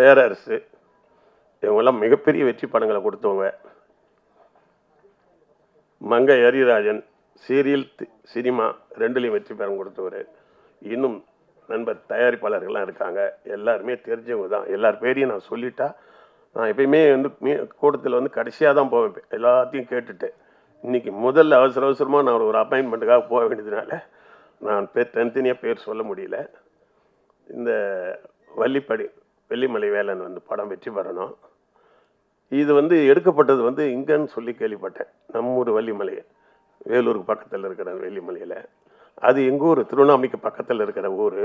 பேரரசு, இவங்கெல்லாம் மிகப்பெரிய வெற்றி படங்களை கொடுத்தவங்க. மங்கை ஹரிராஜன் சீரியல் சினிமா ரெண்டுலேயும் வெற்றி படம் கொடுத்தவர். இன்னும் நண்பர் தயாரிப்பாளர்கள்லாம் இருக்காங்க, எல்லாருமே தெரிஞ்சவங்க தான். எல்லார் பேரையும் நான் சொல்லிட்டா நான் எப்பயுமே கூட்டத்தில் கடைசியாக தான் போவேன், எல்லாத்தையும் கேட்டுட்டு. இன்றைக்கி முதல்ல அவசரமாக நான் ஒரு அப்பாயின்மெண்ட்டுக்காக போக வேண்டியதுனால நான் தனித்தனியாக பேர் சொல்ல முடியல. இந்த வெள்ளிமலை வேலன் படம் வெற்றி பெறணும். இது எடுக்கப்பட்டது இங்கன்னு சொல்லி கேள்விப்பட்டேன். நம்ம ஊர் வள்ளிமலை, வேலூருக்கு பக்கத்தில் இருக்கிற வெள்ளிமலையில். அது எங்கள் ஊர் திருவண்ணாமலைக்கு பக்கத்தில் இருக்கிற ஊர்.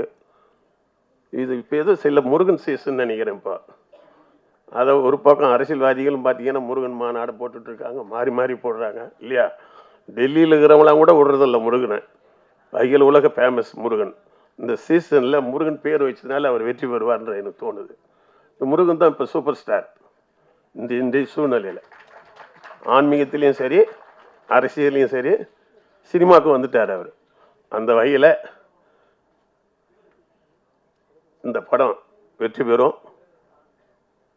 இது இப்போ ஏதோ சில முருகன் சீசன் நினைக்கிறேன். இப்போ அதை ஒரு பக்கம் அரசியல்வாதிகளும் பார்த்தீங்கன்னா முருகன் மாநாடு போட்டுட்ருக்காங்க, மாறி மாறி போடுறாங்க இல்லையா. டெல்லியில் இருக்கிறவங்களாம் கூட விடுறதில்ல முருகனை. அகில உலக ஃபேமஸ் முருகன். இந்த சீசனில் முருகன் பேர் வச்சதுனால அவர் வெற்றி பெறுவார்ன்ற எனக்கு தோணுது. இந்த முருகன் தான் இப்போ சூப்பர் ஸ்டார் இந்த சூழ்நிலையில். ஆன்மீகத்திலையும் சரி, அரசியலையும் சரி, சினிமாவுக்கு வந்துட்டார் அவர். அந்த வகையில் இந்த படம் வெற்றி பெறும்.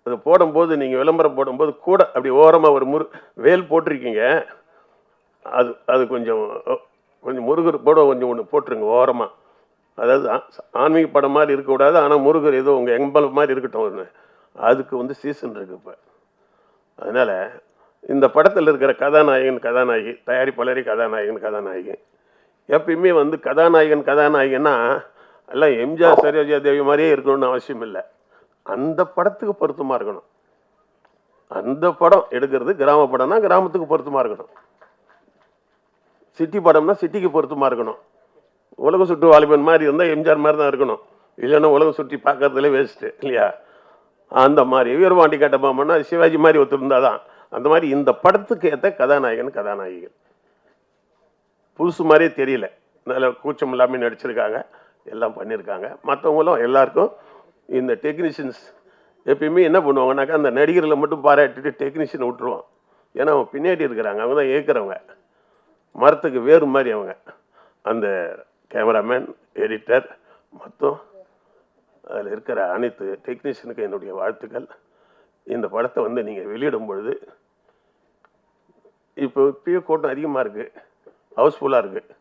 அது போடும்போது நீங்கள் விளம்பரம் போடும்போது கூட அப்படி ஓரமாக ஒரு வேல் போட்டிருக்கீங்க, அது கொஞ்சம் முருகர் போட கொஞ்சம் ஒன்று போட்டுருங்க ஓரமாக. அதாவது ஆன்மீக படம் மாதிரி இருக்கக்கூடாது, ஆனால் முருகர் ஏதோ உங்கள் எம்பலம் மாதிரி இருக்கட்டும் ஒன்று. அதுக்கு சீசன் இருக்கு இப்போ. அதனால் இந்த படத்தில் இருக்கிற கதாநாயகி, தயாரிப்பாளரே கதாநாயகி. எப்பயுமே கதாநாயகன்னா எல்லாம் எம்ஜிஆர் சரோஜா தேவி மாதிரியே இருக்கணும்னு அவசியம் இல்லை. அந்த படத்துக்கு பொருத்தமாக இருக்கணும். அந்த படம் எடுக்கிறது கிராம படம்னா கிராமத்துக்கு பொருத்தமாக இருக்கணும். சிட்டி படம்னா சிட்டிக்கு பொருத்தமாக இருக்கணும். உலக சுற்று வாலிபன் மாதிரி இருந்தால் எம்ஜிஆர் மாதிரி தான் இருக்கணும். இல்லைன்னா உலகம் சுற்றி பார்க்கறதுல வேஸ்ட்டு இல்லையா. அந்த மாதிரி வீரபாண்டி கட்டபொம்மன்னா சிவாஜி மாதிரி ஒருத்தர் தான். அந்த மாதிரி இந்த படத்துக்கு ஏற்ற கதாநாயகிகள் புதுசு மாதிரியே தெரியல, நல்ல கூச்சம் இல்லாமல் நடிச்சிருக்காங்க, எல்லாம் பண்ணியிருக்காங்க. மற்றவங்களும் எல்லாருக்கும் இந்த டெக்னீஷியன்ஸ் எப்பயுமே என்ன பண்ணுவாங்கன்னாக்கா அந்த நடிகர்களை மட்டும் பாராட்டிட்டு டெக்னீஷியனை விட்டுருவான். ஏன்னா அவங்க பின்னாடி இருக்கிறாங்க, அவங்க தான் ஏற்கிறவங்க, மரத்துக்கு வேறு மாதிரி அவங்க. அந்த கேமராமேன், எடிட்டர், மொத்தம் அதில் இருக்கிற அனைத்து டெக்னீஷியனுக்கு என்னுடைய வாழ்த்துக்கள். இந்த படத்தை நீங்கள் வெளியிடும் பொழுது இப்போயே கூட்டம் அதிகமாக இருக்குது, ஹவுஸ்ஃபுல்லாக இருக்குது.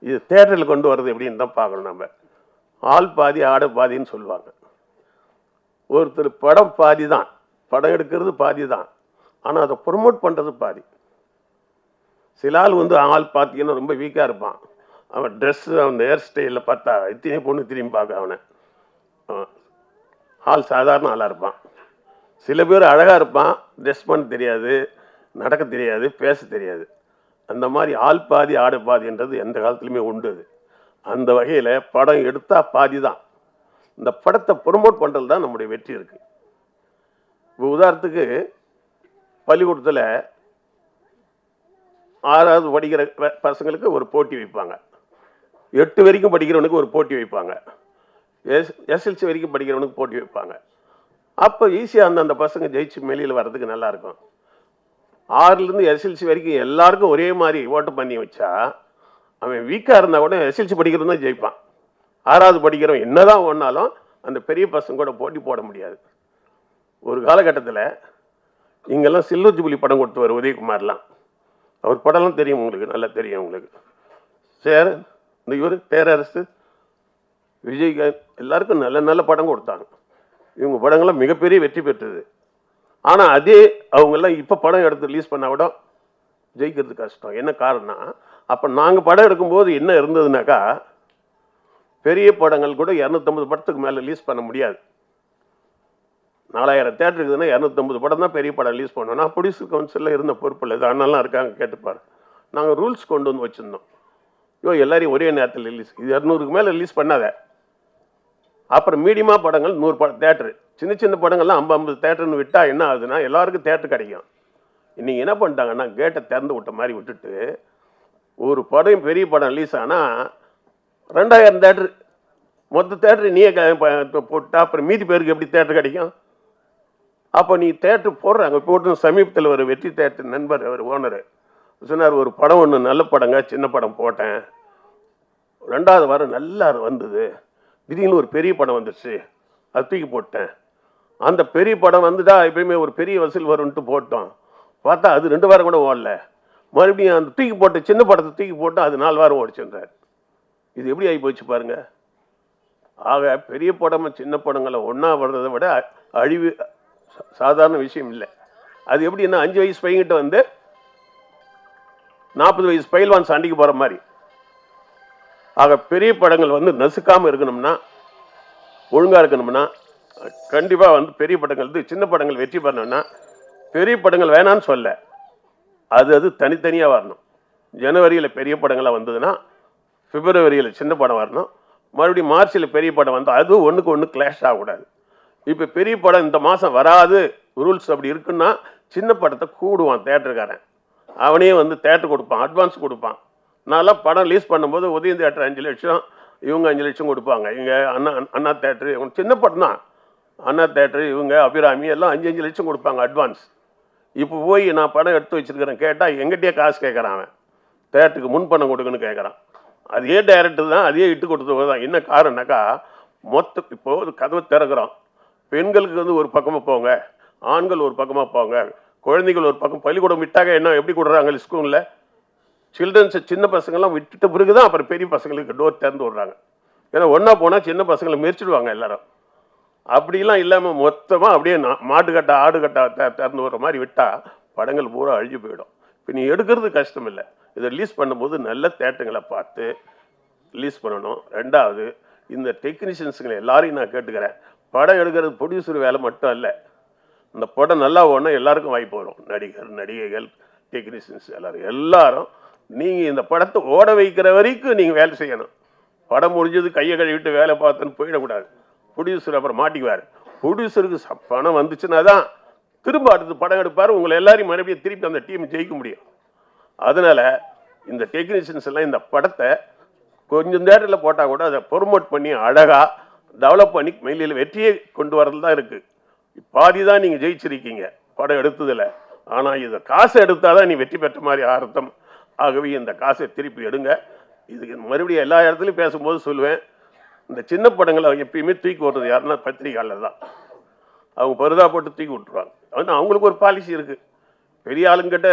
இது தேட்டரில் கொண்டு வர்றது எப்படின்னு தான் பார்க்கணும். நம்ம ஆள் பாதி ஆட பாதின்னு சொல்லுவாங்க. ஒருத்தர் படம் பாதி தான், படம் எடுக்கிறது பாதி தான், ஆனால் அதை ப்ரொமோட் பண்ணுறது பாதி. சில ஆள் ஆள் பார்த்தீங்கன்னா ரொம்ப வீக்காக இருப்பான். அவன் ட்ரெஸ்ஸு, அவன் ஹேர் ஸ்டைலில் பார்த்தா இத்தனை பொண்ணு திரும்பி பார்க்க அவனை. ஆள் சாதாரண ஆளாக இருப்பான். சில பேர் அழகாக இருப்பான், ட்ரெஸ் பண்ண தெரியாது, நடக்க தெரியாது, பேச தெரியாது. அந்த மாதிரி ஆள் பாதி ஆடு பாதின்றது எந்த காலத்துலையுமே உண்டு. அந்த வகையில் படம் எடுத்தால் பாதி தான். இந்த படத்தை ப்ரொமோட் பண்ணுறது தான் நம்முடைய வெற்றி இருக்குது. இப்போ உதாரணத்துக்கு பள்ளிக்கூடத்தில் 6வது படிக்கிற பசங்களுக்கு ஒரு போட்டி வைப்பாங்க, 8 வரைக்கும் படிக்கிறவனுக்கு ஒரு போட்டி வைப்பாங்க, எஸ்எல்சி வரைக்கும் படிக்கிறவனுக்கு போட்டி வைப்பாங்க. அப்போ ஈஸியாக அந்த பசங்க ஜெயிச்சு வெளியில் வர்றதுக்கு நல்லாயிருக்கும். 6லேருந்து எஸ்எல்சி வரைக்கும் எல்லாருக்கும் ஒரே மாதிரி ஓட்டு பண்ணி வச்சா அவன் வீக்காக இருந்தால் கூட எஸ்எல்சி படிக்கிறவன் தான் ஜெயிப்பான். 6வது படிக்கிறவன் என்னதான் ஒன்றாலும் அந்த பெரிய பசங்க கூட போட்டி போட முடியாது. ஒரு காலகட்டத்தில் இங்கெல்லாம் சில்வர் ஜூபிலி படம் கொடுத்துவார் உதயகுமார்லாம். அவர் படம்லாம் தெரியும் உங்களுக்கு, நல்லா தெரியும் உங்களுக்கு. சார் இந்த இவர் பேரரசு, விஜயகாந்த் எல்லாருக்கும் நல்ல நல்ல படம் கொடுத்தாங்க. இவங்க படங்கள்லாம் மிகப்பெரிய வெற்றி பெற்றது. ஆனால் அதே அவங்கெல்லாம் இப்போ படம் எடுத்து ரிலீஸ் பண்ணால் கூட ஜெயிக்கிறது கஷ்டம். என்ன காரணம்? அப்போ நாங்கள் படம் எடுக்கும்போது என்ன இருந்ததுனாக்கா, பெரிய படங்கள் கூட 250 படத்துக்கு மேலே ரிலீஸ் பண்ண முடியாது. 4000 தேட்டர் இருக்குதுன்னா 250 படம் தான் பெரிய படம் ரிலீஸ் பண்ணோம். நான் ப்ரொடியூசர் கவுன்சிலில் இருந்த பொறுப்பில் இது அண்ணெல்லாம் இருக்காங்க, கேட்டுப்பார். நாங்கள் ரூல்ஸ் கொண்டு வச்சுருந்தோம். எல்லாரையும் ஒரே நேரத்தில் ரிலீஸ், இது 200க்கு மேலே ரிலீஸ் பண்ணாத. அப்புறம் மீடியமாக படங்கள் 100 தேட்டரு, சின்ன சின்ன படங்கள்லாம் 50 தேட்டர்னு விட்டால் என்ன ஆகுதுன்னா எல்லாருக்கும் தேட்டர் கிடைக்கும். இன்றைக்கி என்ன பண்ணிட்டாங்கன்னா கேட்டை திறந்து விட்ட மாதிரி விட்டுட்டு ஒரு படம் பெரிய படம் ரிலீஸ் ஆனால் 2000 தேட்டரு, மொத்த தேட்டரு நீயே போட்டா அப்புறம் மீதி பேருக்கு எப்படி தேட்டர் கிடைக்கும்? அப்போ நீ தேட்டர் போடுறாங்க. போட்டு சமீபத்தில் ஒரு வெற்றி தேட்டர் நண்பர், அவர் ஓனர் சொன்னார், ஒரு படம் ஒன்று நல்ல படங்க, சின்ன படம் போட்டேன், 2வது வாரம் நல்லா வந்தது, திடீர்னு ஒரு பெரிய படம் வந்துடுச்சு, அது தூக்கி போட்டேன். அந்த பெரிய படம் வந்துட்டா எப்பயுமே ஒரு பெரிய வசூல் வரும்ன்ட்டு போட்டோம். பார்த்தா அது 2 வாரம் கூட ஓடல. மறுபடியும் அந்த தூக்கி போட்டு சின்ன படத்தை தூக்கி போட்டு அது 4 வாரம் ஓடிச்சுன்றார். இது எப்படி ஆகி போச்சு பாருங்க. ஆக பெரிய படம் சின்ன படங்களை ஒன்றா வர்றதை விட அழிவு சாதாரண விஷயம் இல்லை. அது எப்படின்னா 5 வயசு பையன்கிட்ட வந்து 40 வயசு பயில்வான் சண்டைக்கு போகிற மாதிரி. ஆக பெரிய படங்கள் வந்து நசுக்காமல் இருக்கணும்னா, ஒழுங்காக இருக்கணும்னா, கண்டிப்பாக வந்து பெரிய படங்கள் சின்ன படங்கள் வெற்றி பெறணும்னா, பெரிய படங்கள் வேணான்னு சொல்ல, அது தனித்தனியாக வரணும். ஜனவரியில் பெரிய படங்களாக வந்ததுன்னா பிப்ரவரியில் சின்ன படம் வரணும். மறுபடியும் மார்ச்சில் பெரிய படம் வந்தால் அது ஒன்றுக்கு ஒன்று கிளாஷ் ஆகக்கூடாது. இப்போ பெரிய படம் இந்த மாதம் வராது ரூல்ஸ் அப்படி இருக்குன்னா சின்ன படத்தை கூடுவான் தேட்டருக்காரன். அவனே வந்து தேட்டர் கொடுப்பான், அட்வான்ஸ் கொடுப்பான். நான்லாம் படம் ரிலீஸ் பண்ணும்போது உதயம் தேட்டர் 5 லட்சம், இவங்க 5 லட்சம் கொடுப்பாங்க. இங்கே அண்ணா தேட்டரு, இவங்க சின்ன படம் தான். அண்ணா தேட்டரு, இவங்க அபிராமி எல்லாம் 5 லட்சம் கொடுப்பாங்க அட்வான்ஸ். இப்போ போய் நான் படம் எடுத்து வச்சிருக்கிறேன் கேட்டால் எங்கிட்டே காசு கேட்குறான். அவன் தேட்டருக்கு முன் பணம் கொடுக்குன்னு கேட்குறான். அதே டைரக்டர் தான், அதே இட்டு கொடுத்தவங்க தான். என்ன காரணம்னாக்கா இப்போ கதவை திறக்கிறோம். பெண்களுக்கு வந்து ஒரு பக்கமாக போங்க, ஆண்கள் ஒரு பக்கமாக போங்க, குழந்தைகள் ஒரு பக்கம். பள்ளிக்கூடம் விட்டாங்க என்ன எப்படி கொடுறாங்க ஸ்கூலில் சில்ட்ரன்ஸ் சின்ன பசங்கள்லாம் விட்டுட்ட பிறகு தான் அப்புறம் பெரிய பசங்களுக்கு டோர் திறந்து விடுறாங்க. ஏன்னா ஒன்றா போனால் சின்ன பசங்களை மெரிச்சிடுவாங்க எல்லாரும். அப்படிலாம் இல்லாமல் மொத்தமாக அப்படியே மாட்டுக்கட்டை ஆடுகட்டை திறந்து விடுற மாதிரி விட்டால் படங்கள் பூரா அழிஞ்சு போயிடும். இப்போ நீ எடுக்கிறது கஷ்டம் இல்லை. இதை ரிலீஸ் பண்ணும்போது நல்ல தேட்டங்களை பார்த்து ரிலீஸ் பண்ணணும். ரெண்டாவது, இந்த டெக்னீஷியன்ஸுங்களை எல்லாரையும் நான் கேட்டுக்கிறேன். படம் எடுக்கிறது ப்ரொடியூசர் வேலை மட்டும் இல்லை. இந்த படம் நல்லா ஓடணும், எல்லாருக்கும் வாய்ப்பு வரும். நடிகர், நடிகைகள், டெக்னீஷியன்ஸ் எல்லாரும் நீங்கள் இந்த படத்தை ஓட வைக்கிற வரைக்கும் நீங்கள் வேலை செய்யணும். படம் முடிஞ்சது கையை கழுவிட்டு வேலை பார்த்துன்னு போயிடக்கூடாது. ப்ரொடியூசர் அப்புறம் மாட்டிக்குவார். ப்ரொடியூசருக்கு பணம் வந்துச்சுன்னா தான் திரும்ப அடுத்து படம் எடுப்பார். உங்களை எல்லாரையும் மறுபடியும் திருப்பி அந்த டீம் ஜெயிக்க முடியும். அதனால் இந்த டெக்னீஷியன்ஸ் எல்லாம் இந்த படத்தை கொஞ்சம் தேட்டரில் போட்டால் கூட அதை ப்ரொமோட் பண்ணி அழகாக டெவலப் பண்ணி மெயிலில் வெற்றியை கொண்டு வரது தான் இருக்குது. பாதி தான் நீங்கள் ஜெயிச்சிருக்கீங்க படம் எடுத்ததில். ஆனால் இதை காசை எடுத்தால் தான் நீ வெற்றி பெற்ற மாதிரி அர்த்தம். ஆகவே இந்த காசை திருப்பி எடுங்க. இதுக்கு மறுபடியும் எல்லா இடத்துலையும் பேசும்போது சொல்லுவேன், இந்த சின்ன படங்களை எப்பயுமே தூக்கி விடுறது யாருன்னா பத்திரிகையாளர் தான். அவங்க பருதா போட்டு தூக்கி விட்டுருவாங்க. ஆனால் அவங்களுக்கு ஒரு பாலிசி இருக்குது. பெரிய ஆளுங்கிட்ட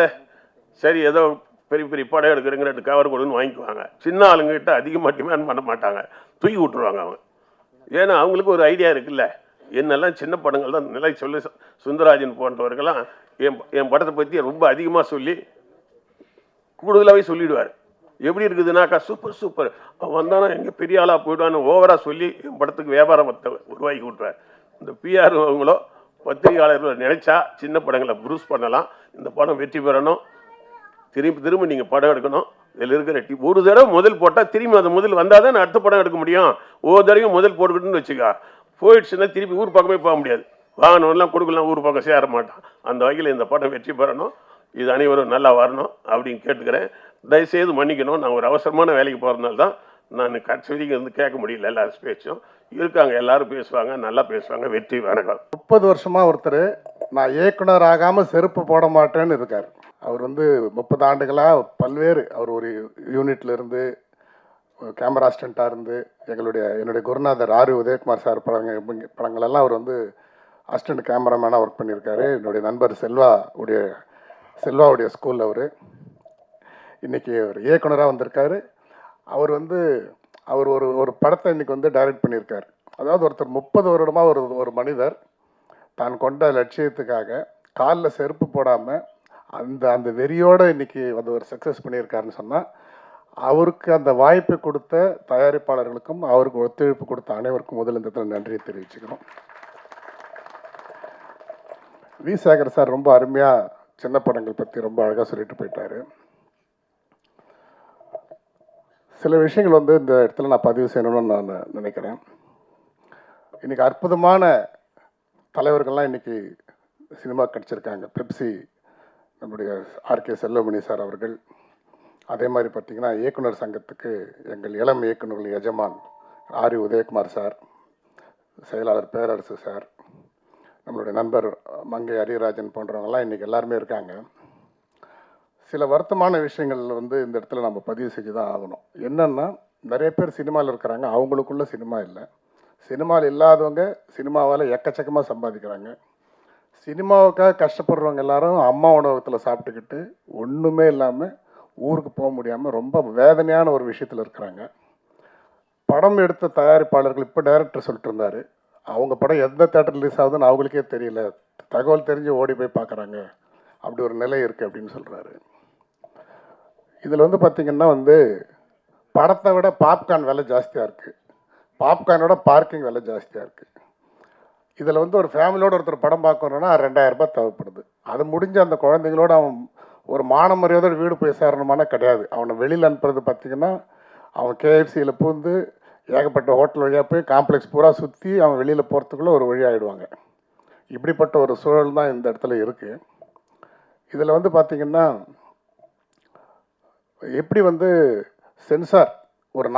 சரி ஏதோ பெரிய பெரிய படம் எடுக்கிறங்கிற 2 கவர் கொடுன்னு வாங்கிக்குவாங்க. சின்ன ஆளுங்கிட்ட அதிகமாக டிமாண்ட் பண்ண மாட்டாங்க, தூக்கி விட்டுருவாங்க அவங்க. ஏன்னா அவங்களுக்கு ஒரு ஐடியா இருக்குல்ல, என்னெல்லாம் சின்ன படங்கள் தான் நிலை சொல்லி சுந்தரராஜன் போன்றவர்கள்லாம் என் படத்தை பற்றி ரொம்ப அதிகமாக சொல்லி கூடுதலாகவே சொல்லிவிடுவார். எப்படி இருக்குதுனாக்கா சூப்பர் சூப்பர் வந்தானா எங்கே பெரிய ஆளாக போயிடுவான்னு ஓவராக சொல்லி என் படத்துக்கு வியாபாரத்தை உருவாக்கி விட்டுருவார். இந்த பிஆர் அவங்களோ பத்திரிகையாளர்களோ நினைச்சா சின்ன படங்களை ப்ரூஸ் பண்ணலாம். இந்த படம் வெற்றி பெறணும், திரும்பி திரும்ப நீங்கள் படம் எடுக்கணும். இதில் இருக்கிற ஒரு தடவை முதல் போட்டால் திரும்பி அந்த முதல் வந்தால் தான் அடுத்த படம் எடுக்க முடியும். ஒவ்வொரு தடவையும் முதல் போட்டுக்கிட்டுன்னு வச்சுக்கா, போயிடுச்சுன்னா திருப்பி ஊர் பக்கமே போக முடியாது. வாகனம்லாம் கொடுக்கலாம், ஊர் பக்கம் சேர மாட்டான். அந்த வகையில் இந்த படம் வெற்றி பெறணும், இது அனைவரும் நல்லா வரணும் அப்படின்னு கேட்டுக்கிறேன். தயவுசெய்து மன்னிக்கணும், நான் ஒரு அவசரமான வேலைக்கு போகிறதுனால தான் நான் கட்சி வரைக்கும் வந்து கேட்க முடியல. எல்லாரும் பேச்சும் இருக்காங்க, எல்லாரும் பேசுவாங்க, நல்லா பேசுவாங்க. வெற்றி வணக்கம். 30 வருஷமாக ஒருத்தர் நான் இயக்குனர் ஆகாமல் செருப்பு போட மாட்டேன்னு இருக்கார். அவர் வந்து 30 ஆண்டுகளாக பல்வேறு, அவர் ஒரு யூனிட்லேருந்து கேமரா அசிஸ்டண்ட்டாக இருந்து என்னுடைய குருநாதர் ஆர் உதயகுமார் சார் படங்களெல்லாம் அவர் வந்து அசிஸ்டண்ட் கேமராமேனாக ஒர்க் பண்ணியிருக்காரு. என்னுடைய நண்பர் செல்வாவுடைய ஸ்கூலில் அவர் இன்றைக்கி ஒரு இயக்குனராக வந்திருக்காரு. அவர் ஒரு படத்தை இன்றைக்கி வந்து டைரக்ட் பண்ணியிருக்கார். அதாவது ஒருத்தர் 30 வருடமாக ஒரு மனிதர் தான் கொண்ட லட்சியத்துக்காக காலில் செருப்பு போடாமல் அந்த வெறியோடு இன்றைக்கி வந்து ஒரு சக்ஸஸ் பண்ணியிருக்காருன்னு சொன்னால், அவருக்கு அந்த வாய்ப்பை கொடுத்த தயாரிப்பாளர்களுக்கும் அவருக்கு ஒத்துழைப்பு கொடுத்த அனைவருக்கும் முதல் இந்த இடத்துல நன்றியை தெரிவிச்சுக்கணும். வி சேகர் சார் ரொம்ப அருமையாக சின்ன படங்கள் பற்றி ரொம்ப அழகாக சொல்லிட்டு போயிட்டார். சில விஷயங்கள் வந்து இந்த இடத்துல நான் பதிவு செய்யணும்னு நான் நினைக்கிறேன். இன்றைக்கி அற்புதமான தலைவர்கள்லாம் இன்றைக்கி சினிமா கிடச்சிருக்காங்க. பெப்சி நம்முடைய ஆர்கே செல்வமணி சார் அவர்கள், அதே மாதிரி பார்த்திங்கன்னா இயக்குனர் சங்கத்துக்கு எங்கள் இளம் இயக்குநர்கள் எஜமான் ஆர் உதயகுமார் சார், செயலாளர் பேரரசு சார், நம்மளுடைய நண்பர் மங்கை அரியராஜன் போன்றவங்கெல்லாம் இன்றைக்கி எல்லாருமே இருக்காங்க. சில வருத்தமான விஷயங்கள் வந்து இந்த இடத்துல நம்ம பதிவு செஞ்சு தான் ஆகணும். என்னென்னா, நிறைய பேர் சினிமாவில் இருக்கிறாங்க, அவங்களுக்குள்ள சினிமா இல்லை. சினிமாவில் இல்லாதவங்க சினிமாவால் எக்கச்சக்கமாக சம்பாதிக்கிறாங்க. சினிமாவுக்காக கஷ்டப்படுறவங்க எல்லாரும் அம்மா உணவகத்தில் சாப்பிட்டுக்கிட்டு ஒன்றுமே இல்லாமல் ஊருக்கு போக முடியாமல் ரொம்ப வேதனையான ஒரு விஷயத்தில் இருக்கிறாங்க. படம் எடுத்த தயாரிப்பாளர்கள் இப்போ டைரக்டர் சொல்லிட்டு இருந்தார், அவங்க படம் எந்த தேட்டர் ரிலீஸ் ஆகுதுன்னு அவங்களுக்கே தெரியல, தகவல் தெரிஞ்சு ஓடி போய் பார்க்குறாங்க, அப்படி ஒரு நிலை இருக்குது அப்படின்னு சொல்கிறாரு. இதில் வந்து பார்த்திங்கன்னா படத்தை விட பாப்கார்ன் விலை ஜாஸ்தியாக இருக்குது, பாப்கார்னோட பார்க்கிங் விலை ஜாஸ்தியாக இருக்குது. இதில் ஒரு ஃபேமிலியோடு ஒருத்தர் படம் பார்க்கணுன்னா 2000 ரூபாய் தேவைப்படுது. அது முடிஞ்ச அந்த குழந்தைங்களோட அவன் ஒரு மான மரியாதையோட வீடு போய் சேரணுமானா கிடையாது. அவனை வெளியில் அனுப்புறது பார்த்திங்கன்னா அவன் கேஎஃப்சியில் பூந்து ஏகப்பட்ட ஹோட்டல் வழியாக போய் காம்ப்ளெக்ஸ் பூரா சுற்றி அவன் வெளியில் போகிறதுக்குள்ளே ஒரு வழி ஆகிடுவாங்க. இப்படிப்பட்ட ஒரு சூழல் தான் இந்த இடத்துல இருக்குது. இதில் பார்த்திங்கன்னா எப்படி சென்சார் ஒரு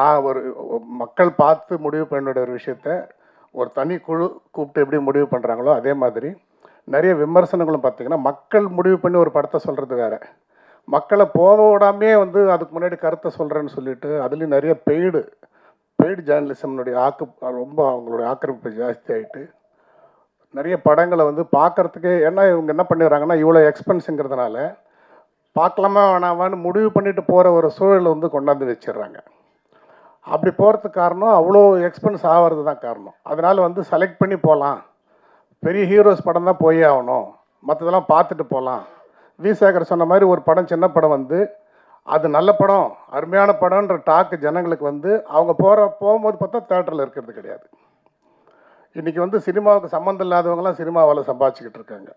மக்கள் பார்த்து முடிவு பண்ண ஒரு விஷயத்த ஒரு தனி குழு கூப்பிட்டு எப்படி முடிவு பண்ணுறாங்களோ அதே மாதிரி நிறைய விமர்சனங்களும் பார்த்திங்கன்னா மக்கள் முடிவு பண்ணி ஒரு படத்தை சொல்கிறது வேறு, மக்களை போக விடாமே அதுக்கு முன்னாடி கருத்தை சொல்கிறேன்னு சொல்லிட்டு அதுலேயும் நிறைய பெய்டு ஜேர்னலிசம்னுடைய ரொம்ப அவங்களுடைய ஆக்கிரமிப்பு ஜாஸ்தி ஆகிட்டு நிறைய படங்களை பார்க்குறதுக்கு, ஏன்னா இவங்க என்ன பண்ணிடுறாங்கன்னா இவ்வளோ எக்ஸ்பென்ஸுங்கிறதுனால பார்க்கலாமா வேணாமான்னு முடிவு பண்ணிட்டு போகிற ஒரு சூழல் கொண்டாந்து வச்சிடுறாங்க. அப்படி போகிறதுக்கு காரணம் அவ்வளோ எக்ஸ்பென்ஸ் ஆகிறது தான் காரணம். அதனால் செலக்ட் பண்ணி போகலாம், பெரிய ஹீரோஸ் படம் தான் போயே ஆகணும், மற்றதெல்லாம் பார்த்துட்டு போகலாம். வி சேகர் சொன்ன மாதிரி ஒரு படம் சின்ன படம் அது நல்ல படம் அருமையான படம்ன்ற டாக்கு ஜனங்களுக்கு அவங்க போகும்போது பார்த்தா தேட்டரில் இருக்கிறது கிடையாது. இன்றைக்கி சினிமாவுக்கு சம்மந்தம் இல்லாதவங்களாம் சினிமாவால் சம்பாதிச்சிக்கிட்டு இருக்காங்க.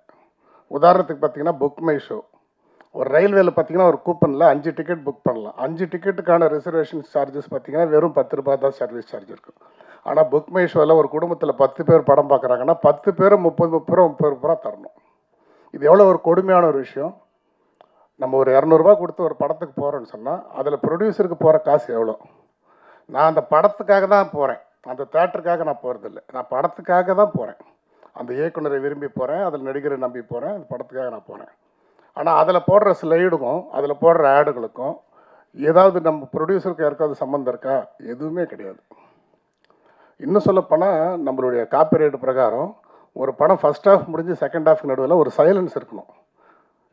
உதாரணத்துக்கு பார்த்திங்கன்னா புக் மை ஷோ, ஒரு ரயில்வேல பார்த்திங்கன்னா ஒரு கூப்பனில் 5 டிக்கெட் புக் பண்ணலாம். 5 டிக்கெட்டுக்கான ரிசர்வேஷன் சார்ஜஸ் பார்த்திங்கன்னா வெறும் 10 ரூபாய் தான் சர்வீஸ் சார்ஜ் இருக்கும். ஆனால் புக் மை ஷோவில் ஒரு குடும்பத்தில் 10 பேர் படம் பார்க்குறாங்கன்னா 10 பேரும் 30 ரூபா தரணும். இது எவ்வளோ ஒரு கொடுமையான ஒரு விஷயம். நம்ம ஒரு 200 கொடுத்து ஒரு படத்துக்கு போகிறோன்னு சொன்னால் அதில் ப்ரொடியூசருக்கு போகிற காசு எவ்வளோ? நான் அந்த படத்துக்காக தான் போகிறேன், அந்த தேட்டருக்காக நான் போகிறதில்ல, நான் படத்துக்காக தான் போகிறேன். அந்த இயக்குனரை விரும்பி போகிறேன், அதில் நடிகரை நம்பி போகிறேன், அந்த படத்துக்காக நான் போகிறேன். ஆனால் அதில் போடுற ஸ்லைடுக்கும் அதில் போடுற ஆடுகளுக்கும் ஏதாவது நம்ம ப்ரொடியூசருக்கு யாருக்காவது சம்மந்தம் இருக்கா? எதுவுமே கிடையாது. இன்னும் சொல்லப்போனால் நம்மளுடைய காப்பிரைட் பிரகாரம் ஒரு படம் ஃபஸ்ட் ஹாஃப் முடிஞ்சு செகண்ட் ஹாஃப் நடுவில் ஒரு சைலன்ஸ் இருக்கணும்.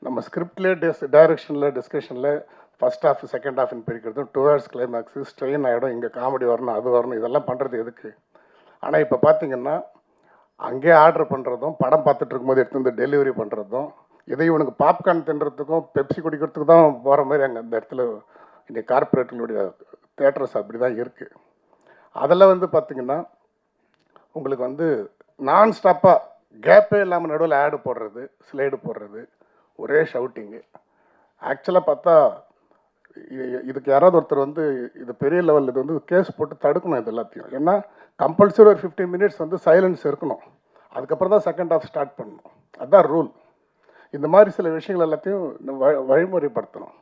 நம்ம ஸ்கிரிப்ட்லேயே டைரக்ஷனில் டிஸ்கஷனில் ஃபஸ்ட் ஹாஃப் செகண்ட் ஹாஃப்னு பிரிக்கிறதும் டுவர்ட்ஸ் கிளைமேக்ஸு ஸ்ட்ரெயின் ஆகிடும், இங்கே காமெடி வரணும் அது வரணும், இதெல்லாம் பண்ணுறது எதுக்கு? ஆனால் இப்போ பார்த்திங்கன்னா அங்கேயே ஆர்டர் பண்ணுறதும் படம் பார்த்துட்டு இருக்கும்போது எடுத்து டெலிவரி பண்ணுறதும் இதை இவனுக்கு பாப்கார்ன் தின்றதுக்கும் பெப்சி குடிக்கிறதுக்கு தான் போகிற மாதிரி அங்கே அந்த இடத்துல இன்றைக்கி கார்பரேட்டுகளுடைய தேட்டர்ஸ் அப்படி தான் இருக்குது. அதில் பார்த்திங்கன்னா உங்களுக்கு நான் ஸ்டாப்பாக கேப்பே இல்லாமல் நடுவில் ஆடு போடுறது, ஸ்லைடு போடுறது, ஒரே ஷவுட்டிங்கு. ஆக்சுவலாக பார்த்தா இதுக்கு யாராவது ஒருத்தர் இது பெரிய லெவலில் இது கேஸ் போட்டு தடுக்கணும் இது எல்லாத்தையும். ஏன்னா கம்பல்சரி ஒரு 15 மினிட்ஸ் சைலன்ஸ் இருக்கணும், அதுக்கப்புறம் தான் செகண்ட் ஹாஃப் ஸ்டார்ட் பண்ணணும், அதுதான் ரூல். இந்த மாதிரி சில விஷயங்கள் எல்லாத்தையும் வழிமுறைப்படுத்தணும்.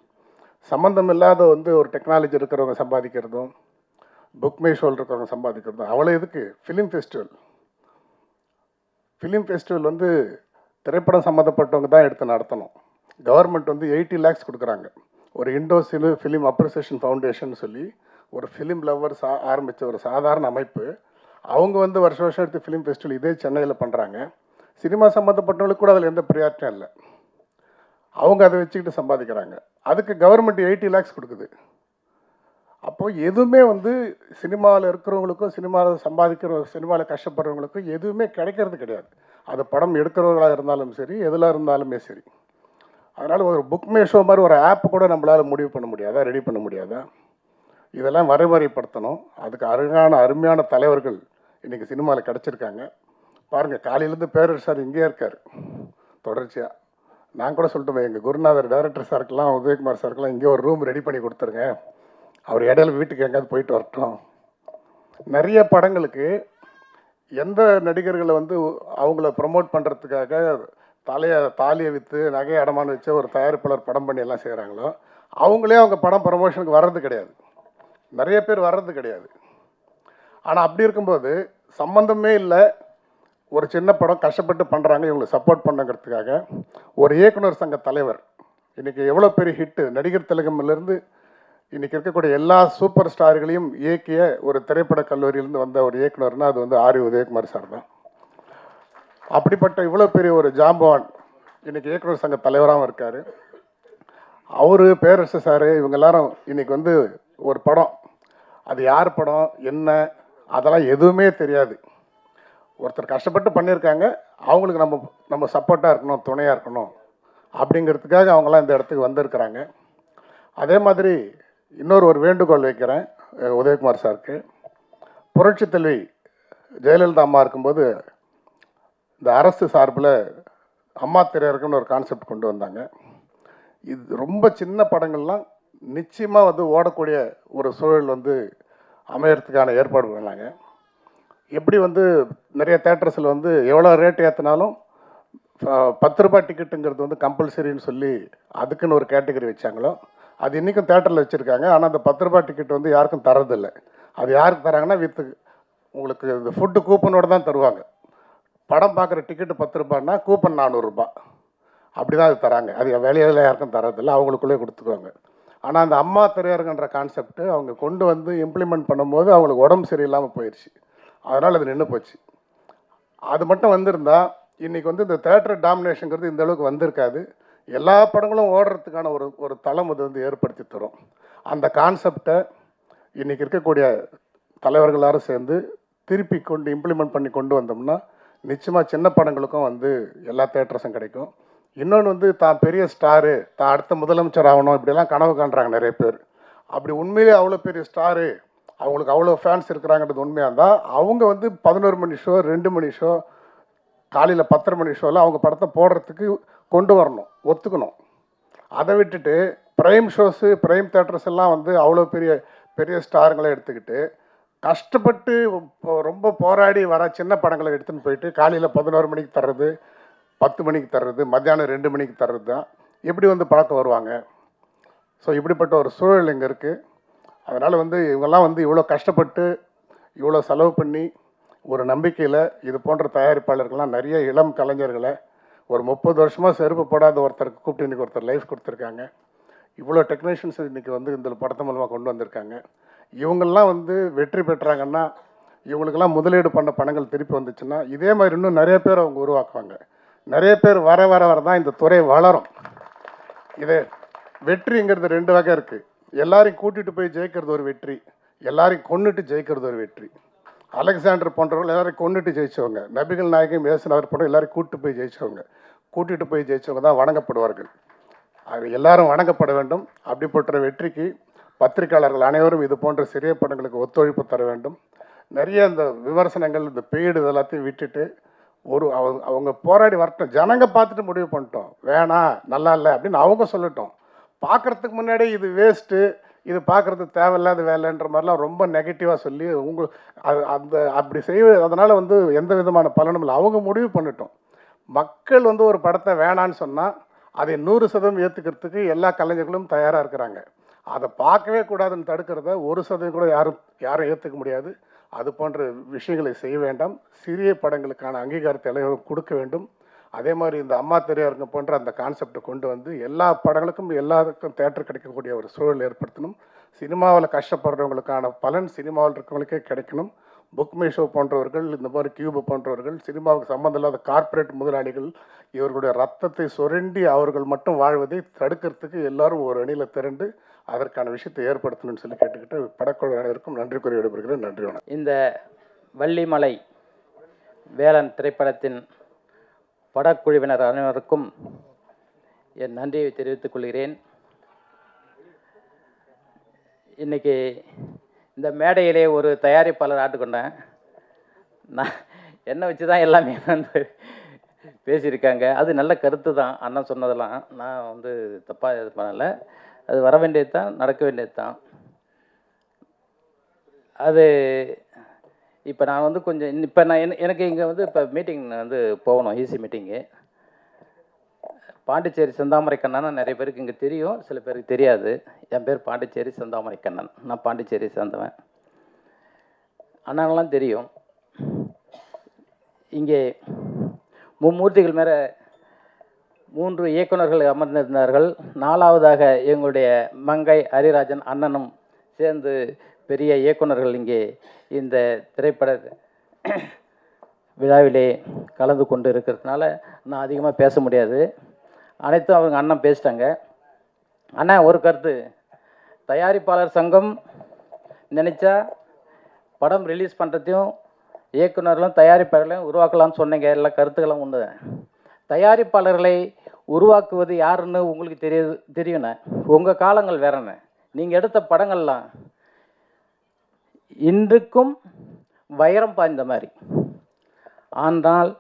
சம்மந்தம் இல்லாத ஒரு டெக்னாலஜி இருக்கிறவங்க சம்பாதிக்கிறதும் புக் மை ஷோல் இருக்கிறவங்க சம்பாதிக்கிறதும் அவ்வளோ எதுக்கு? ஃபிலிம் ஃபெஸ்டிவல் திரைப்படம் சம்மந்தப்பட்டவங்க தான் எடுத்து நடத்தணும். கவர்மெண்ட் 80 lakhs கொடுக்குறாங்க. ஒரு இண்டோ ஃபிலிம் அப்ரிசியேஷன் ஃபவுண்டேஷன் சொல்லி ஒரு ஃபிலிம் லவ்வர்ஸ் ஆரம்பித்த ஒரு சாதாரண அமைப்பு. அவங்க வருஷம் எடுத்து ஃபிலிம் ஃபெஸ்டிவல் இதே சென்னையில் பண்ணுறாங்க. சினிமா சம்மந்தப்பட்டவங்களுக்கு கூட அதில் எந்த ப்ரியாரிட்டியும் இல்லை, அவங்க அதை வச்சுக்கிட்டு சம்பாதிக்கிறாங்க. அதுக்கு கவர்மெண்ட் 80 lakhs கொடுக்குது. அப்போது எதுவுமே சினிமாவில் இருக்கிறவங்களுக்கும் சினிமாவில் கஷ்டப்படுறவங்களுக்கும் எதுவுமே கிடைக்கிறது கிடையாது. அது படம் எடுக்கிறவங்களாக இருந்தாலும் சரி, எதில் இருந்தாலுமே சரி. அதனால் ஒரு புக் மை ஷோ மாதிரி ஒரு ஆப் கூட நம்மளால் முடிவு பண்ண முடியாதா, ரெடி பண்ண முடியாதா? இதெல்லாம் வரைமுறைப்படுத்தணும். அதுக்கு அருமையான தலைவர்கள் இன்றைக்கி சினிமாவில் கிடச்சிருக்காங்க. பாருங்கள், காலையிலேருந்து பேரர் சார் இங்கேயே இருக்கார் தொடர்ச்சியாக. நான் கூட சொல்லிட்டு எங்கள் குருநாதர் டைரக்டர் சாருக்கெல்லாம் உதயகுமார் சாருக்கெல்லாம் இங்கே ஒரு ரூம் ரெடி பண்ணி கொடுத்துருங்க, அவர் இடையில வீட்டுக்கு எங்கேயாவது போயிட்டு வரட்டும். நிறைய படங்களுக்கு எந்த நடிகர்களை அவங்கள ப்ரமோட் பண்ணுறதுக்காக தாலியை விற்று நகையை அடமானம் வச்சு ஒரு தயாரிப்பாளர் படம் பண்ணி எல்லாம் செய்கிறாங்களோ அவங்களே அவங்க படம் ப்ரமோஷனுக்கு வர்றது கிடையாது, நிறைய பேர் வர்றது கிடையாது. ஆனால் அப்படி இருக்கும்போது சம்மந்தமே இல்லை, ஒரு சின்ன படம் கஷ்டப்பட்டு பண்ணுறாங்க, இவங்களை சப்போர்ட் பண்ணுங்கிறதுக்காக ஒரு இயக்குனர் சங்க தலைவர் இன்றைக்கி எவ்வளோ பெரிய ஹிட்டு, நடிகர் திலகம்லேருந்து இன்றைக்கி இருக்கக்கூடிய எல்லா சூப்பர் ஸ்டார்களையும் இயக்கிய ஒரு திரைப்பட கல்லூரியிலேருந்து வந்த ஒரு இயக்குனர்னால் அது வந்து ஆர் உதயகுமார் சார் தான். அப்படிப்பட்ட இவ்வளோ பெரிய ஒரு ஜாம்பவான் இன்றைக்கி இயக்குனர் சங்க தலைவராகவும் இருக்கார். அவர், பேரரசு சார், இவங்க எல்லாரும் இன்றைக்கி வந்து ஒரு படம், அது யார் படம் என்ன அதெல்லாம் எதுவுமே தெரியாது. ஒருத்தர் கஷ்டப்பட்டு பண்ணியிருக்காங்க, அவங்களுக்கு நம்ம சப்போர்ட்டாக இருக்கணும், துணையாக இருக்கணும் அப்படிங்கிறதுக்காக அவங்களாம் இந்த இடத்துக்கு வந்திருக்கிறாங்க. அதே மாதிரி ஒரு வேண்டுகோள் வைக்கிறேன் உதயகுமார் சாருக்கு. புரட்சி தலைவி ஜெயலலிதா அம்மா இருக்கும்போது இந்த அரசு சார்பில் அம்மா திரையரங்குன்னு ஒரு கான்செப்ட் கொண்டு வந்தாங்க. இது ரொம்ப சின்ன படங்கள்லாம் நிச்சயமாக வந்து ஓடக்கூடிய ஒரு சூழல் வந்து அமையறதுக்கான ஏற்பாடு பண்ணாங்க. எப்படி வந்து நிறைய தேட்டர்ஸில் வந்து எவ்வளோ ரேட் ஏற்றினாலும் 10 ரூபாய் டிக்கெட்டுங்கிறது வந்து கம்பல்சரின்னு சொல்லி அதுக்குன்னு ஒரு கேட்டகரி வச்சாங்களோ, அது இன்றைக்கும் தேட்டரில் வச்சுருக்காங்க. ஆனால் அந்த 10 ரூபாய் டிக்கெட் வந்து யாருக்கும் தரதில்லை. அது யாருக்கு தராங்கன்னா உங்களுக்கு இந்த ஃபுட்டு கூப்பனோடு தான் தருவாங்க. படம் பார்க்குற டிக்கெட்டு 10 ரூபான்னா கூப்பன் 400 ரூபாய் அப்படி தான் அது தராங்க. அது வேலையில் யாருக்கும் தரதில்லை, அவங்களுக்குள்ளே கொடுத்துக்குவாங்க. ஆனால் அந்த அம்மா திரையரங்குன்ற கான்செப்ட்டு அவங்க கொண்டு வந்து இம்ப்ளிமெண்ட் பண்ணும்போது அவங்களுக்கு உடம்பு சரியில்லாமல் போயிடுச்சு. அதனால் அது நின்று போச்சு. அது மட்டும் வந்திருந்தால் இன்றைக்கி வந்து இந்த தேட்டர் டாமினேஷனுங்கிறது இந்த அளவுக்கு வந்திருக்காது. எல்லா படங்களும் ஓடுறதுக்கான ஒரு தளம் அது வந்து ஏற்படுத்தி தரும். அந்த கான்செப்டை இன்றைக்கி இருக்கக்கூடிய தலைவர்கள் எல்லாரும் சேர்ந்து திருப்பி இம்ப்ளிமெண்ட் பண்ணி கொண்டு வந்தோம்னா நிச்சயமாக சின்ன படங்களுக்கும் வந்து எல்லா தேட்டர்ஸும் கிடைக்கும். இன்னொன்று வந்து தான் பெரிய ஸ்டாரு, தான் அடுத்த முதலமைச்சர் ஆகணும், இப்படிலாம் கனவு காண்றாங்க நிறைய பேர். அப்படி உண்மையிலே அவ்வளோ பெரிய ஸ்டாரு, அவங்களுக்கு அவ்வளோ ஃபேன்ஸ் இருக்கிறாங்கிறது உண்மையாக இருந்தால் அவங்க வந்து 11 மணி ஷோ, 2 மணி ஷோ, காலையில் 10:30 மணி ஷோவில் அவங்க படத்தை போடுறதுக்கு கொண்டு வரணும், ஒத்துக்கணும். அதை விட்டுட்டு ப்ரைம் ஷோஸு, ப்ரைம் தேட்டர்ஸ் எல்லாம் வந்து அவ்வளோ பெரிய பெரிய ஸ்டாருங்களை எடுத்துக்கிட்டு கஷ்டப்பட்டு ரொம்ப போராடி வர சின்ன படங்களை எடுத்துன்னு போயிட்டு காலையில் 11 மணிக்கு தர்றது, 10 மணிக்கு தர்றது, மத்தியானம் 2 மணிக்கு தர்றது தான் எப்படி வந்து பழக்கம் வருவாங்க. ஸோ இப்படிப்பட்ட ஒரு சூழல் இங்கே இருக்குது. அதனால் வந்து இவங்கெல்லாம் வந்து இவ்வளோ கஷ்டப்பட்டு இவ்வளோ செலவு பண்ணி ஒரு நம்பிக்கையில் இது போன்ற தயாரிப்பாளர்கள்லாம் நிறைய இளம் கலைஞர்களை ஒரு 30 வருஷமாக செருப்பு போடாத ஒருத்தருக்கு கூப்பிட்டு இன்றைக்கி ஒருத்தர் லைஃப் கொடுத்துருக்காங்க. இவ்வளோ டெக்னீஷியன்ஸ் இன்றைக்கி வந்து இந்த படத்து மூலமாக கொண்டு வந்திருக்காங்க. இவங்கெல்லாம் வந்து வெற்றி பெற்றாங்கன்னா, இவங்களுக்கெல்லாம் முதலீடு பண்ண பணங்கள் திருப்பி வந்துச்சுன்னா இதே மாதிரி இன்னும் நிறைய பேர் அவங்க உருவாக்குவாங்க. நிறைய பேர் வர வர வர தான் இந்த துறை வளரும். இது வெற்றிங்கிறது 2 வகை இருக்குது. எல்லாரையும் கூட்டிகிட்டு போய் ஜெயிக்கிறது ஒரு வெற்றி, எல்லாரையும் கொன்னுட்டு ஜெயிக்கிறது ஒரு வெற்றி. அலெக்சாண்டர் போன்றவர்கள் எல்லாரையும் கொன்னுட்டு ஜெயிச்சவங்க, நபிகள் நாயகம் இயேசுநாதர் போன்ற எல்லாரையும் கூட்டிட்டு போய் ஜெயிச்சவங்க தான் வணங்கப்படுவார்கள். அது எல்லாரும் வணங்கப்பட வேண்டும். அப்படிப்பட்ட வெற்றிக்கு பத்திரிகையாளர்கள் அனைவரும் இது போன்ற சிறிய படங்களுக்கு ஒத்துழைப்பு தர வேண்டும். நிறைய இந்த விமர்சனங்கள், இந்த பெய்டு இதெல்லாத்தையும் விட்டுட்டு அவங்க போராடி வரட்டும். ஜனங்க பார்த்துட்டு முடிவு பண்ணிட்டோம், வேணாம் நல்லா இல்லை அப்படின்னு அவங்க சொல்லட்டும். பார்க்குறதுக்கு முன்னாடி இது வேஸ்ட்டு, இது பார்க்குறது தேவையில்லாத வேலைன்ற மாதிரிலாம் ரொம்ப நெகட்டிவாக சொல்லி அப்படி அதனால் வந்து எந்த விதமான பலனும் இல்லை. அவங்க முடிவு பண்ணட்டும். மக்கள் வந்து ஒரு படத்தை வேணான்னு சொன்னால் அதை 100% ஏற்றுக்கிறதுக்கு எல்லா கலைஞர்களும் தயாராக இருக்கிறாங்க. அதை பார்க்கவே கூடாதுன்னு தடுக்கிறத 1% கூட யாரும் ஏற்றுக்க முடியாது. அது போன்ற விஷயங்களை செய்ய வேண்டாம். சிறிய படங்களுக்கான அங்கீகாரத்தை எல்லோரும் கொடுக்க வேண்டும். அதே மாதிரி இந்த அம்மா திரையரங்கு போன்ற அந்த கான்செப்டை கொண்டு வந்து எல்லா படங்களுக்கும் எல்லாருக்கும் தேட்டர் கிடைக்கக்கூடிய ஒரு சூழல் ஏற்படுத்தணும். சினிமாவில் கஷ்டப்படுறவங்களுக்கான பலன் சினிமாவில் இருக்கிறவங்களுக்கே கிடைக்கணும். புக்மை ஷோ போன்றவர்கள், இந்த மாதிரி கியூபு போன்றவர்கள், சினிமாவுக்கு சம்மந்தம் இல்லாத கார்ப்பரேட் முதலாளிகள் இவர்களுடைய ரத்தத்தை சுரண்டி அவர்கள் மட்டும் வாழ்வதை தடுக்கிறதுக்கு எல்லாரும் ஒரு அணியில் திரண்டு அதற்கான விஷயத்தை ஏற்படுத்தணும்னு சொல்லி கேட்டுக்கிட்டு படக்குழு அனைவருக்கும் நன்றி கூறி விடைபெறுகிறேன். நன்றி, வணக்கம். இந்த வள்ளிமலை வேலன் திரைப்படத்தின் படக்குழுவினர் அனைவருக்கும் என் நன்றியை தெரிவித்துக் கொள்கிறேன். இன்றைக்கி இந்த மேடையிலே ஒரு தயாரிப்பாளர் ஆட்டுக்கொண்டேன். நான் என்னை வச்சு தான் எல்லாமே வந்து பேசியிருக்காங்க. அது நல்ல கருத்து தான் அண்ணன் சொன்னதெல்லாம். நான் வந்து தப்பாக இது பண்ணலை. அது வர வேண்டியது தான், நடக்க வேண்டியது தான். அது இப்போ நான் வந்து கொஞ்சம் இப்போ எனக்கு இங்கே வந்து இப்போ மீட்டிங் வந்து போகணும், ஈசி மீட்டிங்கு. பாண்டிச்சேரி செந்தாமரை கண்ணன் நிறைய பேருக்கு இங்கே தெரியும், சில பேருக்கு தெரியாது. என் பேர் பாண்டிச்சேரி செந்தாமரை கண்ணன். நான் பாண்டிச்சேரி சேர்ந்தவன். அண்ணாங்களாம் தெரியும். இங்கே மும்மூர்த்திகள் மேலே 3 இயக்குனர்கள் அமர்ந்திருந்தார்கள். 4வதாக எங்களுடைய மங்கை ஹரிராஜன் அண்ணனும் சேர்ந்து பெரிய இயக்குனர்கள் இங்கே இந்த திரைப்பட விழாவிலே கலந்து கொண்டு இருக்கிறதுனால நான் அதிகமாக பேச முடியாது. அனைத்தும் அவங்க அண்ணன் பேசிட்டாங்க. அண்ணா ஒரு கருத்து, தயாரிப்பாளர் சங்கம் நினச்சா படம் ரிலீஸ் பண்ணுறதையும் இயக்குனர்களும் தயாரிப்பாளர்களையும் உருவாக்கலாம்னு சொன்னீங்க. எல்லா கருத்துக்களும் உண்டு. தயாரிப்பாளர்களை உருவாக்குவது யாருன்னு உங்களுக்கு தெரியுண்ணே. உங்கள் காலங்கள் வேறண்ணே. நீங்கள் எடுத்த படங்கள்லாம் இன்றுக்கும் வைரம் பாய்ந்த மாதிரி. ஆனால்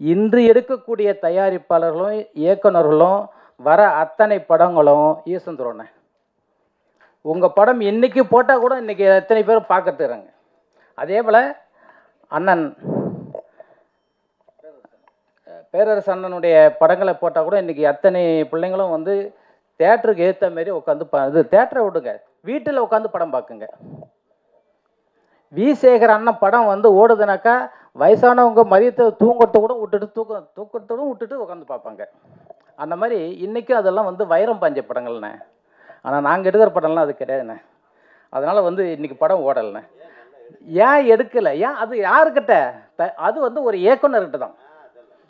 இன்று எடுக்கக்கூடிய தயாரிப்பாளர்களும் இயக்குனர்களும் வர அத்தனை படங்களும் ஈசந்துருண்ணே. உங்கள் படம் இன்றைக்கி போட்டால் கூட இன்றைக்கி எத்தனை பேர் பார்க்கறதுறாங்க. அதே போல் அண்ணன் பேரரசு அண்ணனுடைய படங்களை போட்டால் கூட இன்றைக்கி அத்தனை பிள்ளைங்களும் வந்து தேட்டருக்கு ஏற்ற மாரி உட்காந்து இது தேட்டரை விடுங்க, வீட்டில் உட்காந்து படம் பார்க்குங்க. வி சேகர் அண்ணன் படம் வந்து ஓடுதுனாக்கா வயசானவங்க மதியத்தை தூங்கத்தை கூட தூக்கத்தோடு விட்டுட்டு உட்காந்து பார்ப்பாங்க. அந்த மாதிரி இன்றைக்கும் அதெல்லாம் வந்து வைரம் பாஞ்ச படங்கள்ண்ணே. ஆனால் நாங்கள் எடுக்கிற படம்லாம் அது கிடையாதுண்ணே. அதனால் வந்து இன்றைக்கி படம் ஓடலைண்ணே. ஏன் எடுக்கலை? ஏன் அது யாருக்கிட்ட? அது வந்து ஒரு இயக்குனர்கிட்ட தான்.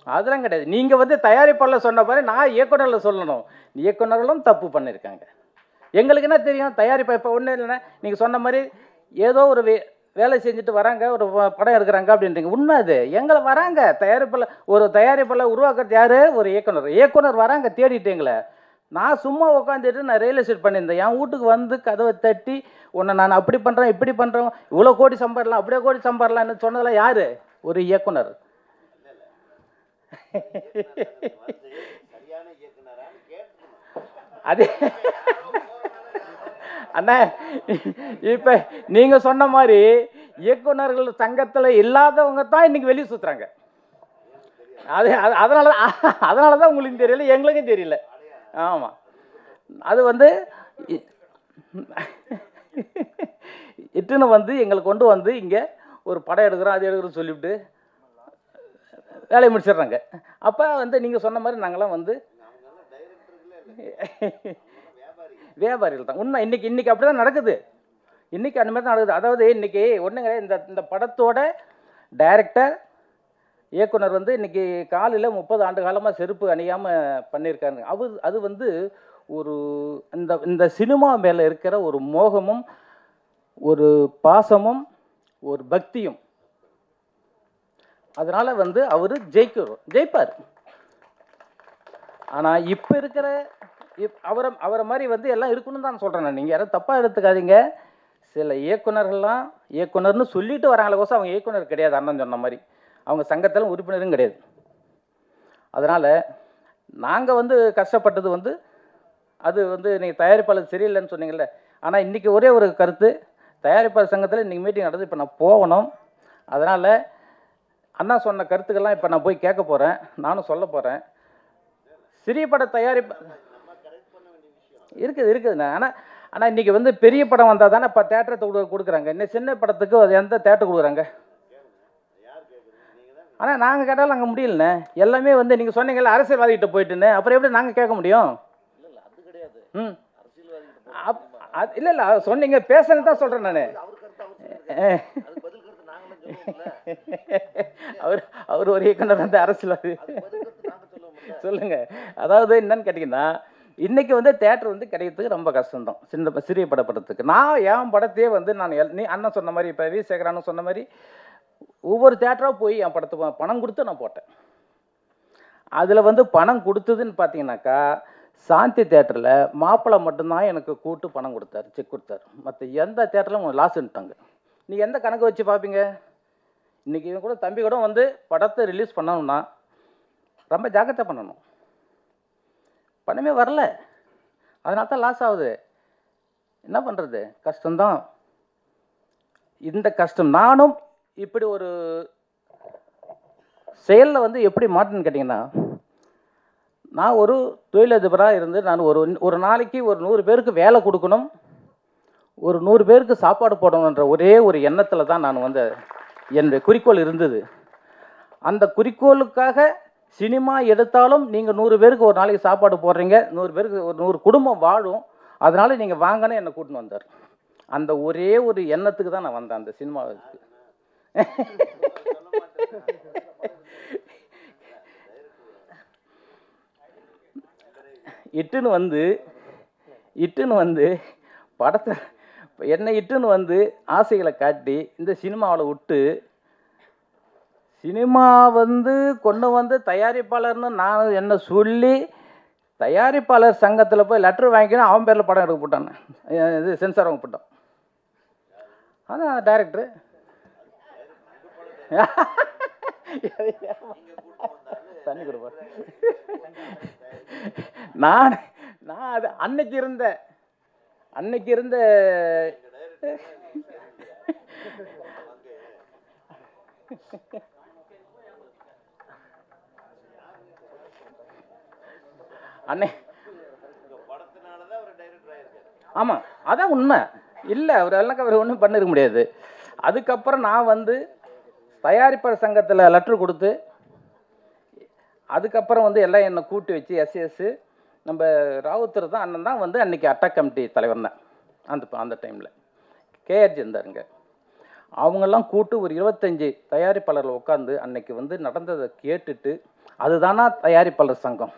அதெல்லாம் கிடையாது. நீங்கள் வந்து தயாரிப்பாளர் சொன்ன மாதிரி நான் இயக்குனரில் சொல்லணும். இயக்குனர்களும் தப்பு பண்ணியிருக்காங்க. எங்களுக்கு என்ன தெரியும்? தயாரிப்பா இப்போ ஒன்றும் இல்லைண்ணே. நீங்கள் சொன்ன மாதிரி ஏதோ ஒரு வேலை செஞ்சுட்டு வராங்க, ஒரு படம் எடுக்கிறாங்க அப்படின்றீங்க. உண்மை அது. எங்களை வராங்க தயாரிப்பாளர், ஒரு தயாரிப்பாளர் உருவாக்குறது யார்? ஒரு இயக்குனர் வராங்க தேடிட்டீங்களே. நான் சும்மா உட்காந்துட்டு நான் ரியல் எஸ்டேட் பண்ணியிருந்தேன். என் வீட்டுக்கு வந்து கதவை தட்டி உன்னை நான் அப்படி பண்ணுறேன் இப்படி பண்ணுறேன், இவ்வளோ கோடி சம்பாடலாம் அப்படியே கோடி சம்பாடலான்னு சொன்னதெல்லாம் யார்? ஒரு இயக்குனர். அதே அண்ணா இப்போ நீங்கள் சொன்ன மாதிரி இயக்குனர்கள் சங்கத்தில் இல்லாதவங்க தான் இன்னைக்கு வெளியே சுற்றுறாங்க. அதனால தான் உங்களுக்கு தெரியல, எங்களுக்கும் தெரியல. ஆமாம், அது வந்து இட்டுன்னு வந்து எங்களை கொண்டு வந்து இங்கே ஒரு படம் எடுக்கிறோம் அது எடுக்கிறோன்னு சொல்லிவிட்டு வேலையை முடிச்சிடுறாங்க. அப்போ வந்து நீங்கள் சொன்ன மாதிரி நாங்களாம் வந்து வியாபாரிகள் தான். உண்மை. இன்னைக்கு அப்படி தான் நடக்குது. இன்றைக்கி அந்த மாதிரி தான் நடக்குது. அதாவது இன்றைக்கி ஒன்றுங்க, இந்த படத்தோட டைரக்டர் இயக்குனர் வந்து இன்றைக்கி காலையில் 30 ஆண்டு காலமாக செருப்பு அணியாமல் பண்ணியிருக்காங்க. அது வந்து ஒரு இந்த சினிமா மேலே இருக்கிற ஒரு மோகமும் ஒரு பாசமும் ஒரு பக்தியும். அதனால் வந்து அவர் ஜெயிப்பார். ஆனால் இப்போ இருக்கிற அவரை மாதிரி வந்து எல்லாம் இருக்கணும்னு தான் சொல்கிறேன் நான். நீங்கள் யாரும் தப்பாக எடுத்துக்காதீங்க. சில இயக்குனர்கள்லாம் இயக்குனர்னு சொல்லிட்டு வராங்களே கோசம் அவங்க இயக்குனர் கிடையாது. அண்ணன் சொன்ன மாதிரி அவங்க சங்கத்தில் உறுப்பினரும் கிடையாது. அதனால் நாங்கள் வந்து கஷ்டப்பட்டது வந்து அது வந்து நீங்கள் தயாரிப்பாளர் சரியில்லைன்னு சொன்னீங்கல்ல. ஆனால் இன்றைக்கி ஒரே ஒரு கருத்து, தயாரிப்பாளர் சங்கத்தில் இன்றைக்கி மீட்டிங் நடந்து இப்போ நான் போகணும். அதனால் அண்ணா சொன்ன கருத்துக்கள்லாம் இப்போ நான் போய் கேட்க போகிறேன், நானும் சொல்ல போகிறேன். சிறிய பட தயாரிப்பு இருக்குதுண்ணா. ஆனால் இன்றைக்கி வந்து பெரிய படம் வந்தால் தானே இப்போ தேட்டரை கொடுக்குறாங்க. இன்னும் சின்ன படத்துக்கு அது எந்த தேட்டர் கொடுக்குறாங்க? ஆனால் நாங்கள் கேட்டாலும் அங்கே முடியலண்ணே. எல்லாமே வந்து நீங்கள் சொன்னீங்கல்ல அரசியல்வாதிகிட்ட போயிட்டுன்னு, அப்புறம் எப்படி நாங்கள் கேட்க முடியும்? இல்லை சொன்னீங்க பேசுறது தான் சொல்கிறேன் நான். அவர் ஒரு இயக்குனர் வந்து அரசியல்வாதி சொல்லுங்க. அதாவது என்னன்னு கேட்டிங்கன்னா, இன்றைக்கி வந்து தேட்டர் வந்து கிடைக்கிறதுக்கு ரொம்ப கஷ்டம்தான் சிறிய படத்துக்கு. நான் என் படத்தையே வந்து நீ அண்ணன் சொன்ன மாதிரி இப்போ வி சேகரான்னு சொன்ன மாதிரி ஒவ்வொரு தேட்டராக போய் என் படத்தை பணம் கொடுத்து நான் போட்டேன். அதில் வந்து பணம் கொடுத்ததுன்னு பார்த்தீங்கன்னாக்கா சாந்தி தேட்டரில் மாப்பிள்ளை மட்டும்தான் எனக்கு கூட்டு பணம் கொடுத்தாரு, செக் கொடுத்தாரு. மற்ற எந்த தேட்டரிலும் லாஸ்ன்ட்டாங்க. நீங்கள் எந்த கணக்கு வச்சு பார்ப்பீங்க? இன்றைக்கி இவன் கூட தம்பி கூட வந்து படத்தை ரிலீஸ் பண்ணணும்னா ரொம்ப ஜாக்கிரதை பண்ணணும். பணமே வரல, அதனால தான் லாஸ் ஆகுது. என்ன பண்ணுறது? கஷ்டம்தான். இந்த கஷ்டம் நானும் இப்படி ஒரு செயலில் வந்து எப்படி மாட்டேன்னு கேட்டிங்கன்னா, நான் ஒரு தொழிலதிபராக இருந்து நான் ஒரு நாளைக்கு ஒரு 100 பேருக்கு வேலை கொடுக்கணும், ஒரு 100 பேருக்கு சாப்பாடு போடணுன்ற ஒரே ஒரு எண்ணத்தில் தான் நான் வந்து என்னுடைய குறிக்கோள் இருந்தது. அந்த குறிக்கோளுக்காக சினிமா எடுத்தாலும் நீங்கள் 100 பேருக்கு ஒரு நாளைக்கு சாப்பாடு போடுறீங்க, 100 பேருக்கு ஒரு 100 குடும்பம் வாழும், அதனால் நீங்கள் வாங்கன்னு என்னை கூட்டின்னு வந்தார். அந்த ஒரே ஒரு எண்ணத்துக்கு தான் நான் வந்தேன் அந்த சினிமாவுக்கு. இட்டுன்னு வந்து படத்தை என்னை இட்டுன்னு வந்து ஆசைகளை காட்டி இந்த சினிமாவில் விட்டு, சினிமா கொண்டு வந்து தயாரிப்பாளர்னு நான் என்ன சொல்லி தயாரிப்பாளர் சங்கத்தில் போய் லெட்டர் வாங்கிக்கணும், அவன் பேரில் படம் எடுக்க போட்டான், இது சென்சார் வாங்க போட்டான். அதான் டைரக்டரு தண்ணி கொடுப்பா. நான் அது அன்னைக்கு இருந்த அன்னை ஆமாம், அதான் உண்மை. இல்லை அவர் ஒன்றும் பண்ணிருக்க முடியாது. அதுக்கப்புறம் நான் தயாரிப்பாளர் சங்கத்தில் லெட்ரு கொடுத்து, அதுக்கப்புறம் எல்லாம் என்னை கூட்டி வச்சு எஸ்எஸ் நம்ம ராவுத்தர் தான் அண்ணன் தான் அன்றைக்கி அட்டாக் கமிட்டி தலைவர் தான் அந்த டைமில் கேஆர்ஜி இருந்தாருங்க. அவங்கெல்லாம் கூட்டு ஒரு 25 தயாரிப்பாளர்கள் உட்காந்து அன்னைக்கு நடந்ததை கேட்டுட்டு, அதுதானா தயாரிப்பாளர் சங்கம்.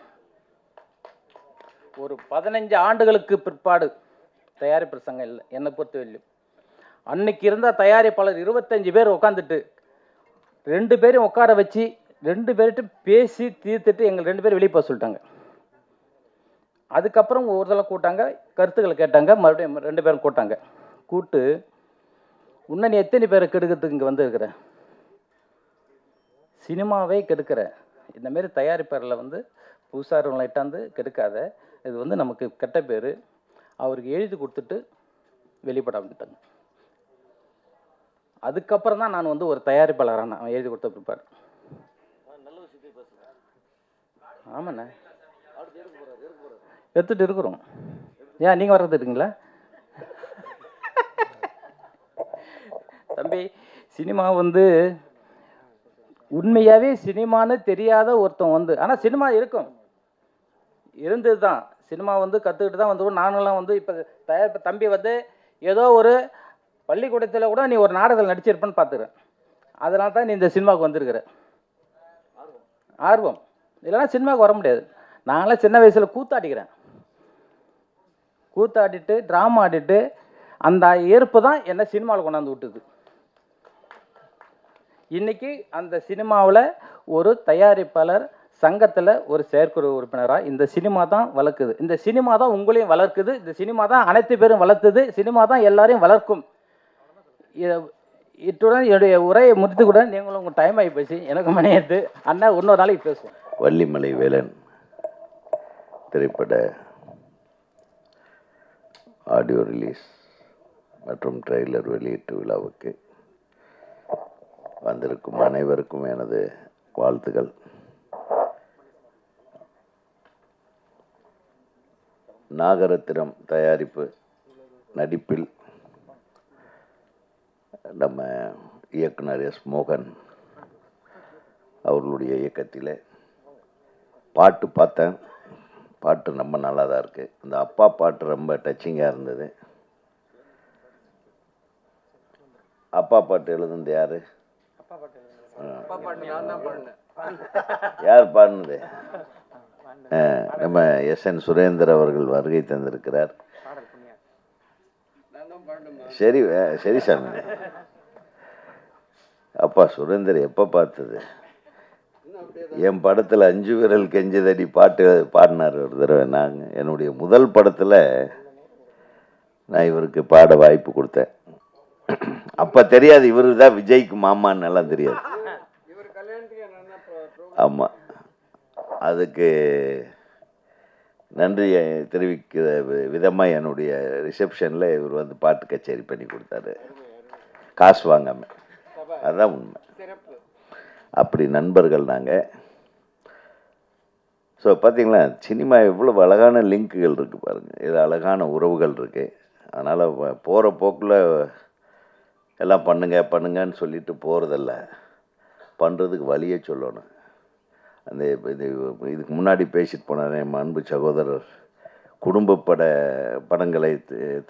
ஒரு 15 ஆண்டுகளுக்கு பிற்பாடு தயாரிப்பாளர் சங்கம் இல்லை என்னை பொறுத்தவரையிலும். அன்னைக்கு இருந்த தயாரிப்பாளர் 25 பேர் உட்காந்துட்டு 2 பேரையும் உட்கார வச்சு 2 பேர்கிட்ட பேசி தீர்த்துட்டு எங்கள் 2 பேரும் வெளியே போக சொல்லிட்டாங்க. அதுக்கப்புறம் ஒரு தடவை கூட்டாங்க, கருத்துக்களை கேட்டாங்க, மறுபடியும் 2 பேரும் கூட்டாங்க. கூட்டு இன்னும் நீ எத்தனை பேரை கெடுக்கிறதுக்கு இங்கே வந்துருக்கிற, சினிமாவே கெடுக்கிற, இந்தமாரி தயாரிப்பாளரில் புதுசாக இட்டாந்து கெடுக்காத, இது நமக்கு கெட்ட பேர், அவருக்கு எழுதி கொடுத்துட்டு வெளிப்பட அப்படின்ட்டாங்க. அதுக்கப்புறம் தான் நான் ஒரு தயாரிப்பாளரான அவன் எழுதி கொடுத்த பிற்பாடு. ஆமாண்ணே, எடுத்துகிட்டு இருக்கிறோம். ஏன் நீங்கள் வர்றது இருக்குங்களா தம்பி? சினிமா உண்மையாகவே சினிமான்னு தெரியாத ஒருத்தன் ஆனால் சினிமா இருந்தது தான். சினிமா கற்றுக்கிட்டு தான் நானுங்களாம் இப்போ தம்பி ஏதோ ஒரு பள்ளிக்கூடத்தில் கூட நீ ஒரு நாடகத்தில் நடிச்சிருப்பேன்னு பார்த்துக்கிறேன். அதனால தான் நீ இந்த சினிமாவுக்கு வந்திருக்கிற ஆர்வம். இல்லைன்னா சினிமாவுக்கு வர முடியாது. நாங்களாம் சின்ன வயசில் கூத்தாடிட்டு ட்ராமா ஆடிட்டு அந்த ஈர்ப்பு தான் என்னை சினிமாவில் கொண்டாந்து விட்டுது. இன்றைக்கி அந்த சினிமாவில் ஒரு தயாரிப்பாளர் சங்கத்தில் ஒரு செயற்குழு உறுப்பினராக இந்த சினிமா தான் வளர்க்குது. இந்த சினிமா தான் உங்களையும் வளர்க்குது. இந்த சினிமா தான் அனைத்து பேரும் வளர்த்துது. சினிமா தான் எல்லாரையும் வளர்க்கும். இத்துடன் என்னுடைய உரையை முடித்துக்கூட நீங்களும் உங்கள் டைம் ஆகி போச்சு. எனக்கு மணியத்து அண்ணா இன்னொரு நாளைக்கு பேசுவோம். வள்ளிமலை வேலன் திரைப்பட ஆடியோ ரிலீஸ் மற்றும் ட்ரெய்லர் வெளியீட்டு விழாவுக்கு வந்திருக்கும் அனைவருக்கும் எனது வாழ்த்துக்கள். நாகரத்தினம் தயாரிப்பு நடிப்பில் நம்ம இயக்குனர் எஸ் மோகன் அவர்களுடைய இயக்கத்தில் பாட்டு பார்த்தேன். பாட்டு ரொம்ப நல்லா தான் இருக்குது. அந்த அப்பா பாட்டு ரொம்ப டச்சிங்காக இருந்தது. அப்பா பாட்டு எழுதுனது யார்? யார் பாடினது? நம்ம எஸ்என் சுரேந்தர் அவர்கள் வருகை தந்திருக்கிறார். சரி சரி சாமி. அப்பா சுரேந்தர் எப்போ பார்த்தது? என் படத்தில் 5 விரல் கெஞ்சதடி பாட்டு பாடினார் ஒரு தடவை. நாங்கள் என்னுடைய முதல் படத்தில் நான் இவருக்கு பாட வாய்ப்பு கொடுத்தேன். அப்போ தெரியாது இவரு தான் விஜய்க்கு மாமான்னு எல்லாம் தெரியாது. ஆமாம், அதுக்கு நன்றி தெரிவிக்கிற விதமாக என்னுடைய ரிசப்ஷனில் இவர் பாட்டு கச்சேரி பண்ணி கொடுத்தாரு, காசு வாங்காமல். அதுதான் உண்மை. அப்படி நண்பர்கள் நாங்கள். ஸோ பார்த்தீங்களா, சினிமா எவ்வளோ அழகான லிங்க்குகள் இருக்குது பாருங்கள். இது அழகான உறவுகள் இருக்குது. அதனால் போகிற போக்கில் எல்லாம் பண்ணுங்கன்னு சொல்லிட்டு போகிறதில்ல, பண்ணுறதுக்கு வழியே சொல்லணும். அந்த இதுக்கு முன்னாடி பேசிட்டு போனார் என் அன்பு சகோதரர், குடும்ப படங்களை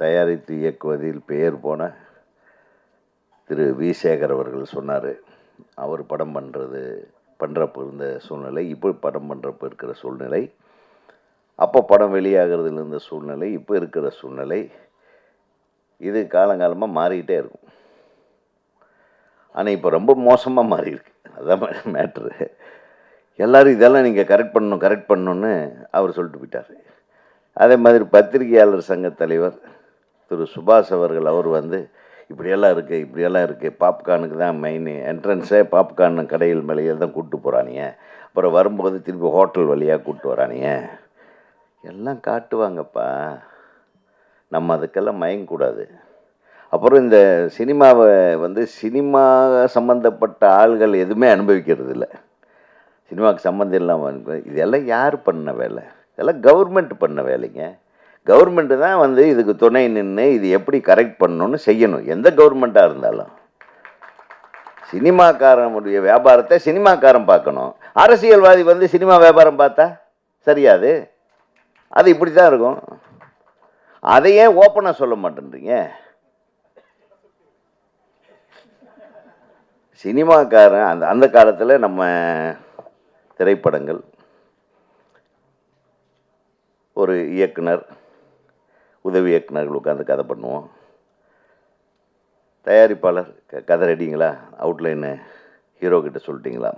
தயாரித்து இயக்குவதில் பெயர் போன திரு வி. சேகர் அவர்கள் சொன்னார். அவர் படம் பண்ணுறப்போ இருந்த சூழ்நிலை, இப்போ படம் பண்ணுறப்போ இருக்கிற சூழ்நிலை, அப்போ படம் வெளியாகிறதுல இருந்த சூழ்நிலை, இப்போ இருக்கிற சூழ்நிலை, இது காலங்காலமாக மாறிக்கிட்டே இருக்கும். ஆனால் இப்போ ரொம்ப மோசமாக மாறி இருக்கு. அதான் மேட்ரு. எல்லோரும் இதெல்லாம் நீங்கள் கரெக்ட் பண்ணணுன்னு அவர் சொல்லிட்டு போயிட்டார். அதே மாதிரி பத்திரிகையாளர் சங்க தலைவர் திரு சுபாஷ் அவர்கள், அவர் இப்படியெல்லாம் இருக்குது, பாப்கார்னுக்கு தான் மெயின் என்ட்ரன்ஸே, பாப்கார்னு கடையில் மேலேயே தான் கூப்பிட்டு போகிறானுங்க, அப்புறம் வரும்போது திருப்பி ஹோட்டல் வழியாக கூப்பிட்டு வரானுங்க, எல்லாம் காட்டுவாங்கப்பா, நம்ம அதுக்கெல்லாம் மயங்கக்கூடாது. அப்புறம் இந்த சினிமாவை சினிமா சம்மந்தப்பட்ட ஆள்கள் எதுவுமே அனுபவிக்கிறது இல்லை. சினிமாவுக்கு சம்மந்தம் இல்லாமல் இதெல்லாம் யார் பண்ண வேலை? இதெல்லாம் கவர்மெண்ட் பண்ண வேலைங்க. கவர்மெண்ட்டு தான் இதுக்கு துணை நின்று இது எப்படி கரெக்ட் பண்ணணும்னு செய்யணும், எந்த கவர்மெண்ட்டாக இருந்தாலும். சினிமாக்காரனுடைய வியாபாரத்தை சினிமாக்காரன் பார்க்கணும். அரசியல்வாதி சினிமா வியாபாரம் பார்த்தா சரியாது. அது இப்படி தான் இருக்கும். அதையே ஓப்பனாக சொல்ல மாட்டேன்றீங்க. சினிமாக்காரன் அந்த காலத்தில் நம்ம திரைப்படங்கள், ஒரு இயக்குனர், உதவி இயக்குனர்கள் உட்காந்து கதை பண்ணுவோம். தயாரிப்பாளர் கதை ரெடிங்களா, அவுட்லைனு ஹீரோ கிட்ட சொல்லிட்டீங்களா?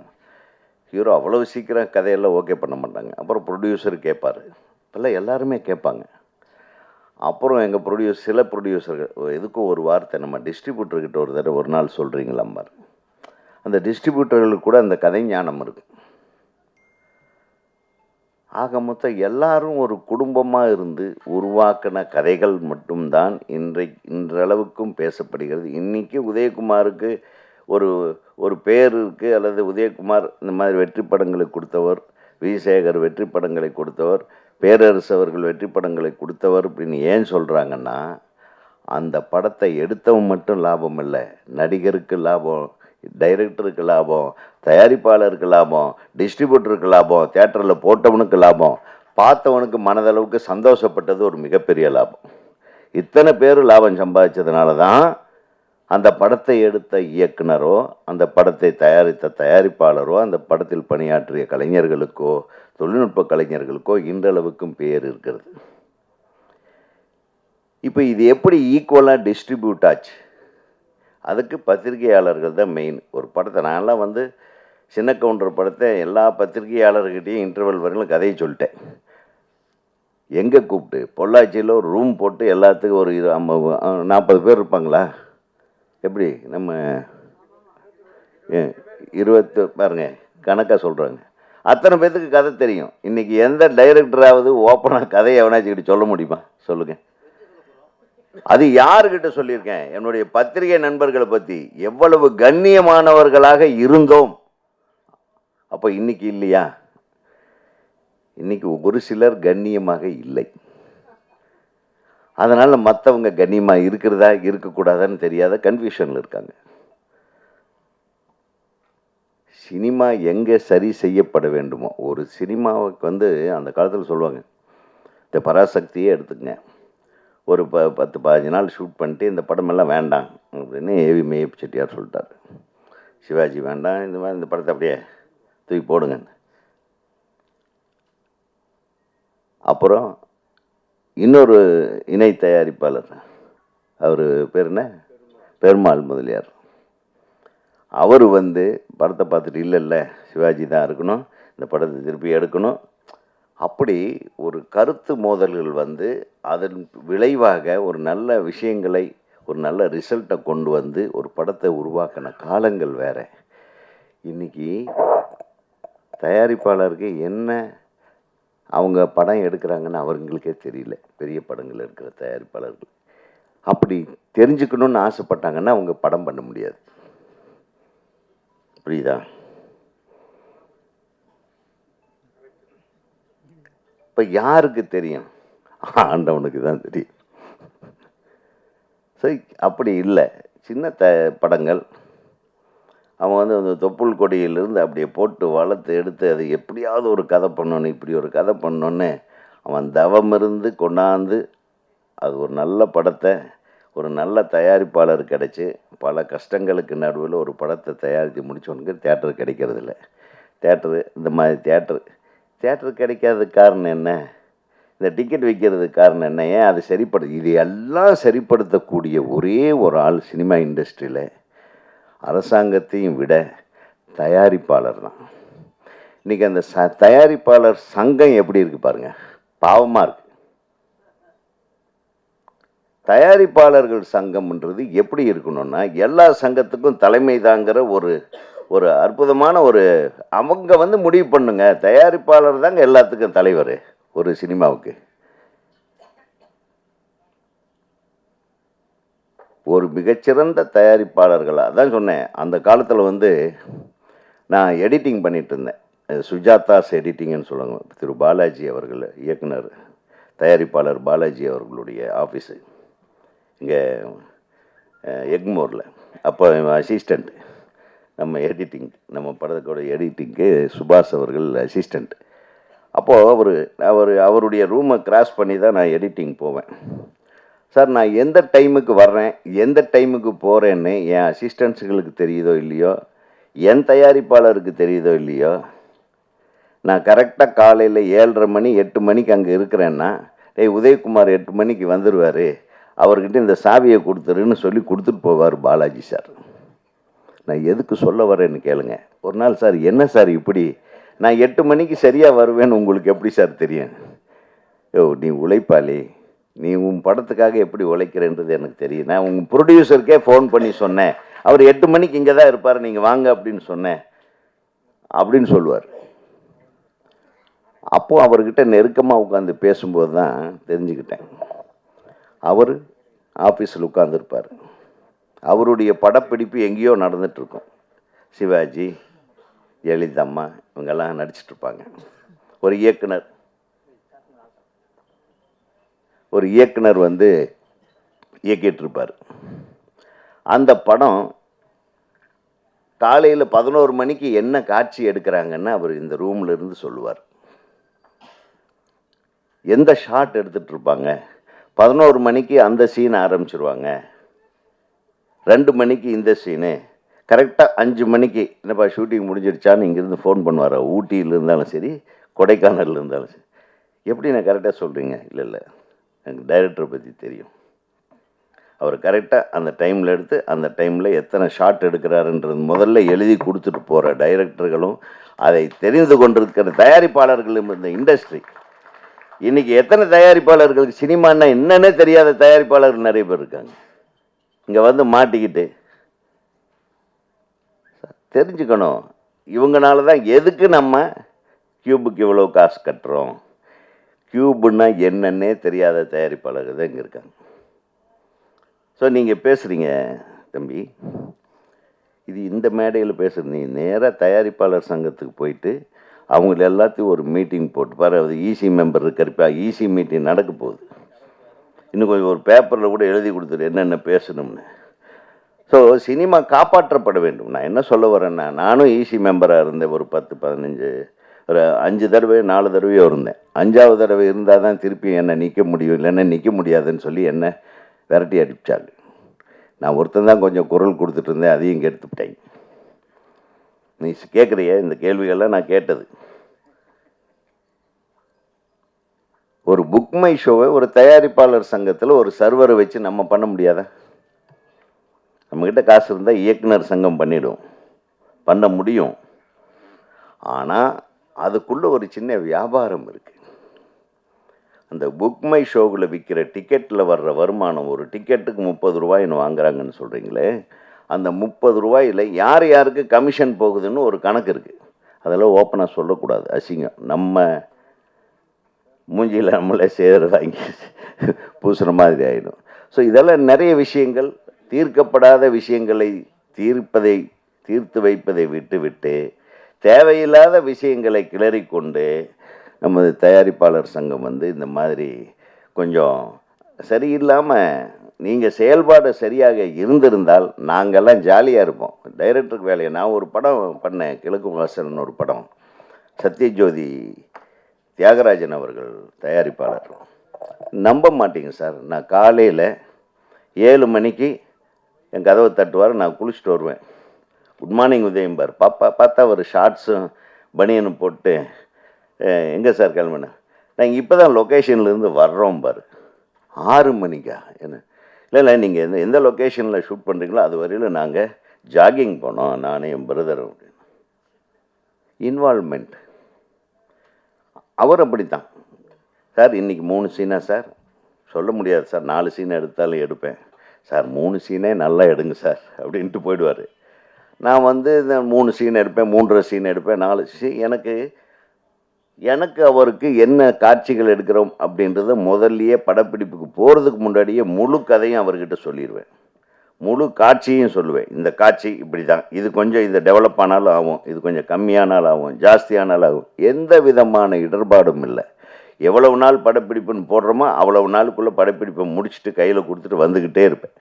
ஹீரோ அவ்வளோ சீக்கிரம் கதையெல்லாம் ஓகே பண்ண மாட்டாங்க. அப்புறம் ப்ரொடியூசர் கேட்பார். இப்போல்லாம் எல்லாருமே கேட்பாங்க. அப்புறம் சில ப்ரொடியூசர்கள் எதுக்கும் ஒரு வார்த்தை, நம்ம டிஸ்ட்ரிபியூட்டர்கிட்ட ஒரு தடவை ஒரு நாள் சொல்கிறீங்களாம்பார். அந்த டிஸ்ட்ரிபியூட்டர்களுக்கு கூட அந்த கதை ஞானம் இருக்குது. ஆக மொத்தம் எல்லாரும் ஒரு குடும்பமாக இருந்து உருவாக்கின கதைகள் மட்டும்தான் இன்றளவுக்கும் பேசப்படுகிறது. இன்றைக்கி உதயகுமாருக்கு ஒரு பேர் இருக்குது, அல்லது உதயகுமார் இந்த மாதிரி வெற்றி படங்களை கொடுத்தவர், வி. சேகர் வெற்றி படங்களை கொடுத்தவர், பேரரசு அவர்கள் வெற்றி படங்களை கொடுத்தவர் அப்படின்னு ஏன் சொல்கிறாங்கன்னா, அந்த படத்தை எடுத்தவன் மட்டும் லாபம் இல்லை, நடிகருக்கு லாபம், டைரக்டருக்கு லாபம், தயாரிப்பாளருக்கு லாபம், டிஸ்ட்ரிபியூட்டருக்கு லாபம், தியேட்டரில் போட்டவனுக்கு லாபம், பார்த்தவனுக்கு மனதளவுக்கு சந்தோஷப்பட்டது ஒரு மிகப்பெரிய லாபம். இத்தனை பேர் லாபம் சம்பாதிச்சதுனால தான் அந்த படத்தை எடுத்த இயக்குனரோ, அந்த படத்தை தயாரித்த தயாரிப்பாளரோ, அந்த படத்தில் பணியாற்றிய கலைஞர்களுக்கோ, தொழில்நுட்ப கலைஞர்களுக்கோ இன்றளவுக்கும் பேர் இருக்கிறது. இப்போ இது எப்படி ஈக்குவலாக டிஸ்ட்ரிபியூட் ஆச்சு? அதுக்கு பத்திரிகையாளர்கள் தான் மெயின். ஒரு படத்தை நான்லாம் சின்ன கவுண்டர் படத்தை எல்லா பத்திரிகையாளர்கிட்டையும் இன்டர்வல் வரையிலும் கதையை சொல்லிட்டேன். எங்கே கூப்பிட்டு பொள்ளாச்சியில் ஒரு ரூம் போட்டு எல்லாத்துக்கும் ஒரு 40 பேர் இருப்பாங்களா? எப்படி நம்ம 20 பாருங்க கணக்காக சொல்கிறாங்க. அத்தனை பேர்த்துக்கு கதை தெரியும். இன்றைக்கி எந்த டைரக்டராவது ஓப்பனாக கதையை எவனாச்சுக்கிட்ட சொல்ல முடியுமா? சொல்லுங்கள். அது யாருக்கிட்ட சொல்லியிருக்கேன்? என்னுடைய பத்திரிகை நண்பர்களை பற்றி எவ்வளவு கண்ணியமானவர்களாக இருந்தோம். அப்போ இன்னைக்கு இல்லையா? இன்னைக்கு ஒரு சிலர் கண்ணியமாக இல்லை. அதனால் மற்றவங்க கண்ணியமாக இருக்கிறதா இருக்கக்கூடாதான்னு தெரியாத கன்ஃபியூஷனில் இருக்காங்க. சினிமா எங்கே சரி செய்யப்பட வேண்டுமோ, ஒரு சினிமாவுக்கு அந்த காலத்தில் சொல்லுவாங்க, இந்த பராசக்தியே எடுத்துக்கங்க, ஒரு 10-15 நாள் ஷூட் பண்ணிட்டு இந்த படமெல்லாம் வேண்டாம் அப்படின்னு ஏவி மேயப் செட்டியார் சொல்லிட்டார். சிவாஜி வேண்டாம், இந்த மாதிரி இந்த படத்தை அப்படியே தூக்கி போடுங்க. அப்புறம் இன்னொரு இணை தயாரிப்பாளர், அவர் பேர் என்ன, பெருமாள் முதலியார், அவர் படத்தை பார்த்துட்டு இல்லை சிவாஜி தான் இருக்கணும், இந்த படத்தை திருப்பி எடுக்கணும், அப்படி ஒரு கருத்து மோதல்கள் அதன் விளைவாக ஒரு நல்ல விஷயங்களை, ஒரு நல்ல ரிசல்ட்டை கொண்டு ஒரு படத்தை உருவாக்கின காலங்கள் வேற. இன்னைக்கு தயாரிப்பாளருக்கு என்ன அவங்க படம் எடுக்கிறாங்கன்னு அவங்களுக்கே தெரியல. பெரிய படங்கள் எடுக்கிற தயாரிப்பாளர்கள் அப்படி தெரிஞ்சுக்கணும்னு ஆசைப்பட்டாங்கன்னா அவங்க படம் பண்ண முடியாது. புரியுதா? இப்போ யாருக்கு தெரியும்? ஆண்டவனுக்கு தான் தெரியும். சரி, அப்படி இல்லை. சின்ன படங்கள் அவன் வந்து அந்த தொப்புள் கொடியிலிருந்து அப்படியே போட்டு வளர்த்து எடுத்து அது எப்படியாவது ஒரு கதை பண்ணணும், இப்படி ஒரு கதை பண்ணோன்னு அவன் தவம் இருந்து கொண்டாந்து அது ஒரு நல்ல படத்தை ஒரு நல்ல தயாரிப்பாளர் கிடச்சி பல கஷ்டங்களுக்கு நடுவில் ஒரு படத்தை தயாரித்து முடித்தவனுக்கு தேட்டர் கிடைக்கிறதில்ல. தேட்டரு இந்த மாதிரி தேட்டரு கிடைக்காததுக்கு காரணம் என்ன? இந்த டிக்கெட் விற்கிறதுக்கு காரணம் என்ன? ஏன் அது இது எல்லாம் சரிப்படுத்தக்கூடிய ஒரே ஒரு ஆள் சினிமா இண்டஸ்ட்ரியில் அரசாங்கத்தையும் விட தயாரிப்பாளர் தான். இன்றைக்கி அந்த தயாரிப்பாளர் சங்கம் எப்படி இருக்குது பாருங்கள், பாவமாக இருக்குது. தயாரிப்பாளர்கள் சங்கம்ன்றது எப்படி இருக்கணும்னா எல்லா சங்கத்துக்கும் தலைமை தாங்கிற ஒரு அற்புதமான அவங்க வந்து முடிவு பண்ணுங்க. தயாரிப்பாளர் தாங்க எல்லாத்துக்கும் தலைவர் ஒரு சினிமாவுக்கு. ஒரு மிகச்சிறந்த தயாரிப்பாளர்களாக அதான் சொன்னேன். அந்த காலத்தில் வந்து நான் எடிட்டிங் பண்ணிட்டு இருந்தேன். சுஜாதாஸ் எடிட்டிங்னு சொல்லுவாங்க. திரு பாலாஜி அவர்கள் இயக்குனர், தயாரிப்பாளர் பாலாஜி அவர்களுடைய ஆஃபீஸு இங்கே எக்மோரில். அப்போ அசிஸ்டண்ட் நம்ம எடிட்டிங், நம்ம படத்தோட எடிட்டிங்க்கு சுபாஷ் அவர்கள் அசிஸ்டண்ட். அப்போது அவருடைய ரூமை கிராஸ் பண்ணி தான் நான் எடிட்டிங் போவேன். சார், நான் எந்த டைமுக்கு வர்றேன், எந்த டைமுக்கு போகிறேன்னு என் அசிஸ்டன்ஸுகளுக்கு தெரியுதோ இல்லையோ, என் தயாரிப்பாளருக்கு தெரியுதோ இல்லையோ, நான் கரெக்டாக காலையில் 7:30 மணி 8 மணிக்கு அங்கே இருக்கிறேன்னா, உதயகுமார் 8 மணிக்கு வந்துடுவார், அவர்கிட்ட இந்த சாவியை கொடுத்துருன்னு சொல்லி கொடுத்துட்டு போவார் பாலாஜி சார். நான் எதுக்கு சொல்ல வரேன்னு கேளுங்க. ஒரு நாள், சார் என்ன சார் இப்படி, நான் 8 மணிக்கு சரியாக வருவேன்னு உங்களுக்கு எப்படி சார் தெரியும்? நீ உழைப்பாளி, நீ உன் படத்துக்காக எப்படி உழைக்கிறேன்றது எனக்கு தெரியும். நான் உங்கள் ப்ரொடியூசருக்கே ஃபோன் பண்ணி சொன்னேன், அவர் 8 மணிக்கு இங்கே தான் இருப்பார், நீங்கள் வாங்க அப்படின்னு சொன்னேன் அப்படின்னு சொல்லுவார். அப்போது அவர்கிட்ட நெருக்கமாக உட்காந்து பேசும்போது தான் தெரிஞ்சுக்கிட்டேன். அவர் ஆஃபீஸில் உட்காந்துருப்பார், அவருடைய படப்பிடிப்பு எங்கேயோ நடந்துகிட்ருக்கும். சிவாஜி, ஜெயலலிதம்மா இவங்கெல்லாம் நடிச்சிட்ருப்பாங்க. ஒரு இயக்குனர் வந்து இயக்கிட்டுருப்பார். அந்த படம் காலையில் 11 மணிக்கு என்ன காட்சி எடுக்கிறாங்கன்னு அவர் இந்த ரூமில் இருந்து சொல்லுவார். எந்த ஷாட் எடுத்துகிட்டு இருப்பாங்க, 11 மணிக்கு அந்த சீன் ஆரம்பிச்சிருவாங்க, 2 மணிக்கு இந்த சீனு, கரெக்டாக 5 மணிக்கு என்னப்பா ஷூட்டிங் முடிஞ்சிடுச்சான்னு இங்கேருந்து ஃபோன் பண்ணுவார். ஊட்டியில் இருந்தாலும் சரி, கொடைக்கானலில் இருந்தாலும் சரி. எப்படி நான் கரெக்டாக சொல்கிறீங்க? இல்லை, எனக்கு டைரக்டரை பற்றி தெரியும். அவர் கரெக்டாக அந்த டைமில் எடுத்து அந்த டைமில் எத்தனை ஷாட் எடுக்கிறாருன்றது முதல்ல எழுதி கொடுத்துட்டு போகிற டைரக்டர்களும் அதை தெரிந்து கொண்டிருக்கிற தயாரிப்பாளர்களும் இந்த இண்டஸ்ட்ரி. இன்றைக்கி எத்தனை தயாரிப்பாளர்களுக்கு சினிமான்னா என்னன்னே தெரியாத தயாரிப்பாளர்கள் நிறைய பேர் இருக்காங்க. இங்கே வந்து மாட்டிக்கிட்டு தெரிஞ்சுக்கணும். இவங்கனால தான் எதுக்கு நம்ம கியூபுக்கு இவ்வளோ காசு கட்டுறோம். கியூபுன்னா என்னன்னே தெரியாத தயாரிப்பாளர்கள் தான் இங்கே இருக்காங்க. ஸோ நீங்கள் பேசுகிறீங்க தம்பி, இது இந்த மேடையில் பேசுகிறீங்க. நேராக தயாரிப்பாளர் சங்கத்துக்கு போயிட்டு அவங்கள எல்லாத்தையும் ஒரு மீட்டிங் போட்டு பாரு. அது ஈசி மெம்பர் இருக்கிறப்ப ஈசி மீட்டிங் நடக்க போகுது. இன்னும் கொஞ்சம் ஒரு பேப்பரில் கூட எழுதி கொடுத்துரு என்னென்ன பேசணும்னு. ஸோ சினிமா காப்பாற்றப்பட வேண்டும். நான் என்ன சொல்ல வரேன்னா, நானும் ஈசி மெம்பராக இருந்தேன். ஒரு 10-15 ஒரு 5 தடவை 4 தடவையோ இருந்தேன். 5ஆவது தடவை இருந்தால் தான் திருப்பி என்னை நிற்க முடியும், இல்லைன்னா நிற்க முடியாதுன்னு சொல்லி என்னை விரட்டி அடிச்சாங்க. நான் ஒருத்தன் தான் கொஞ்சம் குரல் கொடுத்துட்டு இருந்தேன், அதையும் கெடுத்துவிட்டாங்க. நீ கேட்குறிய இந்த கேள்விகள்லாம் நான் கேட்டது. ஒரு புக் மை ஷோவை ஒரு தயாரிப்பாளர் சங்கத்தில் ஒரு சர்வரை வச்சு நம்ம பண்ண முடியாதா? நம்மக்கிட்ட காசு இருந்தால் இயக்குனர் சங்கம் பண்ண முடியும். ஆனால் அதுக்குள்ளே ஒரு சின்ன வியாபாரம் இருக்குது. அந்த புக் மை ஷோவில் விற்கிற டிக்கெட்டில் வர்ற வருமானம், ஒரு டிக்கெட்டுக்கு 30 ரூபாய்னு வாங்குறாங்கன்னு சொல்கிறீங்களே, அந்த 30 ரூபாயில் யார் யாருக்கு கமிஷன் போகுதுன்னு ஒரு கணக்கு இருக்குது. அதெல்லாம் ஓப்பனாக சொல்லக்கூடாது, அசிங்கம். நம்ம மூஞ்சியில் நம்மளே சேர வாங்கி பூசுகிற மாதிரி ஆகிடும். ஸோ இதெல்லாம் நிறைய விஷயங்கள், தீர்க்கப்படாத விஷயங்களை தீர்த்து வைப்பதை விட்டு தேவையில்லாத விஷயங்களை கிளறிக்கொண்டு நமது தயாரிப்பாளர் சங்கம் வந்து இந்த மாதிரி கொஞ்சம் சரியில்லாமல், நீங்கள் செயல்பாடு சரியாக இருந்திருந்தால் நாங்கள்லாம் ஜாலியாக இருப்போம். டைரக்டருக்கு வேலையை நான் ஒரு படம் பண்ணேன், கிழக்கு வாசல்னு ஒரு படம். சத்யஜோதி தியாகராஜன் அவர்கள் தயாரிப்பாளர். நம்ப மாட்டீங்க சார், நான் காலையில் 7 மணிக்கு என் கதவை தட்டுவார், நான் குளிச்சுட்டு வருவேன். குட் மார்னிங் உதயம்பார். பார்த்தா ஒரு ஷார்ட்ஸும் பனியனும் போட்டு, எங்கே சார் கிளம்புனேன், நாங்கள் இப்போ தான் லொக்கேஷன்லேருந்து வர்றோம் பாரு. 6 மணிக்கா? என்ன இல்லை நீங்கள் எந்த லொக்கேஷனில் ஷூட் பண்ணுறீங்களோ அது வரையில் நாங்கள் ஜாகிங் போனோம், நானும் என் பிரதரும். அப்படின்னு இன்வால்மெண்ட். அவர் அப்படித்தான் சார். இன்றைக்கி 3 சீனா சார்? சொல்ல முடியாது சார், 4 சீனை எடுத்தாலும் எடுப்பேன் சார். 3 சீனே நல்லா எடுங்க சார் அப்படின்ட்டு போயிடுவார். நான் வந்து இந்த 3 சீன் எடுப்பேன், 3.5 சீன் எடுப்பேன், 4 சீன். எனக்கு அவருக்கு என்ன காட்சிகள் எடுக்கிறோம் அப்படின்றத முதல்லையே படப்பிடிப்புக்கு போகிறதுக்கு முன்னாடியே முழு கதையும் அவர்கிட்ட சொல்லிடுவேன், முழு காட்சியும் சொல்லுவேன். இந்த காட்சி இப்படி தான், இது கொஞ்சம் இதை டெவலப் ஆனாலும் ஆகும், இது கொஞ்சம் கம்மியானாலும் ஆகும், ஜாஸ்தியானாலும் ஆகும். எந்த விதமான இடர்பாடும் இல்லை. எவ்வளவு நாள் படப்பிடிப்புன்னு போடுறோமோ அவ்வளவு நாளுக்குள்ளே படப்பிடிப்பை முடிச்சுட்டு கையில் கொடுத்துட்டு வந்துக்கிட்டே இருப்பேன்.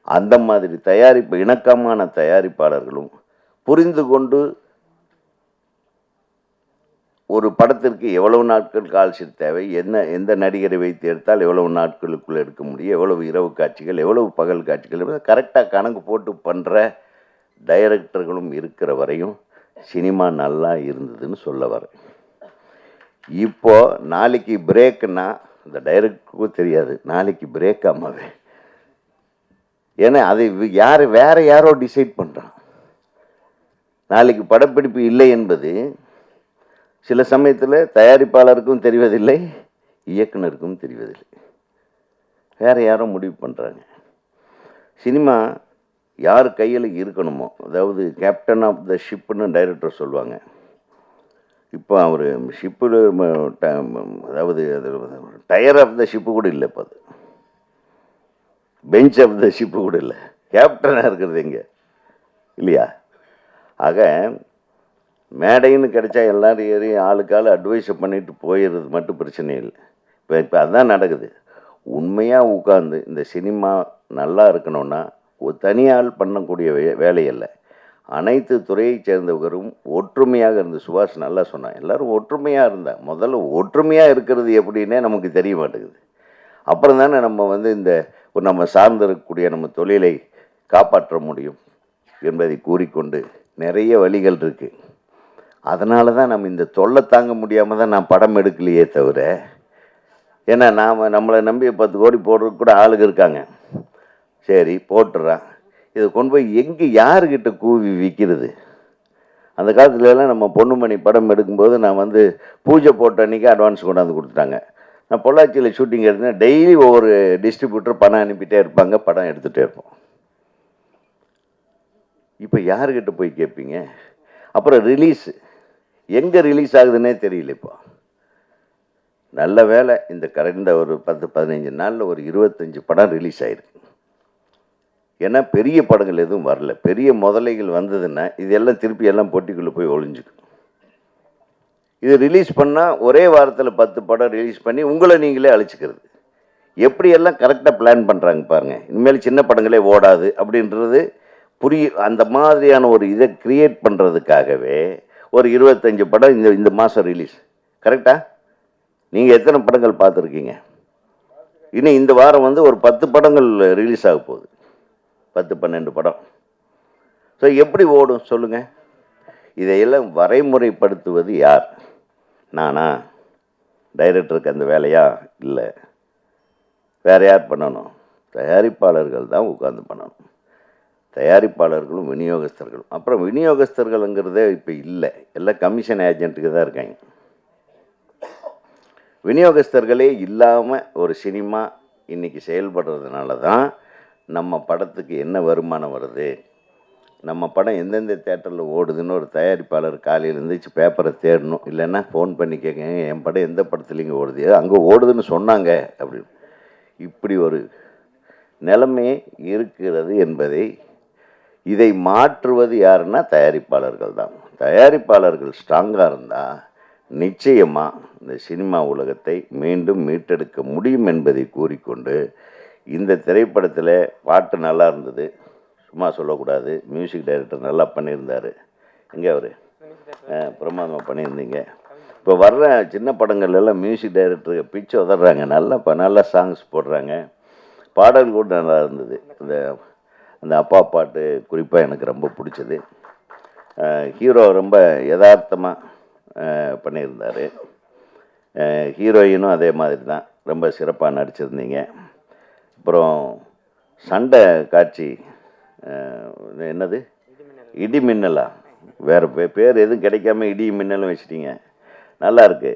அந்த மாதிரி தயாரிப்பு இணக்கமான தயாரிப்பாளர்களும் புரிந்து கொண்டு ஒரு படத்திற்கு எவ்வளவு நாட்கள் கால்ஷீட் தேவை, எந்த நடிகரை வைத்து எடுத்தால் எவ்வளவு நாட்களுக்குள்ளே எடுக்க முடியும், எவ்வளவு இரவு காட்சிகள், எவ்வளவு பகல் காட்சிகள், கரெக்டாக கணக்கு போட்டு பண்ணுற டைரக்டர்களும் இருக்கிற வரையும் சினிமா நல்லா இருந்ததுன்னு சொல்ல வரேன். இப்போது நாளைக்கு பிரேக்குன்னா இந்த டைரக்டருக்கும் தெரியாது நாளைக்கு பிரேக் ஆமாவே. ஏன்னா அதை வேற யாரோ டிசைட் பண்ணுறான். நாளைக்கு படப்பிடிப்பு இல்லை என்பது சில சமயத்தில் தயாரிப்பாளருக்கும் தெரிவதில்லை, இயக்குனருக்கும் தெரிவதில்லை. வேறு யாரோ முடிவு பண்ணுறாங்க. சினிமா யார் கையில் இருக்கணுமோ, அதாவது கேப்டன் ஆஃப் த ஷிப்புன்னு டைரக்டர் சொல்லுவாங்க. இப்போ அவர் ஷிப்பு, அதாவது அது டயர் ஆஃப் த ஷிப்பு கூட இல்லை, இப்போ அது பெஞ்ச் ஆஃப் த ஷிப்பு கூட இல்லை, கேப்டனாக இருக்கிறது எங்கே இல்லையா? ஆக மேடைன்னு கிடைச்சா எல்லோரும் ஏறி ஆளுக்கால் அட்வைஸை பண்ணிட்டு போயிடுறது மட்டும் பிரச்சனை இல்லை. இப்போ அதுதான் நடக்குது. உண்மையாக உட்காந்து இந்த சினிமா நல்லா இருக்கணும்னா ஒரு தனியால் பண்ணக்கூடிய வேலை இல்லை, அனைத்து துறையை சேர்ந்தவரும் ஒற்றுமையாக இருந்து. சுபாஷ் நல்லா சொன்னான், எல்லோரும் ஒற்றுமையாக இருந்தால். முதல்ல ஒற்றுமையாக இருக்கிறது எப்படின்னே நமக்கு தெரிய மாட்டேங்குது. அப்புறம் தானே நம்ம வந்து இந்த நம்ம சார்ந்திருக்கக்கூடிய நம்ம தொழிலை காப்பாற்ற முடியும் என்பதை கூறிக்கொண்டு, நிறைய வழிகள் இருக்குது. அதனால தான் நம்ம இந்த தொல்லை தாங்க முடியாமல் தான் நான் படம் எடுக்கலையே தவிர, ஏன்னா நம்மளை நம்பி 10 கோடி போடுறதுக்கு கூட ஆளுங்க இருக்காங்க. சரி போட்டுறான், இதை கொண்டு போய் எங்கே யாருக்கிட்ட கூவி விற்கிறது? அந்த காலத்துலலாம் நம்ம பொண்ணுமணி படம் எடுக்கும்போது நான் வந்து பூஜை போட்ட அன்றைக்கி அட்வான்ஸ் கொண்டாந்து கொடுத்துட்டாங்க. நான் பொள்ளாச்சியில் ஷூட்டிங் எடுத்தேன். டெய்லி ஒவ்வொரு டிஸ்ட்ரிபியூட்டர் பணம் அனுப்பிட்டே இருப்பாங்க, படம் எடுத்துகிட்டே இருப்போம். இப்போ யாருக்கிட்ட போய் கேட்பீங்க? அப்புறம் ரிலீஸு எங்கே ரிலீஸ் ஆகுதுன்னே தெரியல. இப்போ நல்ல வேலை இந்த கடந்த ஒரு 10-15 நாளில் ஒரு 25 படம் ரிலீஸ் ஆகிருக்கு. ஏன்னா பெரிய படங்கள் எதுவும் வரல. பெரிய முதலைகள் வந்ததுன்னா இதெல்லாம் திருப்பி எல்லாம் பொட்டிக்குள்ளே போய் ஒளிஞ்சுக்கும். இது ரிலீஸ் பண்ணால் ஒரே வாரத்தில் 10 படம் ரிலீஸ் பண்ணி உங்களை நீங்களே அழிச்சிக்கிறது. எப்படியெல்லாம் கரெக்டாக பிளான் பண்ணுறாங்க பாருங்கள். இனிமேல் சின்ன படங்களே ஓடாது அப்படின்றது அந்த மாதிரியான ஒரு இதை க்ரியேட் பண்ணுறதுக்காகவே ஒரு 25 படம் இந்த மாதம் ரிலீஸ். கரெக்டாக நீங்கள் எத்தனை படங்கள் பார்த்துருக்கீங்க? இன்னும் இந்த வாரம் வந்து ஒரு 10 படங்கள் ரிலீஸ் ஆக போகுது, 10-12 படம். ஸோ எப்படி ஓடும் சொல்லுங்கள்? இதையெல்லாம் வரைமுறைப்படுத்துவது யார்? நானா? டைரக்டருக்கு அந்த வேலையா? இல்லை. வேறு யார் பண்ணணும்? தயாரிப்பாளர்கள் தான் உட்காந்து பண்ணணும். தயாரிப்பாளர்களும் விநியோகஸ்தர்களும். அப்புறம் விநியோகஸ்தர்களுங்கிறதே இப்போ இல்லை, எல்லாம் கமிஷன் ஏஜென்ட்டுக்கு தான் இருக்காங்க. விநியோகஸ்தர்களே இல்லாமல் ஒரு சினிமா இன்றைக்கி செயல்படுறதுனால தான் நம்ம படத்துக்கு என்ன வருமானம் வருது, நம்ம படம் எந்தெந்த தேட்டரில் ஓடுதுன்னு ஒரு தயாரிப்பாளர் காலையில் இருந்துச்சு பேப்பரை தேடணும். இல்லைன்னா ஃபோன் பண்ணி கேட்குங்க, என் படம் எந்த படத்துலேங்க ஓடுது, அங்கே ஓடுதுன்னு சொன்னாங்க அப்படின்னு. இப்படி ஒரு நிலைமை இருக்கிறது என்பதை இதை மாற்றுவது யாருன்னா தயாரிப்பாளர்கள் தான். தயாரிப்பாளர்கள் ஸ்ட்ராங்காக இருந்தால் நிச்சயமாக இந்த சினிமா உலகத்தை மீண்டும் மீட்டெடுக்க முடியும் என்பதை கூறிக்கொண்டு, இந்த திரைப்படத்தில் பாட்டு நல்லா இருந்தது, சும்மா சொல்லக்கூடாது. மியூசிக் டைரக்டர் நல்லா பண்ணியிருந்தார். எங்கே அவர் பிரமாதமாக பண்ணியிருந்தீங்க. இப்போ வர்ற சின்ன படங்கள் எல்லாம் மியூசிக் டைரக்டர் பிச்சு உதறாங்க. நல்லா சாங்ஸ் போடுறாங்க. பாடல் கூட நல்லா இருந்தது. அந்த அப்பா பாட்டு குறிப்பாக எனக்கு ரொம்ப பிடிச்சது. ஹீரோ ரொம்ப யதார்த்தமாக பண்ணியிருந்தார். ஹீரோயினும் அதே மாதிரி தான் ரொம்ப சிறப்பாக நடிச்சிருந்தீங்க. அப்புறம் சண்டை காட்சி என்னது இடி மின்னலா, வேறு பேர் எதுவும் கிடைக்காம இடி மின்னலும் வச்சிட்டிங்க. நல்லா இருக்கு.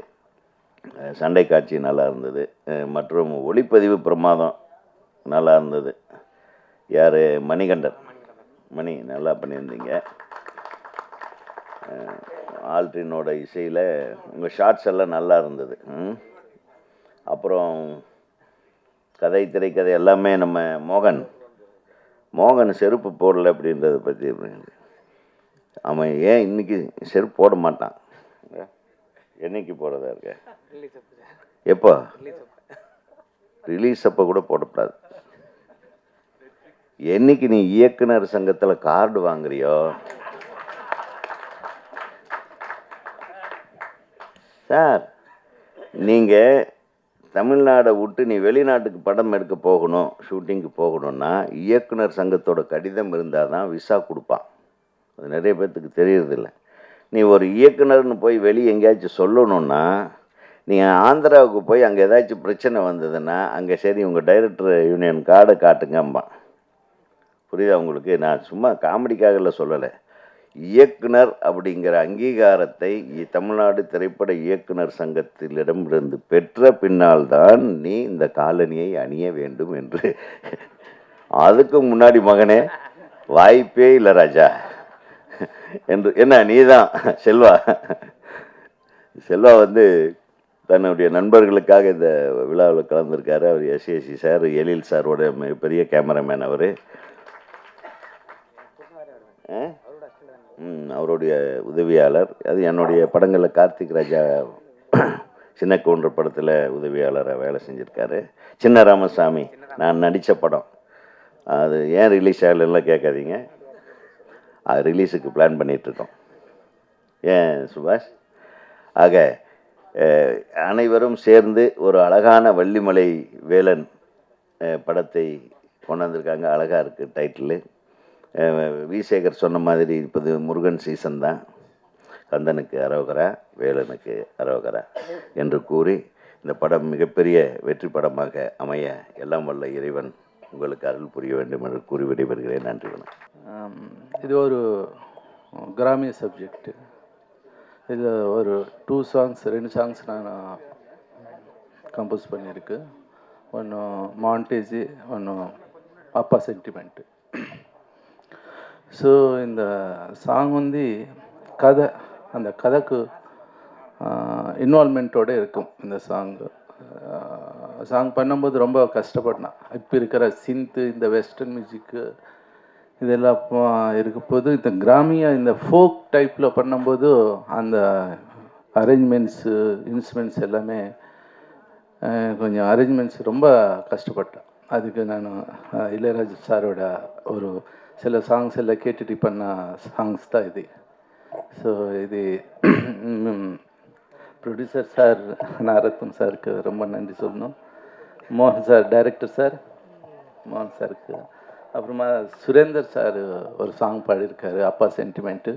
சண்டை காட்சி நல்லா இருந்தது. மற்றும் ஒளிப்பதிவு பிரமாதம் நல்லா இருந்தது. யார் மணிகண்டன் மணி நல்லா பண்ணியிருந்தீங்க. ஆல்ட்ரினோட இசையில் உங்கள் ஷார்ட்ஸ் எல்லாம் நல்லா இருந்தது. அப்புறம் கதை திரைக்கதை எல்லாமே நம்ம மோகன் செருப்பு போடல அப்படின்றத பற்றி அவன் ஏன் இன்னைக்கு செருப்பு போட மாட்டான்? என்னைக்கு போடுறதா இருக்க? எப்போ ரிலீஸ் அப்போ கூட போடக்கூடாது. என்னைக்கு நீ இயக்குனர் சங்கத்தில் கார்டு வாங்குறியோ சார், நீங்கள் தமிழ்நாடை விட்டு நீ வெளிநாட்டுக்கு படம் எடுக்க போகணும், ஷூட்டிங்க்கு போகணுன்னா இயக்குனர் சங்கத்தோட கடிதம் இருந்தால் தான் விசா கொடுப்பான். அது நிறைய பேர்த்துக்கு தெரியறதில்ல. நீ ஒரு இயக்குனர்னு போய் வெளியே எங்கேயாச்சும் சொல்லணுன்னா நீங்கள் ஆந்திராவுக்கு போய் அங்கே ஏதாச்சும் பிரச்சனை வந்ததுன்னா அங்கே சரி உங்கள் டைரக்டர் யூனியன் கார்டை காட்டுங்கம்மா. புரியுதா உங்களுக்கு? நான் சும்மா காமெடிக்காக சொல்லலை. இயக்குனர் அப்படிங்கிற அங்கீகாரத்தை தமிழ்நாடு திரைப்பட இயக்குனர் சங்கத்திலிடமிருந்து பெற்ற பின்னால் தான் நீ இந்த காலனியை அணிய வேண்டும் என்று. அதுக்கு முன்னாடி மகனே வாய்ப்பே இல்லை ராஜா என்று. என்ன நீ தான் செல்வா வந்து தன்னுடைய நண்பர்களுக்காக இந்த விழாவில் கலந்துருக்காரு. அவர் எஸ்ஏசி சார், எழில் சாரோட மிகப்பெரிய கேமராமேன். அவர் அவருடைய உதவியாளர். அது என்னுடைய படங்களில் கார்த்திக் ராஜா சின்ன கவுண்டர் படத்தில் உதவியாளராக வேலை செஞ்சுருக்காரு. சின்ன ராமசாமி நான் நடித்த படம். அது ஏன் ரிலீஸ் ஆகலாம் கேட்காதீங்க. அது ரிலீஸுக்கு பிளான் பண்ணிகிட்ருக்கோம். ஏன் சுபாஷ்? ஆக அனைவரும் சேர்ந்து ஒரு அழகான வள்ளிமலை வேலன் படத்தை கொண்டாந்துருக்காங்க. அழகாக இருக்குது டைட்டிலு. விசேகர் சொன்ன மாதிரி இப்போது முருகன் சீசன் தான். கந்தனுக்கு அரோகரா, வேலனுக்கு அரோகரா என்று கூறி இந்த படம் மிகப்பெரிய வெற்றி படமாக அமைய எல்லாம் வல்ல இறைவன் உங்களுக்கு அருள் புரிய வேண்டும் என்று கூறி விடைபெறுகிறேன். நன்றி, வணக்கம். இது ஒரு கிராமிய சப்ஜெக்ட். இதில் ஒரு 2 சாங்ஸ் நான் கம்போஸ் பண்ணியிருக்கு. ஒன்று மாண்டேஜி, ஒன்று அப்பா சென்டிமெண்ட்டு. ஸோ இந்த சாங் வந்து கதை, அந்த கதைக்கு இன்வால்மெண்ட்டோடு இருக்கும். இந்த சாங் பண்ணும்போது ரொம்ப கஷ்டப்பட்டேன். இப்போ இருக்கிற சிந்து, இந்த வெஸ்டர்ன் மியூசிக்கு இதெல்லாம் இருக்கும்போது இந்த கிராமிய இந்த ஃபோக் டைப்பில் பண்ணும்போது அந்த அரேஞ்ச்மெண்ட்ஸு இன்ஸ்ட்ருமெண்ட்ஸ் எல்லாமே கொஞ்சம் அரேஞ்ச்மெண்ட்ஸ் ரொம்ப கஷ்டப்பட்டேன். அதுக்கு நான் இளையராஜா சாரோட ஒரு சில சாங்ஸ் எல்லாம் கேட்டுட்டு பண்ண சாங்ஸ் தான் இது. ஸோ இது ப்ரொடியூசர் சார் நாரத்னம் சாருக்கு ரொம்ப நன்றி சொல்லணும். மோகன் சார், டைரக்டர் சார் மோகன் சாருக்கு. அப்புறமா சுரேந்தர் சார் ஒரு சாங் பாடியிருக்காரு, அப்பா சென்டிமெண்ட்டு.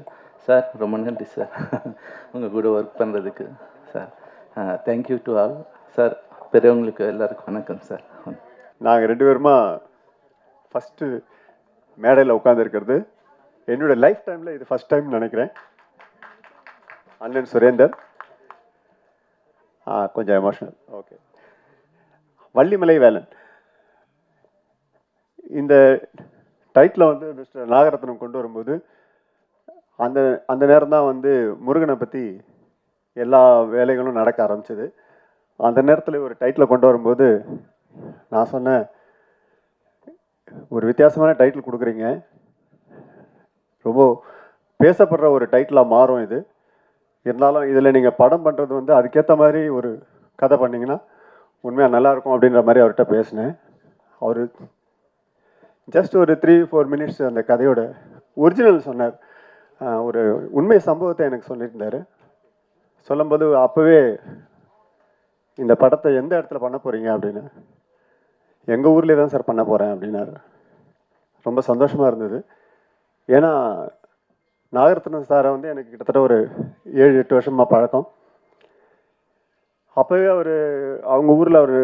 சார் ரொம்ப நன்றி சார் உங்கள் கூட ஒர்க் பண்ணுறதுக்கு. Sir thank you to all. Sir பெரியவங்களுக்கு எல்லாருக்கும் வணக்கம் சார். நாங்கள் 2 பேருமா ஃபஸ்ட்டு மேடையில் உட்காந்துருக்கிறது என்னோடய லைஃப் டைமில் இது ஃபஸ்ட் டைம் நினைக்கிறேன். அண்ணன் சுரேந்தர் கொஞ்சம் எமோஷனல். ஓகே, வள்ளிமலை வேலன் இந்த டைட்டில் வந்து மிஸ்டர் நாகரத்னம் கொண்டு வரும்போது அந்த நேரம் தான் வந்து முருகனை பற்றி எல்லா வேலைகளும் நடக்க ஆரம்பிச்சது. அந்த நேரத்தில் ஒரு டைட்டில் கொண்டு வரும்போது நான் சொன்னேன், ஒரு வித்தியாசமான டைட்டில் கொடுக்குறீங்க, ரொம்ப பேசப்படுற ஒரு டைட்டிலாக மாறும் இது. இருந்தாலும் இதில் நீங்கள் படம் பண்ணுறது வந்து அதுக்கேற்ற மாதிரி ஒரு கதை பண்ணிங்கன்னா உண்மையாக நல்லாயிருக்கும் அப்படின்ற மாதிரி அவர்கிட்ட பேசினேன். அவர் ஜஸ்ட் ஒரு 3-4 மினிட்ஸ் அந்த கதையோட ஒரிஜினல் சொன்னார். ஒரு உண்மை சம்பவத்தை எனக்கு சொல்லியிருந்தார். சொல்லும்போது அப்போவே இந்த படத்தை எந்த இடத்துல பண்ண போகிறீங்க அப்படின்னு, எங்கள் ஊர்லேயே தான் சார் பண்ண போகிறேன் அப்படின்னாரு. ரொம்ப சந்தோஷமாக இருந்தது. ஏன்னா நாகரத்னம் சாரை வந்து எனக்கு கிட்டத்தட்ட ஒரு 7-8 வருஷமாக பழக்கம். அப்போவே அவங்க ஊரில் ஒரு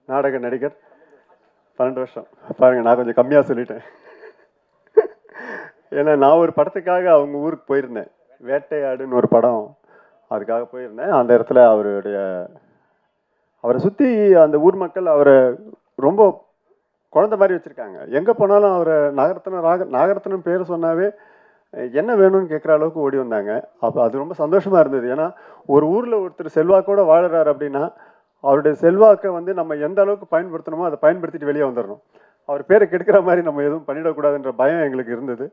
நாடக நடிகர் 12 வருஷம். பாருங்கள், நான் கொஞ்சம் கம்மியாக சொல்லிட்டேன். ஏன்னா நான் ஒரு படத்துக்காக அவங்க ஊருக்கு போயிருந்தேன். வேட்டையாடுன்னு ஒரு படம், அதுக்காக போயிருந்தேன். அந்த இடத்துல அவரை சுற்றி அந்த ஊர் மக்கள் அவரை ரொம்ப குழந்தை மாதிரி வச்சுருக்காங்க. எங்கே போனாலும் அவரை நாகரத்னம் பேர் சொன்னாவே என்ன வேணும்னு கேட்குற அளவுக்கு ஓடி வந்தாங்க. அப்போ அது ரொம்ப சந்தோஷமாக இருந்தது. ஏன்னா ஒரு ஊரில் ஒருத்தர் செல்வாக்கோடு வாழுறாரு அப்படின்னா அவருடைய செல்வாக்கை வந்து நம்ம எந்த அளவுக்கு பயன்படுத்தணுமோ அதை பயன்படுத்திட்டு வெளியே வந்துடணும். அவர் பேரை கெடுக்கிற மாதிரி நம்ம எதுவும் பண்ணிடக்கூடாதுன்ற பயம் எங்களுக்கு இருந்தது.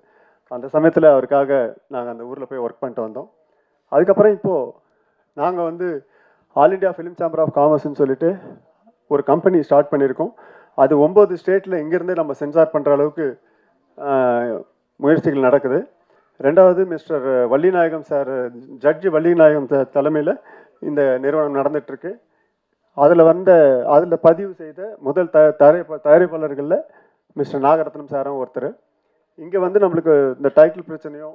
அந்த சமயத்தில் அவருக்காக நாங்கள் அந்த ஊரில் போய் ஒர்க் பண்ணிட்டு வந்தோம். அதுக்கப்புறம் இப்போது நாங்கள் வந்து all India film chamber of காமர்ஸ்ன்னு சொல்லிட்டு ஒரு கம்பெனி ஸ்டார்ட் பண்ணியிருக்கோம். அது 9 ஸ்டேட்டில் இங்கேருந்தே நம்ம சென்சார் பண்ணுற அளவுக்கு முயற்சிகள் நடக்குது. ரெண்டாவது மிஸ்டர் வள்ளிநாயகம் சார், ஜட்ஜி வள்ளிநாயகம் சார் தலைமையில் இந்த நிறுவனம் நடந்துகிட்ருக்கு. அதில் பதிவு செய்த முதல் தயாரிப்பாளர்களில் மிஸ்டர் நாகரத்னம் சாரும் ஒருத்தர். இங்கே வந்து நம்மளுக்கு இந்த டைட்டில் பிரச்சனையோ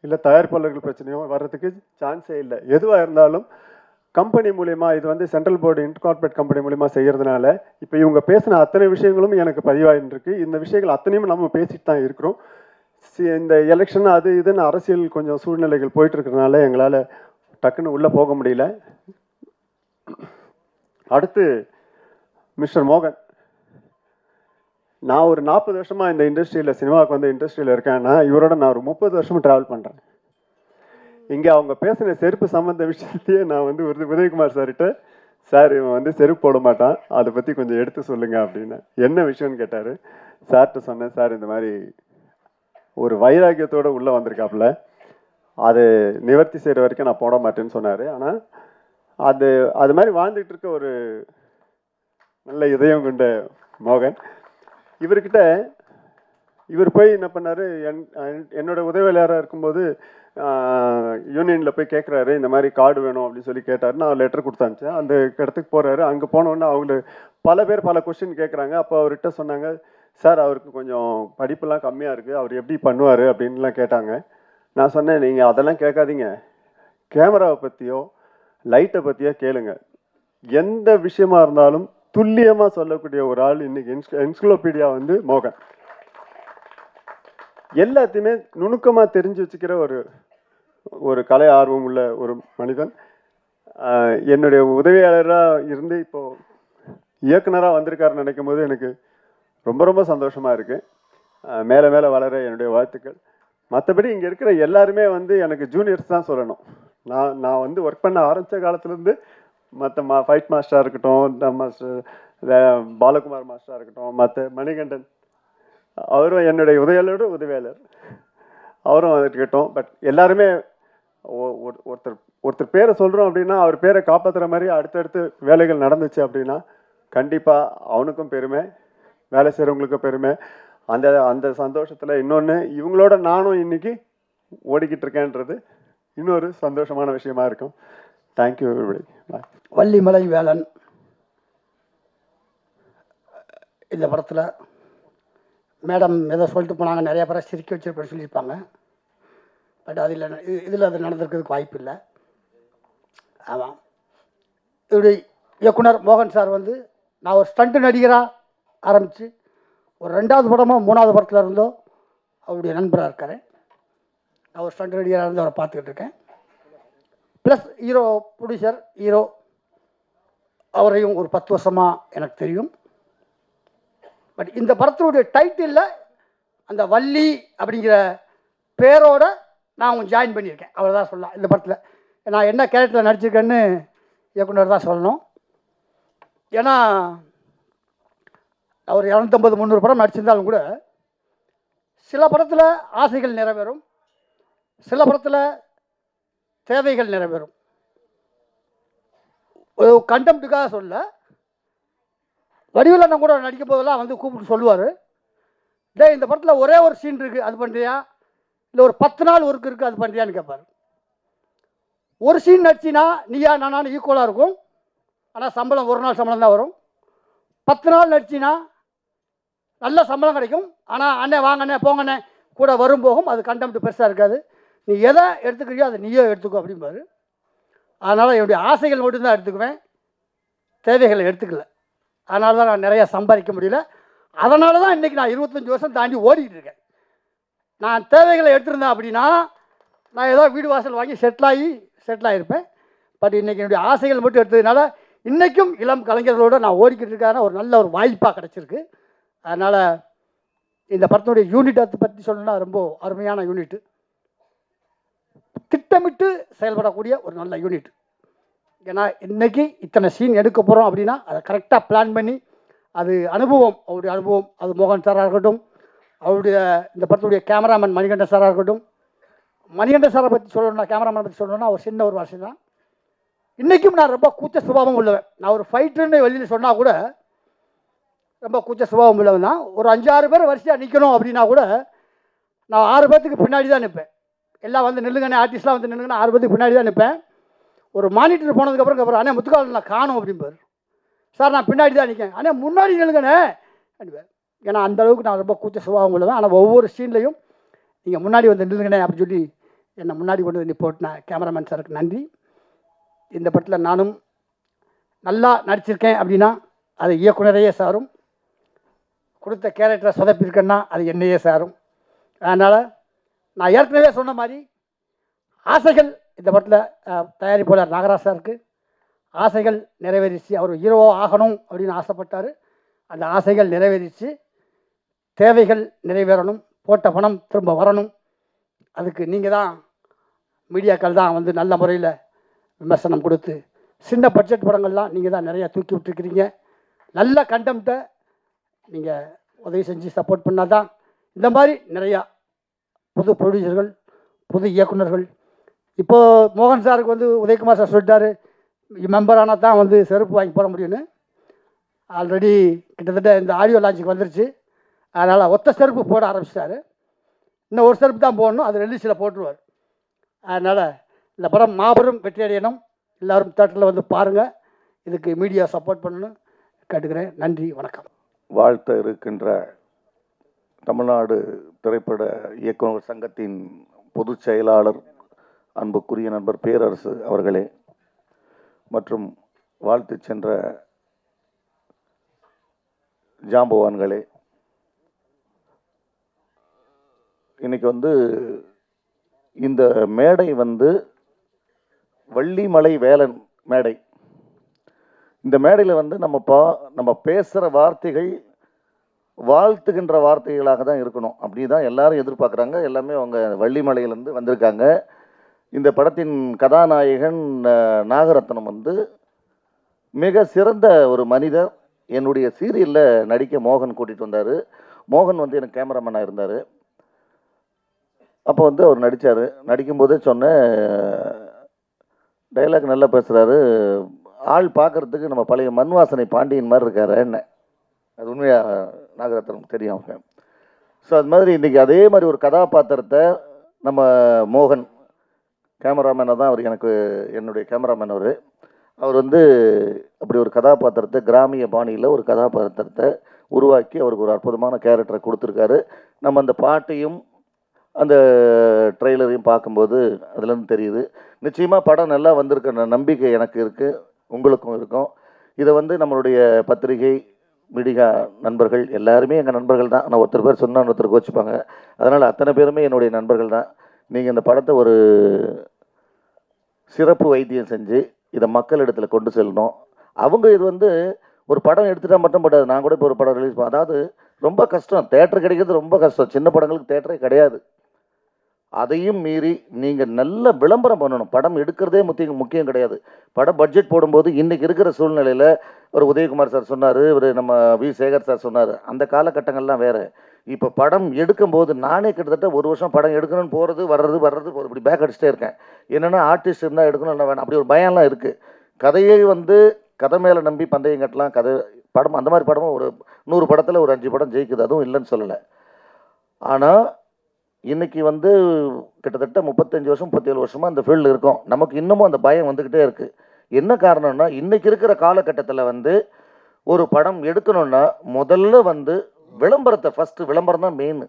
இல்லை தயாரிப்பாளர்கள் பிரச்சனையோ வர்றதுக்கு சான்ஸே இல்லை. எதுவாக இருந்தாலும் கம்பெனி மூலிமா, இது வந்து சென்ட்ரல் போர்டு இன்கார்பரேட் கம்பெனி மூலிமா செய்கிறதுனால இப்போ இவங்க பேசின அத்தனை விஷயங்களும் எனக்கு பதிவாயிருக்கு. இந்த விஷயங்கள் அத்தனையும் நம்ம பேசிட்டு தான் இருக்கிறோம். இந்த எலெக்ஷன் அது இதுன்னு அரசியல் கொஞ்சம் சூழ்நிலைகள் போயிட்டு இருக்கிறதுனால எங்களால் டக்குன்னு உள்ளே போக முடியல. அடுத்து மிஸ்டர் மோகன், நான் ஒரு 40 வருஷமாக இந்த இண்டஸ்ட்ரியில், சினிமாவுக்கு வந்து இண்டஸ்ட்ரியில் இருக்கேன்னா இவரோட நான் ஒரு 30 வருஷமும் ட்ராவல் பண்ணுறேன். இங்கே அவங்க பேசின செருப்பு சம்மந்த விஷயத்தையே நான் வந்து உதயகுமார் சார்கிட்ட, சார் இவன் வந்து செருப்பு போட மாட்டான், அதை பற்றி கொஞ்சம் எடுத்து சொல்லுங்க அப்படின்னு. என்ன விஷயம்னு கேட்டார். சார்கிட்ட சொன்னேன், சார் இந்த மாதிரி ஒரு வைராக்கியத்தோடு உள்ளே வந்திருக்காப்புல, அது நிவர்த்தி செய்கிற வரைக்கும் நான் போட மாட்டேன்னு சொன்னார். ஆனால் அது மாதிரி வாழ்ந்துட்டு இருக்க ஒரு நல்ல இதயம் கொண்ட மோகன். இவர் போய் என்ன பண்ணார், என்னோட உதவியாளராக இருக்கும்போது யூனியனில் போய் கேட்குறாரு, இந்த மாதிரி கார்டு வேணும் அப்படின்னு சொல்லி கேட்டார். நான் லெட்டர் கொடுத்தாச்சேன். அந்த இடத்துக்கு போகிறாரு. அங்கே போனோன்னே அவங்க பல பேர் பல கொஸ்டின் கேட்குறாங்க. அப்போ அவர்கிட்ட சொன்னாங்க, சார் அவருக்கு கொஞ்சம் படிப்புலாம் கம்மியாக இருக்குது, அவர் எப்படி பண்ணுவார் அப்படின்லாம் கேட்டாங்க. நான் சொன்னேன், நீங்கள் அதெல்லாம் கேட்காதீங்க, கேமராவை பற்றியோ லைட்டை பற்றியோ கேளுங்க. எந்த விஷயமா இருந்தாலும் துல்லியமாக சொல்லக்கூடிய ஒரு ஆள் இன்னைக்கு என்சைக்ளோபீடியா வந்து மோகன். எல்லாத்தையுமே நுணுக்கமாக தெரிஞ்சு வச்சுக்கிற ஒரு கலை ஆர்வம் உள்ள ஒரு மனிதன். என்னுடைய உதவியாளராக இருந்து இப்போது இயக்குனராக வந்திருக்காருன்னு நினைக்கும் போது எனக்கு ரொம்ப ரொம்ப சந்தோஷமாக இருக்குது. மேலே மேலே வளர என்னுடைய வாழ்த்துக்கள். மற்றபடி இங்கே இருக்கிற எல்லாருமே வந்து எனக்கு ஜூனியர்ஸ் தான் சொல்லணும். நான் வந்து ஒர்க் பண்ண ஆரம்பித்த காலத்துலேருந்து மற்ற ஃபைட் மாஸ்டராக இருக்கட்டும், நம்ம பாலகுமார் மாஸ்டராக இருக்கட்டும், மற்ற மணிகண்டன் அவரும் என்னுடைய உதவியாளர் அவரும் இருக்கட்டும். பட் எல்லாருமே ஒருத்தர் பேரை சொல்கிறோம் அப்படின்னா அவர் பேரை காப்பாற்றுற மாதிரி அடுத்தடுத்து வேலைகள் நடந்துச்சு அப்படின்னா கண்டிப்பாக அவனுக்கும் பெருமை, வேலை செய்கிறவங்களுக்கும் பெருமை. அந்த சந்தோஷத்தில் இன்னொன்று, இவங்களோட நானும் இன்னைக்கு ஓடிக்கிட்டு இருக்கேன்றது இன்னொரு சந்தோஷமான விஷயமா இருக்கும். Thank you everybody. வள்ளிமலை வேலன் இந்த படத்தில் மேடம் ஏதோ சொல்லிட்டு போனாங்க, நிறையா பேரை சிரிக்க வச்சிருப்பேன்னு சொல்லியிருப்பாங்க. பட் இதில் அது நடந்திருக்கிறதுக்கு வாய்ப்பு இல்லை. ஆமாம், இப்படி இயக்குனர் மோகன் சார் வந்து நான் ஒரு ஸ்டண்ட் நடிகராக ஆரம்பித்து ஒரு 2வது படமோ 3வது படத்தில் இருந்தோ அவருடைய நண்பராக இருக்கார். நான் ஒரு ஸ்டண்ட் நடிகராக இருந்து அவரை பார்த்துக்கிட்டு இருக்கேன். ப்ளஸ் ஹீரோ, ப்ரொடியூசர், ஹீரோ அவரையும் ஒரு 10 வருஷமாக எனக்கு தெரியும். பட் இந்த படத்தினுடைய டைட்டிலில் அந்த வள்ளி அப்படிங்கிற பேரோட நான் அவங்க ஜாயின் பண்ணியிருக்கேன், அவர் தான் சொல்லலாம். இந்த படத்தில் நான் என்ன கேரக்டரில் நடிச்சிருக்கேன்னு இயக்குனர் தான் சொல்லணும். ஏன்னா அவர் 250-300 படம் நடிச்சிருந்தாலும் கூட சில படத்தில் ஆசைகள் நிறைவேறும், சில படத்தில் தேவைகள் நிறைவேறும். ஒரு கண்டெம்ட்டுக்காக சொல்ல, வடிவில் நான் கூட நடிக்கும் போதெல்லாம் வந்து கூப்பிட்டு சொல்லுவார், டேய் இந்த படத்தில் ஒரே ஒரு சீன் இருக்குது அது பண்ணுறியா, இல்லை ஒரு 10 நாள் ஒர்க் இருக்குது அது பண்ணுறியான்னு கேட்பார். ஒரு சீன் நடிச்சினா நீயா நானானு ஈக்குவலாக இருக்கும், ஆனால் சம்பளம் ஒரு நாள் சம்பளம் தான் வரும். 10 நாள் நடிச்சினா நல்ல சம்பளம் கிடைக்கும், ஆனால் அண்ணே வாங்கண்ணே போங்கண்ணே கூட வரும் போகும், அது கண்டெம்ட் பெருசாக இருக்காது. நீ எதை எடுத்துக்கிறியோ அதை நீயே எடுத்துக்கோ அப்படிம்பாரு. அதனால் என்னுடைய ஆசைகள் மட்டும்தான் எடுத்துக்குவேன், தேவைகளை எடுத்துக்கல. அதனால தான் நான் நிறையா சம்பாதிக்க முடியல. அதனால தான் இன்றைக்கி நான் 25 வருஷம் தாண்டி ஓடிக்கிட்டு இருக்கேன். நான் தேவைகளை எடுத்திருந்தேன் அப்படின்னா நான் ஏதோ வீடு வாசல் வாங்கி செட்டில் ஆகியிருப்பேன். பட் இன்றைக்கி என்னுடைய ஆசைகள் மட்டும் எடுத்ததுனால இன்றைக்கும் இளம் கலைஞர்களோடு நான் ஓடிக்கிட்டு இருக்கான ஒரு நல்ல ஒரு வாய்ப்பாக கிடச்சிருக்கு. அதனால் இந்த படத்தினுடைய யூனிட்டை பற்றி சொல்லணும்னா ரொம்ப அருமையான யூனிட்டு, திட்டமிட்டு செயல்படக்கூடிய ஒரு நல்ல யூனிட். ஏன்னா இன்றைக்கி இத்தனை சீன் எடுக்க போகிறோம் அப்படின்னா அதை கரெக்டாக பிளான் பண்ணி, அது அனுபவம், அவருடைய அனுபவம், அது மோகன் சாராக இருக்கட்டும், அவருடைய இந்த படத்துடைய கேமராமேன் மணிகண்டன் சாராக இருக்கட்டும். மணிகண்டன் சாரை பற்றி சொல்லணும்னா, கேமராமேன் பற்றி சொல்லணும்னா ஒரு சின்ன ஒரு வருஷம் தான். இன்றைக்கும் நான் ரொம்ப கூச்ச சுபாவம் உள்ளவன். நான் ஒரு ஃபைட்டர்னு வெளியில் சொன்னால் கூட ரொம்ப கூச்ச சுபாவம் உள்ளவன் தான். ஒரு 5-6 பேர் வரிசையாக நிற்கணும் அப்படின்னா கூட நான் 6 பேர்த்துக்கு பின்னாடி தான் நிற்பேன். எல்லாம் வந்து நில்லுங்கண்ணே, ஆர்டிஸ்ட்லாம் வந்து நில்லுங்கண்ணே, 6 பேர்த்துக்கு பின்னாடி தான் நிற்பேன். ஒரு மானிட்டர் போனதுக்கப்புறம் அண்ணே முத்துக்கால் நான் காணும் அப்படிம்பார். சார் நான் பின்னாடி தான் நிற்கேன், அண்ணே முன்னாடி நில்லுங்கண்ணே அப்படின்பேன். ஏன்னா அந்தளவுக்கு நான் ரொம்ப கூச்ச சுபாவம் உள்ளவன். ஆனால் ஒவ்வொரு சீன்லையும் நீங்கள் முன்னாடி வந்து நில்லுங்கண்ணே அப்படின்னு சொல்லி என்னை முன்னாடி கொண்டு வந்து நிப்போட்டின கேமராமேன் சாருக்கு நன்றி. இந்த படத்தில் நானும் நல்லா நடிச்சிருக்கேன் அப்படின்னா அது இயக்குனரையே சாரும், கொடுத்த கேரக்டரை சொதப்பியிருக்கேன்னா அது என்னையே சாரும். அதனால் நான் ஏற்கனவே சொன்ன மாதிரி ஆசைகள் இந்த படத்தில் தயாரிப்பாளர் நாகராஜ் சாருக்கு ஆசைகள் நிறைவேறிச்சு. அவர் ஹீரோவோ ஆகணும் அப்படின்னு ஆசைப்பட்டார், அந்த ஆசைகள் நிறைவேறிச்சு. தேவைகள் நிறைவேறணும், போட்ட பணம் திரும்ப வரணும். அதுக்கு நீங்கள் தான், மீடியாக்கள் தான் வந்து நல்ல முறையில் விமர்சனம் கொடுத்து, சின்ன பட்ஜெட் படங்கள்லாம் நீங்கள் தான் நிறையா தூக்கி விட்டுருக்கிறீங்க. நல்ல கண்டெம்ட்டை நீங்கள் உதவி செஞ்சு சப்போர்ட் பண்ணால் தான் இந்த மாதிரி நிறையா புது ப்ரொடியூசர்கள், புது இயக்குனர்கள். இப்போது மோகன் சாருக்கு வந்து உதயகுமார் சார் சொல்லிட்டாரு மெம்பரானால் தான் வந்து செருப்பு வாங்கி போட முடியும்னு. ஆல்ரெடி கிட்டத்தட்ட இந்த ஆடியோ லான்ச்சுக்கு வந்துருச்சு. அதனால் ஒத்த செருப்பு போட ஆரம்பிச்சிட்டாரு. இன்னும் ஒரு செருப்பு தான் போடணும், அது ரிலீஸில் போட்டுருவார். அதனால் இந்த படம் மாபெரும் வெற்றி அடையணும். எல்லோரும் தேட்டரில் வந்து பாருங்கள். இதுக்கு மீடியா சப்போர்ட் பண்ணணும் கேட்டுக்கிறேன். நன்றி, வணக்கம். வாழ்த்த இருக்கின்ற தமிழ்நாடு திரைப்பட இயக்குநர் சங்கத்தின் பொதுச் செயலாளர் அன்புக்குரிய நண்பர் பேரரசு அவர்களே, மற்றும் வாழ்த்து சென்ற ஜாம்பவான்களே, இன்னைக்கு வந்து இந்த மேடை வந்து வள்ளிமலை வேலன் மேடை. இந்த மேடையில் வந்து நம்ம பேசுகிற வார்த்தைகள் வாழ்த்துகின்ற வார்த்தைகளாக தான் இருக்கணும். அப்படி தான் எல்லாரும் எதிர்பார்க்குறாங்க. எல்லாமே அவங்க வள்ளிமலையிலேருந்து வந்திருக்காங்க. இந்த படத்தின் கதாநாயகன் நாகரத்னம் வந்து மிக சிறந்த ஒரு மனிதர். என்னுடைய சீரியலில் நடிக்க மோகன் கூட்டிகிட்டு வந்தார். மோகன் வந்து எனக்கு கேமராமேனாக இருந்தார். அப்போ வந்து அவர் நடித்தார். நடிக்கும்போதே சொன்னேன், டைலாக் நல்லா பேசுகிறாரு, ஆள் பார்க்குறதுக்கு நம்ம பழைய மண் வாசனை பாண்டியன் மாதிரி இருக்காரு என்ன. அது உண்மையாக நாகரத்னம் தெரியும் அவங்க. ஸோ அது மாதிரி இன்றைக்கி அதே மாதிரி ஒரு கதாபாத்திரத்தை நம்ம மோகன் கேமராமேனாக தான் அவர், எனக்கு என்னுடைய கேமராமேன் அவர் வந்து அப்படி ஒரு கதாபாத்திரத்தை, கிராமிய பாணியில் ஒரு கதாபாத்திரத்தை உருவாக்கி அவருக்கு ஒரு அற்புதமான கேரக்டரை கொடுத்துருக்காரு. நம்ம அந்த பாட்டையும் அந்த ட்ரெய்லரையும் பார்க்கும்போது அதுலேருந்து தெரியுது. நிச்சயமாக படம் நல்லா வந்திருக்கிற நம்பிக்கை எனக்கு இருக்குது, உங்களுக்கும் இருக்கும். இதை வந்து நம்மளுடைய பத்திரிகை மீடியா நண்பர்கள் எல்லாருமே எங்கள் நண்பர்கள் தான். நான் ஒருத்தர் பேர் சொன்னால் ஒருத்தருக்கு வச்சுப்பாங்க. அதனால் அத்தனை பேருமே என்னுடைய நண்பர்கள் தான். நீங்கள் இந்த படத்தை ஒரு சிறப்பு வைத்தியம் செஞ்சு இதை மக்களிடத்தில் கொண்டு செல்லணும். அவங்க இது வந்து ஒரு படம் எடுத்துட்டா மட்டும் படாது. நான் கூட இப்போ ஒரு படம் ரிலீஸ் அதாவது ரொம்ப கஷ்டம், தேட்டர் கிடைக்கிறது ரொம்ப கஷ்டம். சின்ன படங்களுக்கு தேட்டரே கிடையாது. அதையும் மீறி நீங்கள் நல்ல விளம்பரம் பண்ணணும். படம் எடுக்கிறதே முக்கியம் கிடையாது. படம் பட்ஜெட் போடும்போது இன்றைக்கி இருக்கிற சூழ்நிலையில் ஒரு உதயகுமார் சார் சொன்னார், ஒரு நம்ம வி சேகர் சார் சொன்னார், அந்த காலகட்டங்கள்லாம் வேறு. இப்போ படம் எடுக்கும்போது நானே கிட்டத்தட்ட ஒரு வருஷம் படம் எடுக்கணும்னு போகிறது வர்றது இப்படி பேக் அடிச்சுட்டே இருக்கேன். என்னென்னா ஆர்டிஸ்ட் இருந்தால் எடுக்கணும், இல்லை வேணாம், அப்படி ஒரு பயம்லாம் இருக்குது. கதையை வந்து கதை மேலே நம்பி பந்தயம் கட்டலாம். கதை படம் அந்த மாதிரி படமும் ஒரு 100 படத்தில் ஒரு 5 படம் ஜெயிக்குது, அதுவும் இல்லைன்னு சொல்லலை. ஆனால் இன்னைக்கு வந்து கிட்டத்தட்ட 35 வருஷம் 37 வருஷமாக அந்த ஃபீல்டில் இருக்கோம். நமக்கு இன்னமும் அந்த பயம் வந்துக்கிட்டே இருக்குது. என்ன காரணம்னா, இன்னைக்கு இருக்கிற காலகட்டத்தில் வந்து ஒரு படம் எடுக்கணும்னா முதல்ல வந்து விளம்பரத்தை ஃபஸ்ட்டு, விளம்பரம் தான் மெயின்.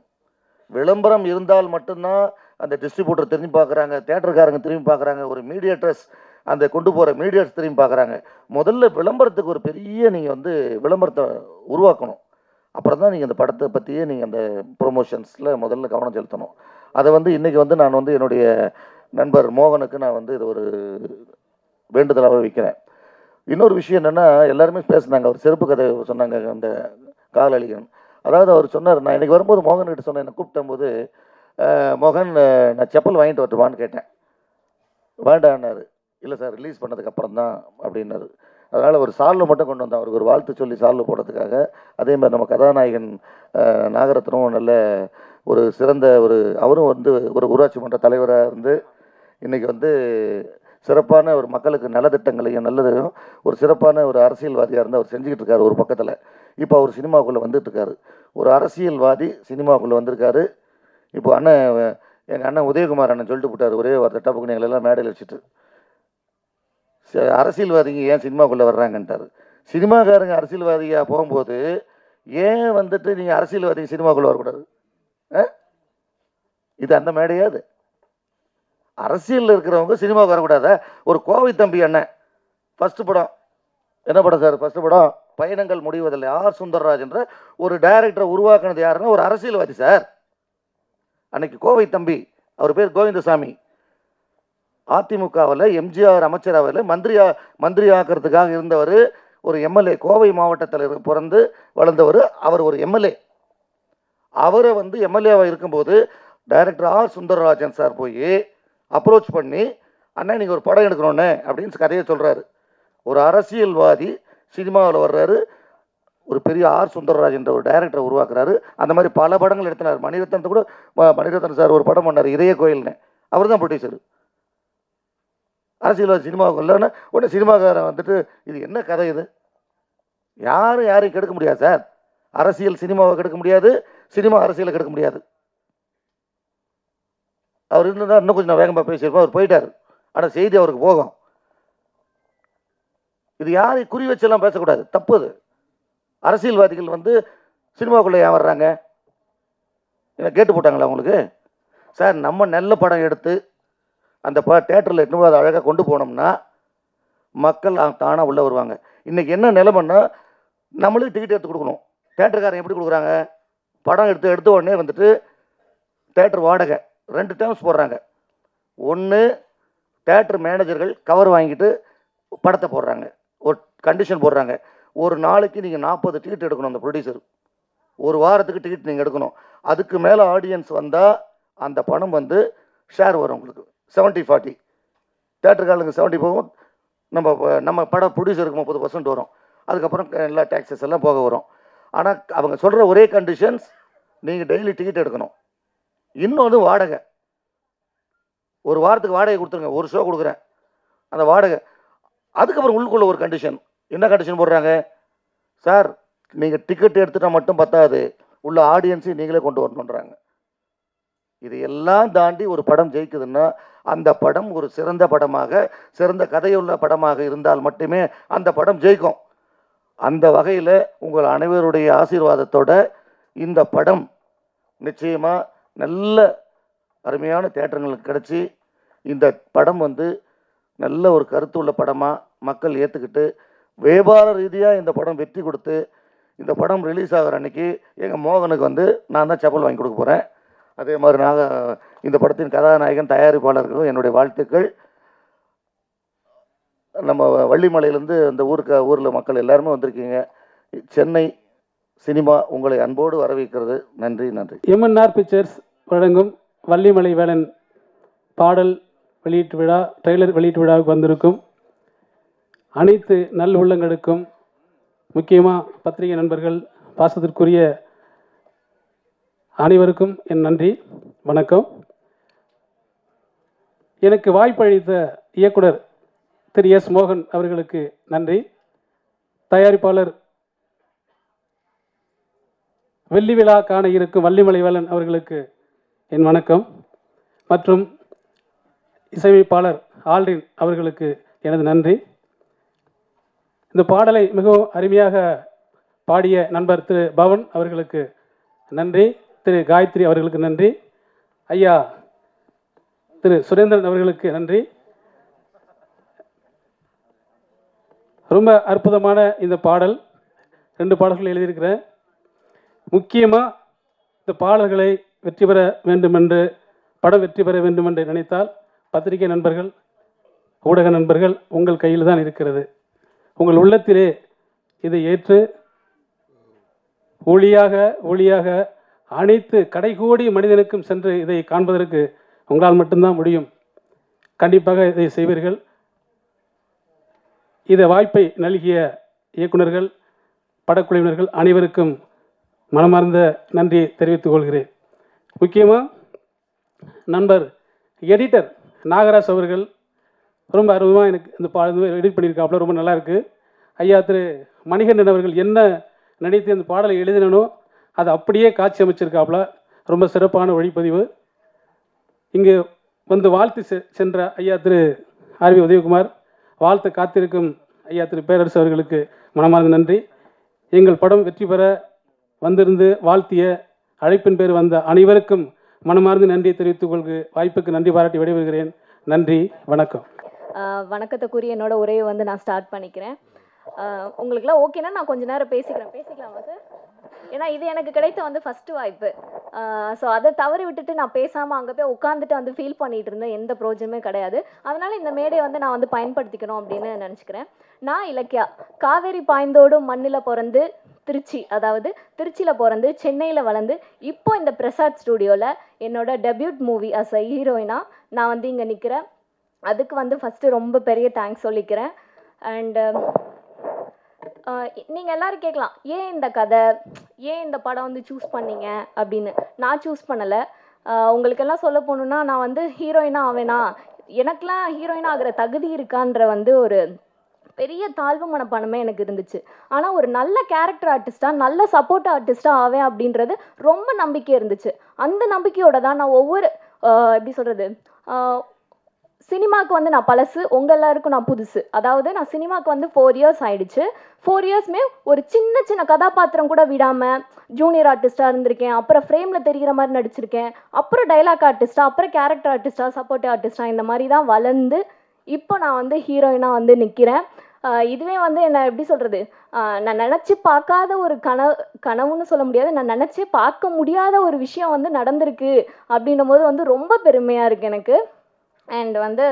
விளம்பரம் இருந்தால் மட்டும்தான் அந்த டிஸ்ட்ரிபியூட்டர் திரும்பி பார்க்குறாங்க, தேட்டருக்காரங்க திரும்பி பார்க்குறாங்க, ஒரு மீடியேட்டர்ஸ் அந்த கொண்டு போகிற மீடியேட்டர்ஸ் திரும்பி பார்க்குறாங்க. முதல்ல விளம்பரத்துக்கு ஒரு பெரிய நீங்கள் வந்து விளம்பரத்தை உருவாக்கணும். அப்புறம் தான் நீங்கள் அந்த படத்தை பற்றியே நீங்கள் அந்த ப்ரொமோஷன்ஸில் முதல்ல கவனம் செலுத்தணும். அதை வந்து இன்றைக்கி வந்து நான் வந்து என்னுடைய நண்பர் மோகனுக்கு நான் வந்து இது ஒரு வேண்டுதலாக வைக்கிறேன். இன்னொரு விஷயம் என்னென்னா, எல்லாருமே பேசுனாங்க, அவர் செருப்பு கதை சொன்னாங்க, அந்த காதலிகன். அதாவது அவர் சொன்னார், நான் இன்றைக்கி வரும்போது மோகன்கிட்ட சொன்னேன், என்னை கூப்பிட்டம்போது, மோகன் நான் செப்பல் வாங்கிட்டு வரட்டுமான்னு கேட்டேன். வேண்டான்னாரு. இல்லை சார், ரிலீஸ் பண்ணதுக்கப்புறம் தான் அப்படின்னாரு. அதனால் ஒரு சால்வை மட்டும் கொண்டு வந்தேன், அவருக்கு ஒரு வாழ்த்து சொல்லி சால்வை போடுறதுக்காக. அதே மாதிரி நம்ம கதாநாயகன் நாகரத்னம் நல்ல ஒரு சிறந்த அவரும் வந்து ஒரு ஊராட்சி மன்ற தலைவராக இருந்து இன்றைக்கி வந்து சிறப்பான ஒரு மக்களுக்கு நலத்திட்டங்களையும் நல்லதையும் ஒரு சிறப்பான ஒரு அரசியல்வாதியாக இருந்து அவர் செஞ்சுக்கிட்டு இருக்காரு ஒரு பக்கத்தில். இப்போ அவர் சினிமாவுக்குள்ளே வந்துட்டுருக்காரு. ஒரு அரசியல்வாதி சினிமாவுக்குள்ளே வந்திருக்காரு. இப்போ எங்கள் அண்ணன் உதயகுமார் அண்ணன் சொல்லிட்டு போட்டார், ஒரே வார்த்தை டப்புக்கு எங்களெல்லாம் மேடையில் வச்சுட்டு, அரசியல்வாதிங்க ஏன் சினிமாக்குள்ளே வர்றாங்கன்ட்டார். சினிமாக்காரங்க அரசியல்வாதியாக போகும்போது ஏன் வந்துட்டு நீங்கள் அரசியல்வாதிங்க சினிமாக்குள்ளே வரக்கூடாது? இது அந்த மேடையா? அது அரசியலில் இருக்கிறவங்க சினிமாவுக்கு வரக்கூடாத? ஒரு கோவை தம்பி அண்ணன் ஃபஸ்ட்டு படம் என்ன படம் சார்? ஃபஸ்ட்டு படம் பயணங்கள் முடிவதில்லை. ஆர் சுந்தர்ராஜ் என்ற ஒரு டைரக்டரை உருவாக்குனது யாருன்னா ஒரு அரசியல்வாதி சார். அன்னைக்கு கோவை தம்பி, அவர் பேர் கோவிந்தசாமி, அதிமுகவில் எம்ஜிஆர் அமைச்சரவையில் மந்திரி ஆக்கிறதுக்காக இருந்தவர். ஒரு எம்எல்ஏ, கோவை மாவட்டத்தில் பிறந்து வளர்ந்தவர். அவர் ஒரு எம்எல்ஏ. அவரை வந்து எம்எல்ஏவாக இருக்கும்போது டைரக்டர் ஆர் சுந்தரராஜன் சார் போய் அப்ரோச் பண்ணி, அண்ணா நீங்கள் ஒரு படம் எடுக்கணுன்னு அப்படின்னு கதையை சொல்கிறாரு. ஒரு அரசியல்வாதி சினிமாவில் வர்றாரு, ஒரு பெரிய ஆர் சுந்தரராஜ் என்ற ஒரு டைரக்டரை உருவாக்குறாரு. அந்த மாதிரி பல படங்கள் எடுத்தினார். மணிரத்னத்தை கூட மணிரத்னம் சார் ஒரு படம் பண்ணார், இதய கோயில்னு. அவர் தான் ப்ரொடியூசர். அரசியல்வாதி சினிமாவுக்கு இல்லைன்னா உடனே சினிமாக்காரன் வந்துட்டு இது என்ன கதை? இது யாரையும் கெடுக்க முடியாது சார். அரசியல் சினிமாவை கெடுக்க முடியாது, சினிமா அரசியலை கெடுக்க முடியாது. அவர் இருந்தால் இன்னும் கொஞ்சம் வேகமாக பேசியிருப்போம். அவர் போயிட்டார், ஆனால் செய்தி அவருக்கு போகும். இது யாரையும் குறி வச்செல்லாம் பேசக்கூடாது, தப்பு. அது அரசியல்வாதிகள் வந்து சினிமாவுக்குள்ளே ஏன் வர்றாங்க? என்ன கேட்டு போட்டாங்களா உங்களுக்கு? சார், நம்ம நல்ல படம் எடுத்து அந்த தேட்டரில் எட்டுனு அதை அழகாக கொண்டு போனோம்னா மக்கள் தானாக உள்ளே வருவாங்க. இன்றைக்கி என்ன நிலைமைன்னா, நம்மளுக்கு டிக்கெட் எடுத்து கொடுக்கணும். தேட்டருக்காரன் எப்படி கொடுக்குறாங்க? படம் எடுத்த உடனே வந்துட்டு தேட்டர் வாடகை 2 டேர்ம்ஸ் போடுறாங்க. ஒன்று, தேட்டர் மேனேஜர்கள் கவர் வாங்கிட்டு படத்தை போடுறாங்க, ஒரு கண்டிஷன் போடுறாங்க, ஒரு நாளைக்கு நீங்கள் 40 டிக்கெட் எடுக்கணும். அந்த ப்ரொடியூசர் ஒரு வாரத்துக்கு டிக்கெட் நீங்கள் எடுக்கணும். அதுக்கு மேலே ஆடியன்ஸ் வந்தால் அந்த பணம் வந்து ஷேர் வரும் உங்களுக்கு. 70-40 தேட்டருக்காரங்களுக்கு 70 போகும், நம்ம படம் ப்ரொடியூசருக்கு 30% வரும். அதுக்கப்புறம் எல்லா டேக்ஸஸ் எல்லாம் போக வரும். ஆனால் அவங்க சொல்கிற ஒரே கண்டிஷன்ஸ், நீங்கள் டெய்லி டிக்கெட் எடுக்கணும். இன்னொன்று வாடகை. ஒரு வாரத்துக்கு வாடகை கொடுத்துருங்க, ஒரு ஷோ கொடுக்குறேன், அந்த வாடகை. அதுக்கப்புறம் உள்ளுக்குள்ள ஒரு கண்டிஷன். என்ன கண்டிஷன் போடுறாங்க? சார், நீங்கள் டிக்கெட் எடுத்துட்டால் மட்டும் பத்தாது, உள்ள ஆடியன்ஸையும் நீங்களே கொண்டு வரணுன்றாங்க. இது எல்லாம் தாண்டி ஒரு படம் ஜெயிக்குதுன்னா அந்த படம் ஒரு சிறந்த படமாக, சிறந்த கதையுள்ள படமாக இருந்தால் மட்டுமே அந்த படம் ஜெயிக்கும். அந்த வகையில் உங்கள் அனைவருடைய ஆசீர்வாதத்தோட இந்த படம் நிச்சயமாக நல்ல அருமையான தேட்டர்களுக்கு கிடச்சி இந்த படம் வந்து நல்ல ஒரு கருத்துள்ள படமாக மக்கள் ஏற்றுக்கிட்டு வியாபார ரீதியாக இந்த படம் வெற்றி கொடுத்து, இந்த படம் ரிலீஸ் ஆகிற அன்னைக்கு எங்கள் மோகனுக்கு வந்து நான் தான் செப்பல் வாங்கி கொடுக்க போகிறேன். அதே மாதிரி இந்த படத்தின் கதாநாயகன் தயாரிப்பாளர்களுக்கும் என்னுடைய வாழ்த்துக்கள். நம்ம வள்ளிமலையிலேருந்து அந்த ஊரில் மக்கள் எல்லாருமே வந்திருக்கீங்க. சென்னை சினிமா உங்களை அன்போடு வரவேற்கிறது. நன்றி. எம்என்ஆர் பிக்சர்ஸ் வழங்கும் வள்ளிமலை வேலன் பாடல் வெளியீட்டு விழா, ட்ரெய்லர் வெளியீட்டு விழாவுக்கு வந்திருக்கும் அனைத்து நல் உள்ளங்களுக்கும், முக்கியமாக பத்திரிகை நண்பர்கள், பாசத்திற்குரிய அனைவருக்கும் என் நன்றி, வணக்கம். எனக்கு வாய்ப்பளித்த இயக்குனர் திரு எஸ் மோகன் அவர்களுக்கு நன்றி. தயாரிப்பாளர் வெள்ளி விழா காண இருக்கும் வள்ளிமலை வேலன் அவர்களுக்கு என் வணக்கம். மற்றும் இசையமைப்பாளர் ஆல்ரின் அவர்களுக்கு எனது நன்றி. இந்த பாடலை மிகவும் அருமையாக பாடிய நண்பர் திரு பவன் அவர்களுக்கு நன்றி. திரு காயத்ரி அவர்களுக்கு நன்றி. ஐயா திரு சுரேந்திரன் அவர்களுக்கு நன்றி. ரொம்ப அற்புதமான இந்த பாடல், 2 பாடல்கள் எழுதியிருக்கிறேன். முக்கியமாக இந்த பாடல்களை வெற்றி பெற வேண்டுமென்று, படம் வெற்றி பெற வேண்டுமென்று நினைத்தால் பத்திரிகை நண்பர்கள், ஊடக நண்பர்கள் உங்கள் கையில் தான் இருக்கிறது. உங்கள் உள்ளத்திலே இதை ஏற்று ஒளியாக அனைத்து கடைகோடி மனிதனுக்கும் சென்று இதை காண்பதற்கு உங்களால் மட்டும்தான் முடியும். கண்டிப்பாக இதை செய்வீர்கள். இதை வாய்ப்பை நல்கிய இயக்குநர்கள், படக்குழுவினர்கள் அனைவருக்கும் மனமார்ந்த நன்றியை தெரிவித்துக் கொள்கிறேன். முக்கியமாக நண்பர் எடிட்டர் நாகராஜ் அவர்கள் ரொம்ப அருமையாக எனக்கு இந்த பாடல் எடிட் பண்ணியிருக்காப்புல, ரொம்ப நல்லா இருக்குது. ஐயா திரு மணிகண்டன் அவர்கள் என்ன நினைத்து இந்த பாடலை எழுதினோ அதை அப்படியே காட்சி அமைச்சிருக்காப்புல, ரொம்ப சிறப்பான ஒளிப்பதிவு. இங்கு வந்து வாழ்த்து சென்ற ஐயா திரு ஆர்வி உதயகுமார், வாழ்த்து காத்திருக்கும் ஐயா திரு பேரரசு அவர்களுக்கு மனமார்ந்த நன்றி. எங்கள் படம் வெற்றி பெற வந்திருந்து வாழ்த்திய, அழைப்பின் பேர் வந்த அனைவருக்கும் மனமார்ந்த நன்றியை தெரிவித்துக் கொள்கு வாய்ப்புக்கு நன்றி பாராட்டி விடைபெறுகிறேன். நன்றி, வணக்கம். வணக்கத்தை கூறி என்னோட உரையை வந்து நான் ஸ்டார்ட் பண்ணிக்கிறேன். உங்களுக்குலாம் ஓகேனா நான் கொஞ்ச நேரம் பேசிக்கலாமா சார்? ஏன்னா இது எனக்கு கிடைத்த வந்து ஃபஸ்ட்டு வாய்ப்பு. ஸோ அதை தவறி விட்டுட்டு நான் பேசாமல் அங்கே போய் உட்காந்துட்டு வந்து ஃபீல் பண்ணிகிட்டு இருந்தேன். எந்த ப்ரோஜனமே கிடையாது. அதனால் இந்த மேடையை வந்து நான் வந்து பயன்படுத்திக்கணும் அப்படின்னு நினச்சிக்கிறேன். நான் இலக்கியா, காவேரி பாய்ந்தோடும் மண்ணில் பிறந்து திருச்சியில் பிறந்து சென்னையில் வளர்ந்து இப்போ இந்த பிரசாத் ஸ்டூடியோவில் என்னோட டெபியூட் மூவி அஸ் அ ஹீரோயினாக நான் வந்து இங்கே நிற்கிறேன். அதுக்கு வந்து ஃபஸ்ட்டு ரொம்ப பெரிய தேங்க்ஸ் சொல்லிக்கிறேன். அண்டு நீங்கள் எல்லோரும் கேட்கலாம், ஏன் இந்த கதை, ஏன் இந்த படம் வந்து சூஸ் பண்ணீங்க அப்படின்னு. நான் சூஸ் பண்ணலை. உங்களுக்கெல்லாம் சொல்ல போகணுன்னா, நான் வந்து ஹீரோயினாக ஆவேனா, எனக்கெலாம் ஹீரோயினாக ஆகிற தகுதி இருக்கான்ற வந்து ஒரு பெரிய தாழ்வு மனப்பான்மை எனக்கு இருந்துச்சு. ஆனால் ஒரு நல்ல கேரக்டர் ஆர்டிஸ்ட்டாக, நல்ல சப்போர்ட் ஆர்டிஸ்ட்டாக ஆவேன் அப்படின்றது ரொம்ப நம்பிக்கை இருந்துச்சு. அந்த நம்பிக்கையோட தான் நான் ஒவ்வொரு எப்படி சொல்கிறது, சினிமாவுக்கு வந்து நான் பழசு, உங்கள் எல்லாருக்கும் நான் புதுசு. அதாவது நான் சினிமாவுக்கு வந்து 4 இயர்ஸ் ஆகிடுச்சு. 4 இயர்ஸ்மே ஒரு சின்ன கதாபாத்திரம் கூட விடாமல் ஜூனியர் ஆர்டிஸ்ட்டாக இருந்திருக்கேன். அப்புறம் ஃப்ரேமில் தெரிகிற மாதிரி நடிச்சிருக்கேன். அப்புறம் டைலாக் ஆர்டிஸ்ட்டாக, அப்புறம் கேரக்டர் ஆர்டிஸ்ட்டாக, சப்போர்ட்டிவ் ஆர்டிஸ்ட்டாக, இந்த மாதிரி தான் வளர்ந்து இப்போ நான் வந்து ஹீரோயினாக வந்து நிற்கிறேன். இதுவே வந்து என்ன எப்படி சொல்கிறது, நான் நினச்சி பார்க்காத ஒரு கனவுன்னு சொல்ல முடியாது, நான் நினச்சி பார்க்க முடியாத ஒரு விஷயம் வந்து நடந்திருக்கு அப்படின்னும் போது வந்து ரொம்ப பெருமையாக இருக்குது எனக்கு. அண்ட் வந்து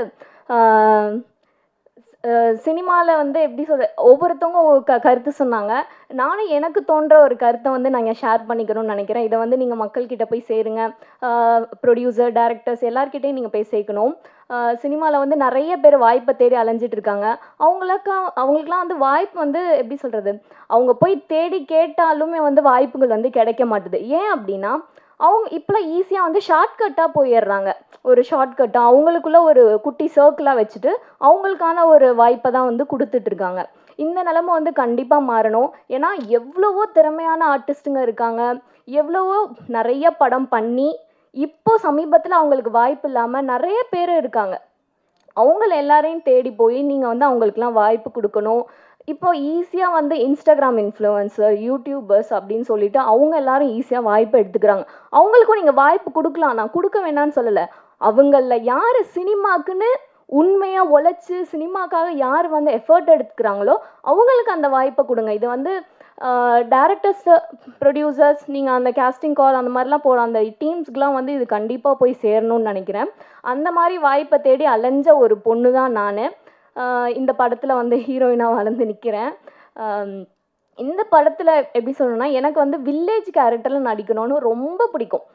சினிமாவில் வந்து எப்படி சொல்ற, ஒவ்வொருத்தவங்க ஒவ்வொரு கருத்து சொன்னாங்க. நானும் எனக்கு தோன்ற ஒரு கருத்தை வந்து நாங்கள் ஷேர் பண்ணிக்கணும்னு நினைக்கிறேன். இதை வந்து நீங்கள் மக்கள்கிட்ட போய் சேருங்க. ப்ரொடியூசர், டைரக்டர்ஸ் எல்லார்கிட்டையும் நீங்கள் போய் சேர்க்கணும். சினிமாவில் வந்து நிறைய பேர் வாய்ப்பை தேடி அலைஞ்சிட்டு இருக்காங்க. அவங்களுக்குலாம் வந்து வாய்ப்பு வந்து எப்படி சொல்கிறது, அவங்க போய் தேடி கேட்டாலுமே வந்து வாய்ப்புகள் வந்து கிடைக்க மாட்டுது. ஏன் அப்படின்னா, அவங்க இப்போலாம் ஈஸியாக வந்து ஷார்ட்கட்டாக போயிடுறாங்க. ஒரு ஷார்ட்கட்டாக அவங்களுக்குள்ள ஒரு குட்டி சர்க்கிளாக வச்சுட்டு அவங்களுக்கான ஒரு வாய்ப்பை தான் வந்து கொடுத்துட்ருக்காங்க. இந்த நிலைமை வந்து கண்டிப்பாக மாறணும். ஏன்னா எவ்வளவோ திறமையான ஆர்டிஸ்ட்டுங்க இருக்காங்க, எவ்வளவோ நிறைய படம் பண்ணி இப்போ சமீபத்தில் அவங்களுக்கு வாய்ப்பு இல்லாமல் நிறைய பேர் இருக்காங்க. அவங்கள எல்லாரையும் தேடி போய் நீங்கள் வந்து அவங்களுக்குலாம் வாய்ப்பு கொடுக்கணும். இப்போ ஈஸியாக வந்து இன்ஸ்டாகிராம் இன்ஃப்ளூயன்சர், யூடியூபர்ஸ் அப்படின்னு சொல்லிட்டு அவங்க எல்லாரும் ஈஸியாக வாய்ப்பு எடுத்துக்கிறாங்க. அவங்களுக்கும் நீங்கள் வாய்ப்பு கொடுக்கலாம், நான் கொடுக்க வேணான்னு சொல்லலை. அவங்களில் யார் சினிமாக்குன்னு உண்மையாக உழைச்சி சினிமாக்காக யார் வந்து எஃபர்ட் எடுத்துக்கிறாங்களோ அவங்களுக்கு அந்த வாய்ப்பை கொடுங்க. இது வந்து டேரக்டர்ஸ், ப்ரொடியூசர்ஸ், நீங்கள் அந்த கேஸ்டிங் கால் அந்த மாதிரிலாம் போகிற அந்த டீம்ஸ்க்கெலாம் வந்து இது கண்டிப்பாக போய் சேரணும்னு நினைக்கிறேன். அந்த மாதிரி வாய்ப்பை தேடி அலைஞ்ச ஒரு பொண்ணு தான் நான். இந்த படத்தில் வந்து ஹீரோயினாக வளர்ந்து நிற்கிறேன். இந்த படத்தில் எப்படி சொல்லணும்னா, எனக்கு வந்து வில்லேஜ் கேரக்டரில் நடிக்கணும்னு ரொம்ப பிடிக்கும்.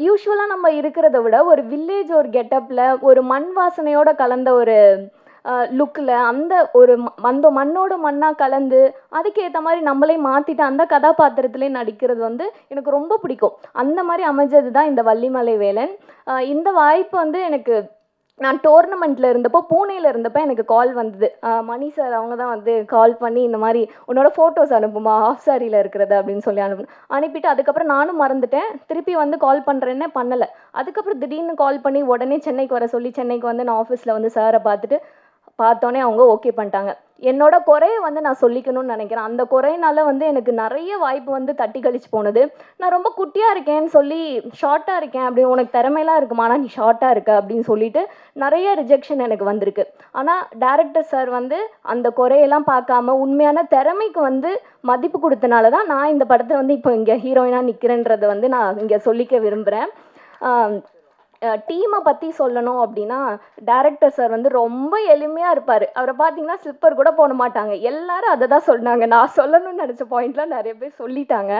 யூஸ்வலாக நம்ம இருக்கிறத விட ஒரு வில்லேஜ், ஒரு கெட்டப்பில், ஒரு மண் வாசனையோடு கலந்த ஒரு லுக்கில், அந்த மண்ணோட மண்ணாக கலந்து அதுக்கேற்ற மாதிரி நம்மளே மாற்றிட்டு அந்த கதாபாத்திரத்திலே நடிக்கிறது வந்து எனக்கு ரொம்ப பிடிக்கும். அந்த மாதிரி அமைஞ்சது தான் இந்த வள்ளிமலை வேலன். இந்த வாய்ப்பு வந்து எனக்கு நான் டோர்னமெண்ட்டில் இருந்தப்போ பூனேயில் இருந்தப்போ எனக்கு கால் வந்தது. மணி சார் அவங்க தான் வந்து கால் பண்ணி இந்த மாதிரி உன்னோட ஃபோட்டோஸ் அனுப்புமா ஹாஃப் சாரியில் இருக்கிறது அப்படின்னு சொல்லி அனுப்பிட்டு அதுக்கப்புறம் நானும் மறந்துட்டேன். திருப்பி வந்து கால் பண்ணுறேன்னே பண்ணலை. அதுக்கப்புறம் திடீர்னு கால் பண்ணி உடனே சென்னைக்கு வர சொல்லி சென்னைக்கு வந்து நான் ஆஃபீஸில் வந்து சாரை பார்த்தோன்னே அவங்க ஓகே பண்ணிட்டாங்க. என்னோட குறையை வந்து நான் சொல்லிக்கணும்னு நினைக்கிறேன். அந்த குறையினால வந்து எனக்கு நிறைய வாய்ப்பு வந்து தட்டி கழிச்சு போனது. நான் ரொம்ப குட்டியாக இருக்கேன்னு சொல்லி ஷார்ட்டாக இருக்கேன் அப்படின்னு, உனக்கு திறமையெல்லாம் இருக்குமா ஆனால் நீ ஷார்ட்டாக இருக்க அப்படின்னு சொல்லிட்டு நிறைய ரிஜெக்ஷன் எனக்கு வந்திருக்கு. ஆனால் டைரக்டர் சார் வந்து அந்த குறையெல்லாம் பார்க்காம உண்மையான திறமைக்கு வந்து மதிப்பு கொடுத்தனால தான் நான் இந்த படத்தை வந்து இப்போ இங்கே ஹீரோயினாக நிற்கிறேன்றதை வந்து நான் இங்கே சொல்லிக்க விரும்புகிறேன். டீமை பற்றி சொல்லணும் அப்படின்னா டைரக்டர் சார் வந்து ரொம்ப எளிமையாக இருப்பார். அவரை பார்த்தீங்கன்னா ஸ்லிப்பர் கூட போட மாட்டாங்க. எல்லாரும் அதை தான் சொன்னாங்க. நான் சொல்லணும்னு நினச்ச பாயிண்ட்லாம் நிறைய பேர் சொல்லிட்டாங்க.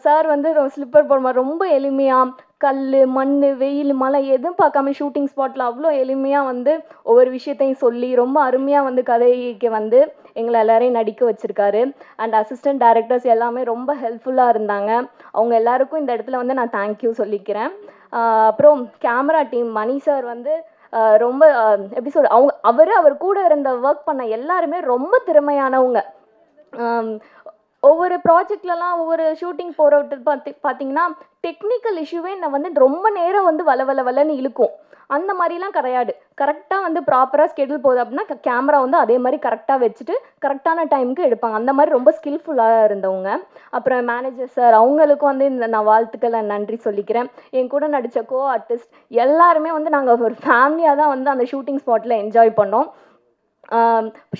சார் வந்து ஸ்லிப்பர் போட ரொம்ப எளிமையாக கல் மண் வெயில் மழை எதுவும் பார்க்காம ஷூட்டிங் ஸ்பாட்டில் அவ்வளோ எளிமையாக வந்து ஒவ்வொரு விஷயத்தையும் சொல்லி ரொம்ப அருமையாக வந்து கதைக்கு வந்து எங்களை எல்லாரையும் நடிக்க வச்சுருக்காரு. அண்ட் அசிஸ்டன்ட் டைரக்டர்ஸ் எல்லாமே ரொம்ப ஹெல்ப்ஃபுல்லாக இருந்தாங்க. அவங்க எல்லாருக்கும் இந்த இடத்துல வந்து நான் தேங்க்யூ சொல்லிக்கிறேன். அப்புறம் கேமரா டீம் மணி சார் வந்து ரொம்ப எப்படி சொல்ற அவர் கூட இருந்த ஒர்க் பண்ண எல்லாருமே ரொம்ப திறமையானவங்க. ஒவ்வொரு ப்ராஜெக்ட்லலாம் ஒவ்வொரு ஷூட்டிங் போகிறவிட்டு பார்த்தீங்கன்னா டெக்னிக்கல் இஷ்யூவே நான் வந்து ரொம்ப நேரம் வந்து வளன்னு இழுக்கும். அந்த மாதிரிலாம் கிடையாது. கரெக்டாக வந்து ப்ராப்பராக ஸ்கெடியூல் போகுது அப்படின்னா கேமரா வந்து அதே மாதிரி கரெக்டாக வச்சுட்டு கரெக்டான டைமுக்கு எடுப்பாங்க. அந்த மாதிரி ரொம்ப ஸ்கில்ஃபுல்லாக இருந்தவங்க. அப்புறம் மேனேஜர் சார் அவங்களுக்கும் வந்து இந்த நான் வாழ்த்துக்களை நன்றி சொல்லிக்கிறேன். என் கூட நடித்த கோ ஆர்டிஸ்ட் எல்லாருமே வந்து நாங்கள் ஒரு ஃபேமிலியாக தான் வந்து அந்த ஷூட்டிங் ஸ்பாட்டில் என்ஜாய் பண்ணோம்.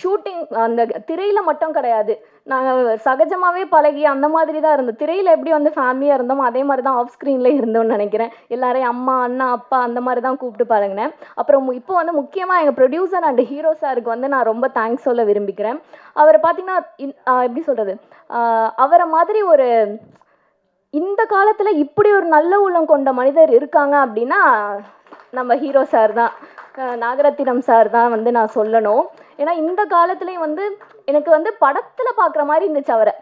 ஷூட்டிங் அந்த திரையில் மட்டும் கிடையாது, நாங்கள் சகஜமாகவே பழகி அந்த மாதிரி தான் இருந்தோம். திரையில் எப்படி வந்து ஃபேமிலியாக இருந்தோமோ அதே மாதிரி தான் ஆஃப் ஸ்க்ரீனில் இருந்தோம்னு நினைக்கிறேன். எல்லாரையும் அம்மா அண்ணா அப்பா அந்த மாதிரி தான் கூப்பிட்டு பழகினேன். அப்புறம் இப்போ வந்து முக்கியமாக எங்கள் ப்ரொடியூசர் அண்ட் ஹீரோ சாருக்கு வந்து நான் ரொம்ப தேங்க்ஸ் சொல்ல விரும்பிக்கிறேன். அவரை பார்த்தீங்கன்னா எப்படி சொல்கிறது, அவரை மாதிரி ஒரு இந்த காலத்தில் இப்படி ஒரு நல்ல உள்ளம் கொண்ட மனிதர் இருக்காங்க அப்படின்னா நம்ம ஹீரோ சார் தான், நாகரத்தினம் சார் தான் வந்து நான் சொல்லணும். ஏன்னா இந்த காலத்துலேயும் வந்து எனக்கு வந்து படத்தில் பார்க்குற மாதிரி இருந்துச்சு. அவரை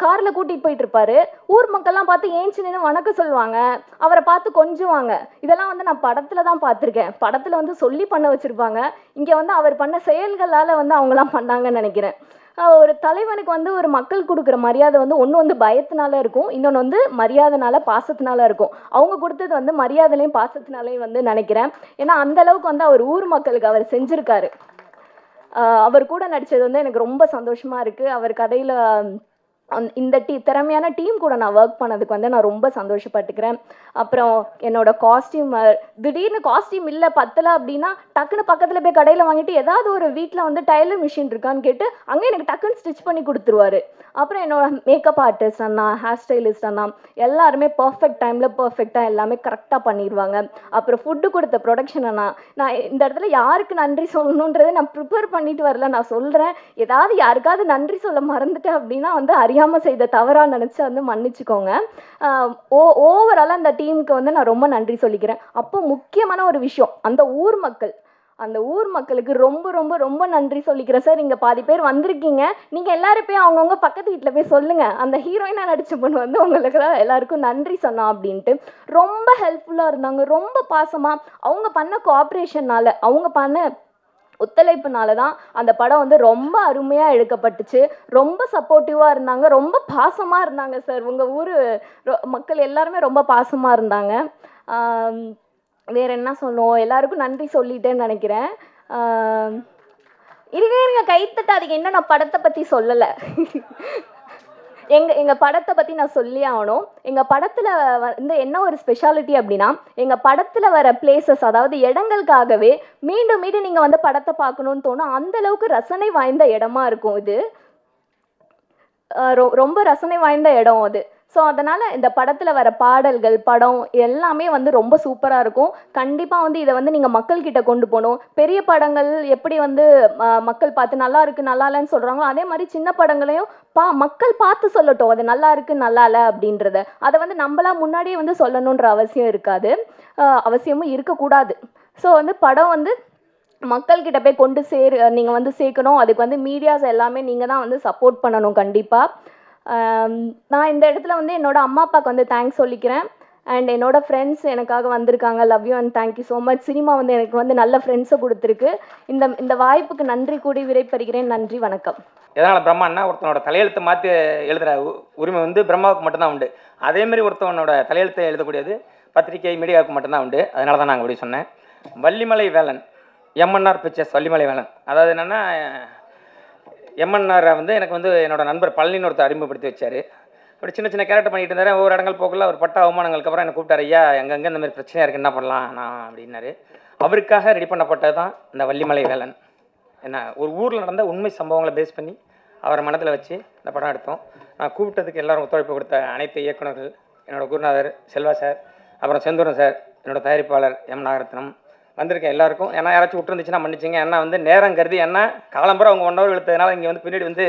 காரில் கூட்டிகிட்டு போயிட்டு இருப்பாரு. ஊர் மக்கள்லாம் பார்த்து ஏஞ்சி நின்று வணக்கம் சொல்லுவாங்க, அவரை பார்த்து கொஞ்சுவாங்க. இதெல்லாம் வந்து நான் படத்தில் தான் பார்த்துருக்கேன். படத்தில் வந்து சொல்லி பண்ண வச்சுருப்பாங்க. இங்கே வந்து அவர் பண்ண செயல்களால் வந்து அவங்களாம் பண்ணாங்கன்னு நினைக்கிறேன். ஒரு தலைவனுக்கு வந்து ஒரு மக்கள் கொடுக்குற மரியாதை வந்து ஒன்று வந்து பயத்தினால இருக்கும், இன்னொன்று வந்து மரியாதைனால பாசத்தினால இருக்கும். அவங்க கொடுத்தது வந்து மரியாதையிலையும் பாசத்தினாலையும் வந்து நினைக்கிறேன். ஏன்னா அந்தளவுக்கு வந்து அவர் ஊர் மக்களுக்கு அவர் செஞ்சுருக்காரு. அவர் கூட நடித்தது வந்து எனக்கு ரொம்ப சந்தோஷமாக இருக்குது. அவர் கதையில் இந்த திறமையான டீம் கூட நான் ஒர்க் பண்ணதுக்கு வந்து நான் ரொம்ப சந்தோஷப்பட்டுக்கிறேன். அப்புறம் என்னோட காஸ்டியூமர் திடீர்னு காஸ்டியூம் இல்லை பத்தலை அப்படின்னா டக்குன்னு பக்கத்தில் போய் கடையில் வாங்கிட்டு ஏதாவது ஒரு வீட்டில் வந்து டைலர் மிஷின் இருக்கான்னு கேட்டு அங்கே எனக்கு டக்குன்னு ஸ்டிச் பண்ணி கொடுத்துருவாரு. அப்புறம் என்னோட மேக்கப் ஆர்டிஸ்ட் அண்ணா, ஹேர் ஸ்டைலிஸ்ட் அண்ணா எல்லாருமே பர்ஃபெக்ட் டைமில் பர்ஃபெக்டாக எல்லாமே கரெக்டாக பண்ணிடுவாங்க. அப்புறம் ஃபுட்டு கொடுத்த ப்ரொடக்ஷன் அண்ணா, நான் இந்த இடத்துல யாருக்கு நன்றி சொல்லணுன்றதை நான் ப்ரிப்பேர் பண்ணிட்டு வரல, நான் சொல்கிறேன். ஏதாவது யாருக்காவது நன்றி சொல்ல மறந்துட்டேன் அப்படின்னா வந்து அறியாமல் செய்த தவறாக நினச்சி வந்து மன்னிச்சுக்கோங்க. ஓவராலாக அந்த டீமுக்கு வந்து நான் ரொம்ப நன்றி சொல்லிக்கிறேன். அப்போ முக்கியமான ஒரு விஷயம், அந்த ஊர் மக்களுக்கு ரொம்ப ரொம்ப ரொம்ப நன்றி சொல்லிக்கிறேன் சார். இங்கே பாதி பேர் வந்திருக்கீங்க, நீங்கள் எல்லாரும் போய் அவங்கவுங்க பக்கத்து வீட்டில் போய் சொல்லுங்கள், அந்த ஹீரோயினாக நடித்த பொண்ணு வந்து உங்களுக்கு எல்லாருக்கும் நன்றி சொன்னா அப்படின்ட்டு. ரொம்ப ஹெல்ப்ஃபுல்லாக இருந்தாங்க, ரொம்ப பாசமாக. அவங்க பண்ண கோஆப்ரேஷனால், அவங்க பண்ண ஒத்துழைப்புனால தான் அந்த படம் வந்து ரொம்ப அருமையாக எடுக்கப்பட்டுச்சு. ரொம்ப சப்போர்ட்டிவாக இருந்தாங்க, ரொம்ப பாசமாக இருந்தாங்க சார். உங்கள் ஊர் மக்கள் எல்லாருமே ரொம்ப பாசமாக இருந்தாங்க. வேறு என்ன சொல்லணும், எல்லாருக்கும் நன்றி சொல்லிட்டேன்னு நினைக்கிறேன். இருங்க கைத்தட்டாதீங்க, இன்னும் நான் படத்தை பற்றி சொல்லலை. எங்கள் படத்தை பற்றி நான் சொல்லி ஆகணும். எங்கள் படத்தில் வந்து என்ன ஒரு ஸ்பெஷாலிட்டி அப்படின்னா, எங்கள் படத்தில் வர பிளேசஸ், அதாவது இடங்களுக்காகவே மீண்டும் மீண்டும் நீங்கள் வந்து படத்தை பார்க்கணுன்னு தோணும். அந்தளவுக்கு ரசனை வாய்ந்த இடமா இருக்கும் இது. ரொம்ப ரசனை வாய்ந்த இடம் அது. ஸோ அதனால் இந்த படத்தில் வர பாடல்கள், படம் எல்லாமே வந்து ரொம்ப சூப்பராக இருக்கும். கண்டிப்பாக வந்து இதை வந்து நீங்கள் மக்கள்கிட்ட கொண்டு போகணும். பெரிய படங்கள் எப்படி வந்து மக்கள் பார்த்து நல்லா இருக்குது நல்லா இல்லைன்னு சொல்கிறாங்களோ, அதே மாதிரி சின்ன படங்களையும் மக்கள் பார்த்து சொல்லட்டும், அது நல்லா இருக்குது நல்லா இல்லை அப்படின்றத. அதை வந்து நம்மளாம் முன்னாடியே வந்து சொல்லணுன்ற அவசியம் இருக்காது, அவசியமும் இருக்கக்கூடாது. ஸோ வந்து படம் வந்து மக்கள்கிட்ட போய் நீங்கள் வந்து சேர்க்கணும். அதுக்கு வந்து மீடியாஸ் எல்லாமே நீங்கள் தான் வந்து சப்போர்ட் பண்ணணும் கண்டிப்பாக. நான் இந்த இடத்துல வந்து என்னோடய அம்மா அப்பாவுக்கு வந்து தேங்க்ஸ் சொல்லிக்கிறேன். அண்ட் என்னோட ஃப்ரெண்ட்ஸ் எனக்காக வந்திருக்காங்க. Love you and thank you so much. Cinema வந்து எனக்கு வந்து நல்ல ஃப்ரெண்ட்ஸை கொடுத்துருக்கு. இந்த வாய்ப்புக்கு நன்றி கூடி விடைபெறுகிறேன். நன்றி, வணக்கம். எதனால் பிரம்மான்னா ஒருத்தனோட தலையெழுத்தை மாற்றி எழுதுகிற உரிமை வந்து பிரம்மாவுக்கு மட்டும்தான் உண்டு. அதேமாரி ஒருத்தவனோட தலையெழுத்தை எழுதக்கூடியது பத்திரிகை மீடியாவுக்கு மட்டும்தான் உண்டு. அதனால தான் நாங்கள் அப்படி சொன்னேன். Vallimalai Velan, MNR pictures Vallimalai Velan. அதாவது என்னென்னா, எம்என்ஆரை வந்து எனக்கு வந்து என்னோட நண்பர் பழனின்னு ஒருத்தர் அறிமுகப்படுத்தி வச்சார். அப்படி சின்ன சின்ன கேரக்டர் பண்ணிட்டு இருந்தார். ஒவ்வொரு இடங்கள் போக்குள்ள ஒரு பட்ட அவமானங்களுக்கு அப்புறம் என்னை கூப்பிட்டாரு. ஐயா, எங்கெங்கே இந்த மாதிரி பிரச்சனையாக இருக்குது, என்ன பண்ணலாம் நான் அப்படின்னாரு. அவருக்காக ரெடி பண்ணப்பட்டது தான் இந்த வள்ளிமலை வேலன். என்ன, ஒரு ஊரில் நடந்த உண்மை சம்பவங்களை பேஸ் பண்ணி அவரை மனதில் வச்சு இந்த படம் எடுத்தோம். நான் கூப்பிட்டதுக்கு எல்லோரும் ஒத்துழைப்பு கொடுத்த அனைத்து இயக்குநர்கள், என்னோடய குருநாதர் செல்வா சார், அப்புறம் செந்தூரன் சார், என்னோட தயாரிப்பாளர் எம் நாகரத்னம், வந்திருக்கேன் எல்லாருக்கும். ஏன்னா யாராச்சும் விட்டுருந்துச்சுன்னா மன்னிச்சிங்க. ஏன்னா வந்து நேரம் கருதி என்ன காலம்பரம் அவங்க 1 ஹவர் இழுத்ததுனால இங்கே வந்து பின்னாடி வந்து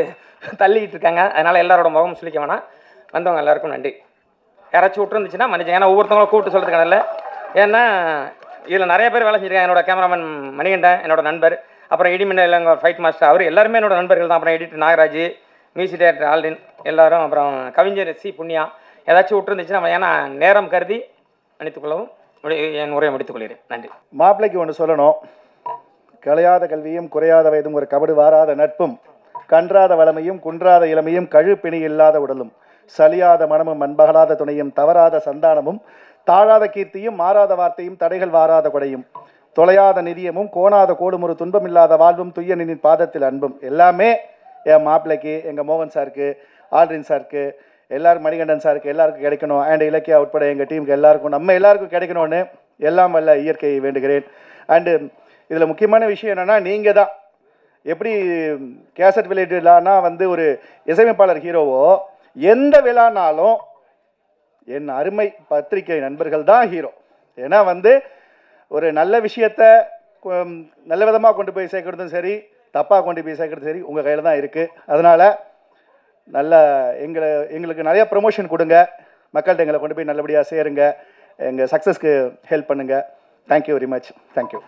தள்ளிக்கிட்டு இருக்காங்க. அதனால் எல்லாரோட முகம் சொல்லிக்க வேணாம். வந்தவங்க எல்லாருக்கும் நன்றி. யாராச்சும் விட்டுருந்துச்சுன்னா மன்னிச்சிங்க. ஏன்னா ஒவ்வொருத்தவங்களும் கூப்பிட்டு சொல்கிறதுக்கான இல்லை. ஏன்னா இதில் நிறைய பேர் வேலை செஞ்சுருக்காங்க. என்னோட கேமராமேன் மணிகண்டன் என்னோட நண்பர், அப்புறம் இடிமின்னல் எங்கள் ஃபைட் மாஸ்டர், அவர் எல்லாருமே என்னோட நண்பர்கள் தான். அப்புறம் editor Nagaraj, music director Aldrin எல்லாரும், அப்புறம் கவிஞர் சி புண்ணியா. ஏதாச்சும் விட்டுருந்துச்சுன்னா ஏன்னா நேரம் கருதி மன்னித்துக்கொள்ளவும் என் உரையை முடித்துக் கொள்கிறேன். நன்றி. மாப்பிள்ளைக்கு ஒன்று சொல்லணும். கலையாத கல்வியும் குறையாத வயதும் ஒரு கபடு வாராத நட்பும் கன்றாத வளமையும் குன்றாத இளமையும் கழுப்பிணி இல்லாத உடலும் சலியாத மனமும் அன்பகலாத துணையும் தவறாத சந்தானமும் தாழாத கீர்த்தியும் மாறாத வார்த்தையும் தடைகள் வாராத கொடையும் தொலையாத நிதியமும் கோணாத கோடும் ஒரு துன்பம் இல்லாத வாழ்வும் துய்யனின் பாதத்தில் அன்பும் எல்லாமே என் மாப்பிள்ளைக்கு, எங்கள் மோகன் சாருக்கு, ஆல்ரின் சாருக்கு, எல்லாரும் மணிகண்டன் சாருக்கு எல்லாருக்கும் கிடைக்கணும். அண்ட் இலக்கியா உட்பட எங்கள் டீமுக்கு எல்லாருக்கும், நம்ம எல்லாருக்கும் கிடைக்கணும்னு எல்லாம் வல்ல இயற்கையை வேண்டுகிறேன். அண்டு இதில் முக்கியமான விஷயம் என்னென்னா, நீங்கள் தான் எப்படி கேசட் விளையாட்டு விழானா வந்து ஒரு இசையமைப்பாளர் ஹீரோவோ, எந்த விழானாலும் என் அருமை பத்திரிகை நண்பர்கள் தான் ஹீரோ. ஏன்னா வந்து ஒரு நல்ல விஷயத்த நல்ல விதமாக கொண்டு போய் சேர்க்கறதும் சரி, தப்பாக கொண்டு போய் சேர்க்கறதும் சரி உங்கள் கையில் தான் இருக்குது. அதனால் நல்ல எங்களுக்கு நிறைய ப்ரொமோஷன் கொடுங்க, மக்கள்கிட்ட எங்களை கொண்டு போய் நல்லபடியாக சேருங்க, எங்கள் சக்ஸஸ்க்கு ஹெல்ப் பண்ணுங்கள். Thank you very much. தேங்க்யூ.